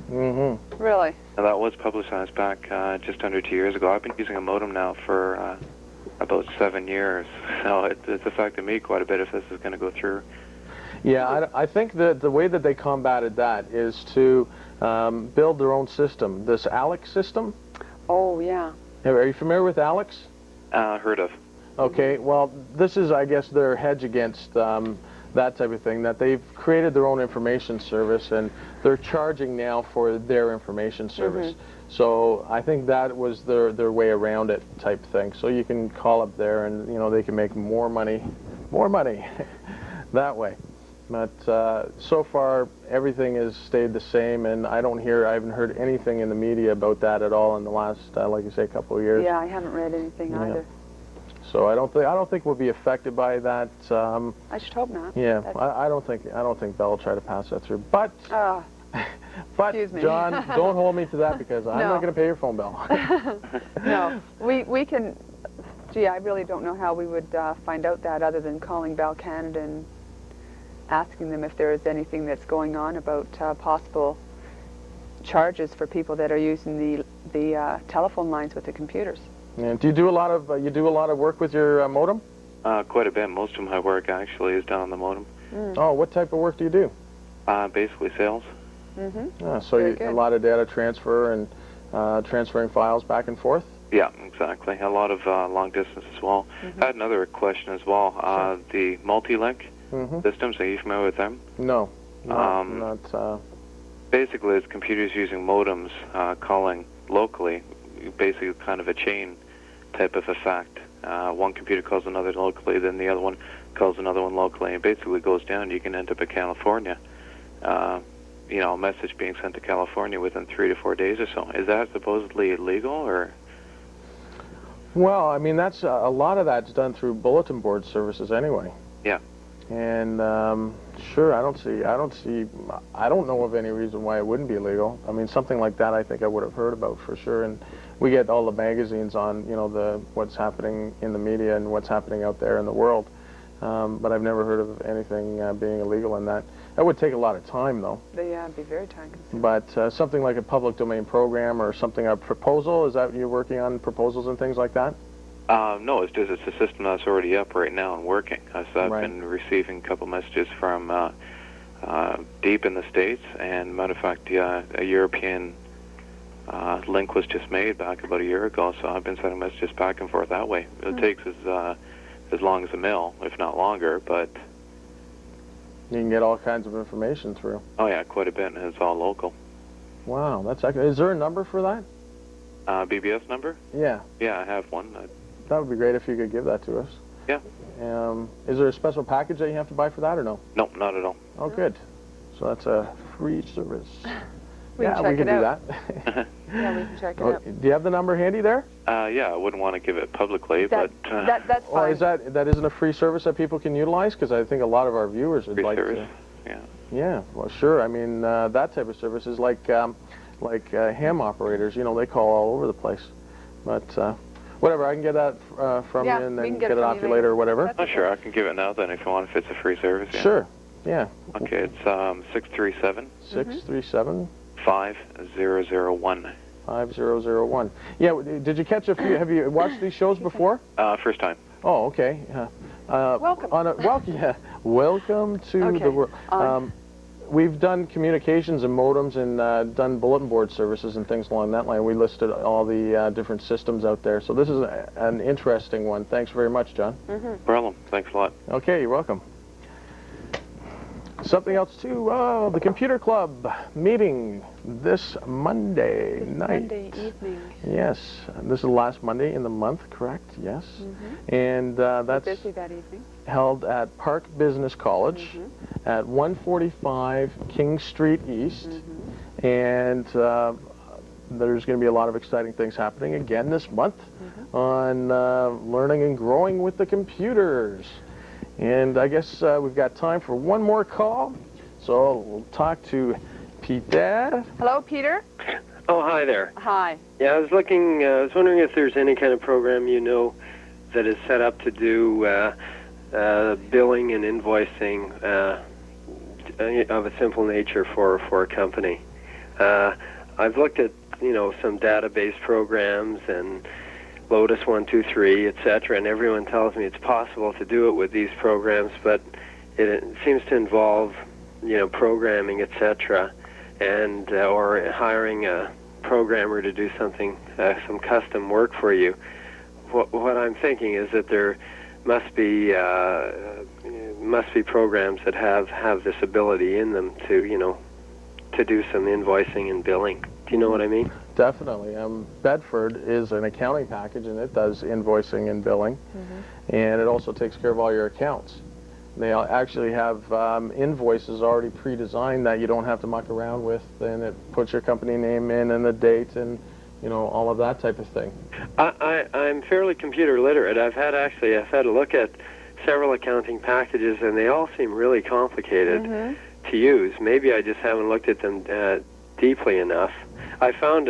Speaker 1: Mm-hmm.
Speaker 3: really?
Speaker 18: Now, that was publicized back just under 2 years ago. I've been using a modem now for about 7 years, so it's affected me quite a bit if this is going to go through.
Speaker 1: Yeah, I think that the way that they combated that is to build their own system. This Alex system.
Speaker 3: Oh, yeah.
Speaker 1: Are you familiar with Alex?
Speaker 18: Heard of.
Speaker 1: Okay, well, this is, I guess, their hedge against that type of thing, that they've created their own information service, and they're charging now for their information service. So I think that was their way around it type thing. So you can call up there and, you know, they can make more money that way. But so far, everything has stayed the same, and I haven't heard anything in the media about that at all in the last, like you say, couple of years.
Speaker 3: Yeah, I haven't read anything either.
Speaker 1: So I don't think we'll be affected by that.
Speaker 3: I should hope not.
Speaker 1: Yeah,
Speaker 3: That's-
Speaker 1: I don't think Bell will try to pass that through. But
Speaker 3: excuse me.
Speaker 1: John, don't hold me to that because I'm
Speaker 3: No.
Speaker 1: not going to pay your phone bill.
Speaker 3: No, we can. Gee, I really don't know how we would find out that other than calling Bell Canada and asking them if there is anything that's going on about possible charges for people that are using the telephone lines with the computers.
Speaker 1: And do you do a lot of work with your modem?
Speaker 18: Quite a bit. Most of my work actually is done on the modem.
Speaker 1: Oh, what type of work do you do?
Speaker 18: Basically sales.
Speaker 1: So a lot of data transfer and transferring files back and forth?
Speaker 18: Yeah, exactly. A lot of long distance as well. I had another question as well. The multi-link systems, are you familiar with them?
Speaker 1: No.
Speaker 18: Not. Basically, it's computers using modems calling locally, basically kind of a chain type of effect. One computer calls another locally, then the other one calls another one locally, and basically goes down. You can end up in California. You know, a message being sent to California within 3 to 4 days or so. Is that supposedly illegal, or?
Speaker 1: Well, I mean, that's a lot of that's done through bulletin board services anyway.
Speaker 18: Yeah.
Speaker 1: And sure, I don't know of any reason why it wouldn't be illegal. I mean, something like that I think I would have heard about for sure. And we get all the magazines on, you know, what's happening in the media and what's happening out there in the world. But I've never heard of anything being illegal in that. That would take a lot of time, though.
Speaker 3: Yeah, it'd be very time consuming.
Speaker 1: But something like a public domain program or something, a proposal, is that you're working on proposals and things like that?
Speaker 18: No, it's a system that's already up right now and working. So I've been receiving a couple messages from deep in the States, and matter of fact, a European link was just made back about a year ago, so I've been sending messages back and forth that way. It takes as long as a mill, if not longer, but
Speaker 1: you can get all kinds of information through.
Speaker 18: Oh yeah, quite a bit, and it's all local.
Speaker 1: Wow, that's actually, is there a number for that?
Speaker 18: BBS number?
Speaker 1: Yeah.
Speaker 18: Yeah, I have one.
Speaker 1: That would be great if you could give that to us.
Speaker 18: Yeah.
Speaker 1: Is there a special package that you have to buy for that or no?
Speaker 18: No, not at all.
Speaker 1: Oh, good. So that's a free service.
Speaker 3: We can
Speaker 1: we can do
Speaker 3: out.
Speaker 1: that.
Speaker 3: Yeah, we can check it
Speaker 1: Oh,
Speaker 3: out.
Speaker 1: do you have the number handy there?
Speaker 18: Yeah, I wouldn't want to give it publicly,
Speaker 3: That's
Speaker 1: Oh,
Speaker 3: fine.
Speaker 1: is that isn't a free service that people can utilize? Because I think a lot of our viewers would
Speaker 18: free
Speaker 1: like
Speaker 18: service.
Speaker 1: to.
Speaker 18: Yeah.
Speaker 1: Yeah, well, sure. I mean, that type of service is like ham operators. You know, they call all over the place. But whatever, I can get that from
Speaker 3: Yeah,
Speaker 1: you and
Speaker 3: we
Speaker 1: then
Speaker 3: can
Speaker 1: get it off you later or whatever.
Speaker 18: Oh, sure, I can give it now then if you want, if it's a free service. Yeah.
Speaker 1: Sure. Yeah.
Speaker 18: Okay, it's 637.
Speaker 1: 637.
Speaker 18: 5001.
Speaker 1: 5001. Yeah. Did you catch a few? Have you watched these shows before?
Speaker 18: First time.
Speaker 1: Oh, okay.
Speaker 3: Welcome.
Speaker 1: Welcome to the world. We've done communications and modems and done bulletin board services and things along that line. We listed all the different systems out there. So this is an interesting one. Thanks very much, John.
Speaker 18: No problem. Thanks a lot.
Speaker 1: Okay, you're welcome. Something else too, the Computer Club meeting this Monday night.
Speaker 3: Monday evening.
Speaker 1: Yes, this is the last Monday in the month, correct? Yes. And that's
Speaker 3: busy that evening.
Speaker 1: Held at Park Business College at 145 King Street East. And there's going to be a lot of exciting things happening again this month on learning and growing with the computers. And I guess we've got time for one more call, so we'll talk to Peter.
Speaker 3: Hello, Peter.
Speaker 19: Oh, hi there.
Speaker 3: Hi.
Speaker 19: Yeah, I was wondering if there's any kind of program you know that is set up to do billing and invoicing of a simple nature for a company. I've looked at, some database programs and Lotus 123, etc., and everyone tells me it's possible to do it with these programs, but it seems to involve, programming, etc., and or hiring a programmer to do something, some custom work for you. What I'm thinking is that there must be programs that have this ability in them to, to do some invoicing and billing. Do you know what I mean?
Speaker 1: Definitely. Bedford is an accounting package, and it does invoicing and billing, and it also takes care of all your accounts. They actually have invoices already pre-designed that you don't have to muck around with, and it puts your company name in and the date and all of that type of thing.
Speaker 19: I'm fairly computer literate. I've had a look at several accounting packages, and they all seem really complicated to use. Maybe I just haven't looked at them deeply enough. I found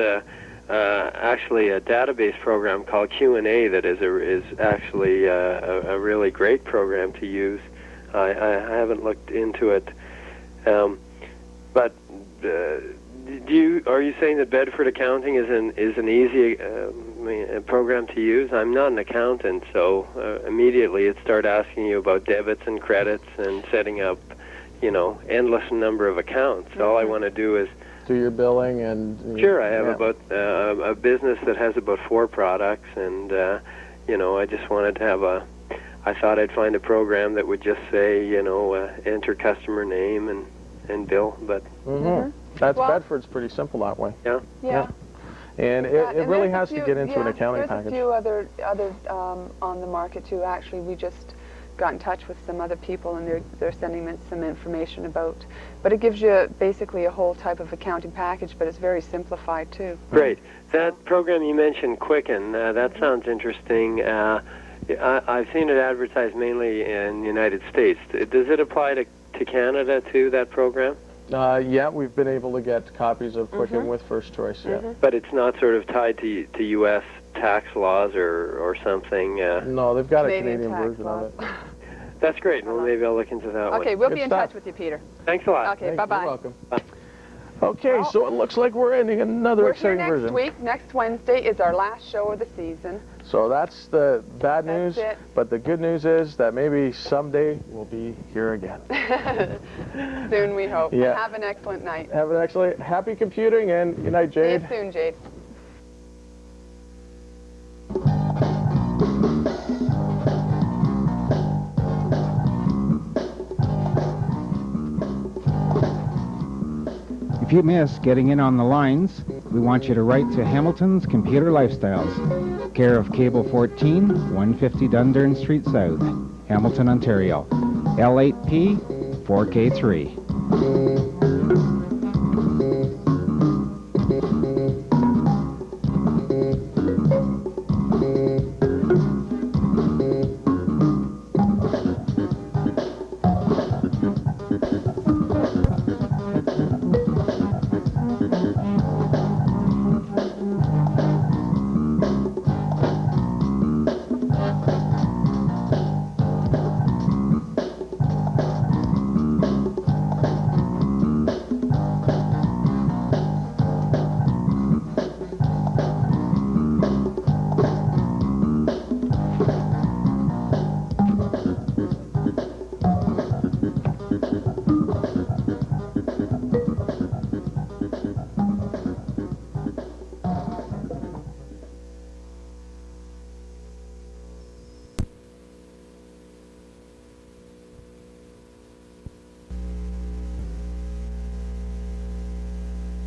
Speaker 19: actually a database program called Q&A that is actually a really great program to use. I haven't looked into it, but are you saying that Bedford Accounting is an easy program to use? I'm not an accountant, so immediately it started asking you about debits and credits and setting up, endless number of accounts. All I want to do is
Speaker 1: do your billing and...
Speaker 19: Sure, I have about a business that has about 4 products, and, I just wanted to have I thought I'd find a program that would just say, enter customer name and bill, but...
Speaker 1: Bedford's pretty simple that way.
Speaker 3: Yeah.
Speaker 1: And it really has to get into an accounting package.
Speaker 3: There's a few other on the market, too. Actually, we just got in touch with some other people, and they're sending me some information about. But it gives you basically a whole type of accounting package, but it's very simplified too.
Speaker 19: Great. That program you mentioned, Quicken, that sounds interesting. I've seen it advertised mainly in the United States. Does it apply to Canada too, that program?
Speaker 1: Yeah, we've been able to get copies of Quicken with First Choice,
Speaker 19: But it's not sort of tied to U.S. tax laws or something?
Speaker 1: No, they've got a Canadian version of it.
Speaker 19: That's great. Well, maybe I'll look into that one.
Speaker 3: Okay, we'll be in touch with you, Peter.
Speaker 19: Thanks a lot.
Speaker 3: Okay, bye-bye.
Speaker 1: You're welcome. Bye. Okay, so it looks like we're ending another exciting version.
Speaker 3: We're here next week. Next Wednesday is our last show of the season.
Speaker 1: So that's the bad news, but the good news is that maybe someday we'll be here again.
Speaker 3: Soon, we hope.
Speaker 1: Yeah.
Speaker 3: Have an excellent night.
Speaker 1: Have an excellent, happy computing, and good night, Jade.
Speaker 3: See you soon, Jade.
Speaker 12: If you miss getting in on the lines, we want you to write to Hamilton's Computer Lifestyles, care of Cable 14, 150 Dundurn Street South, Hamilton, Ontario, L8P 4K3.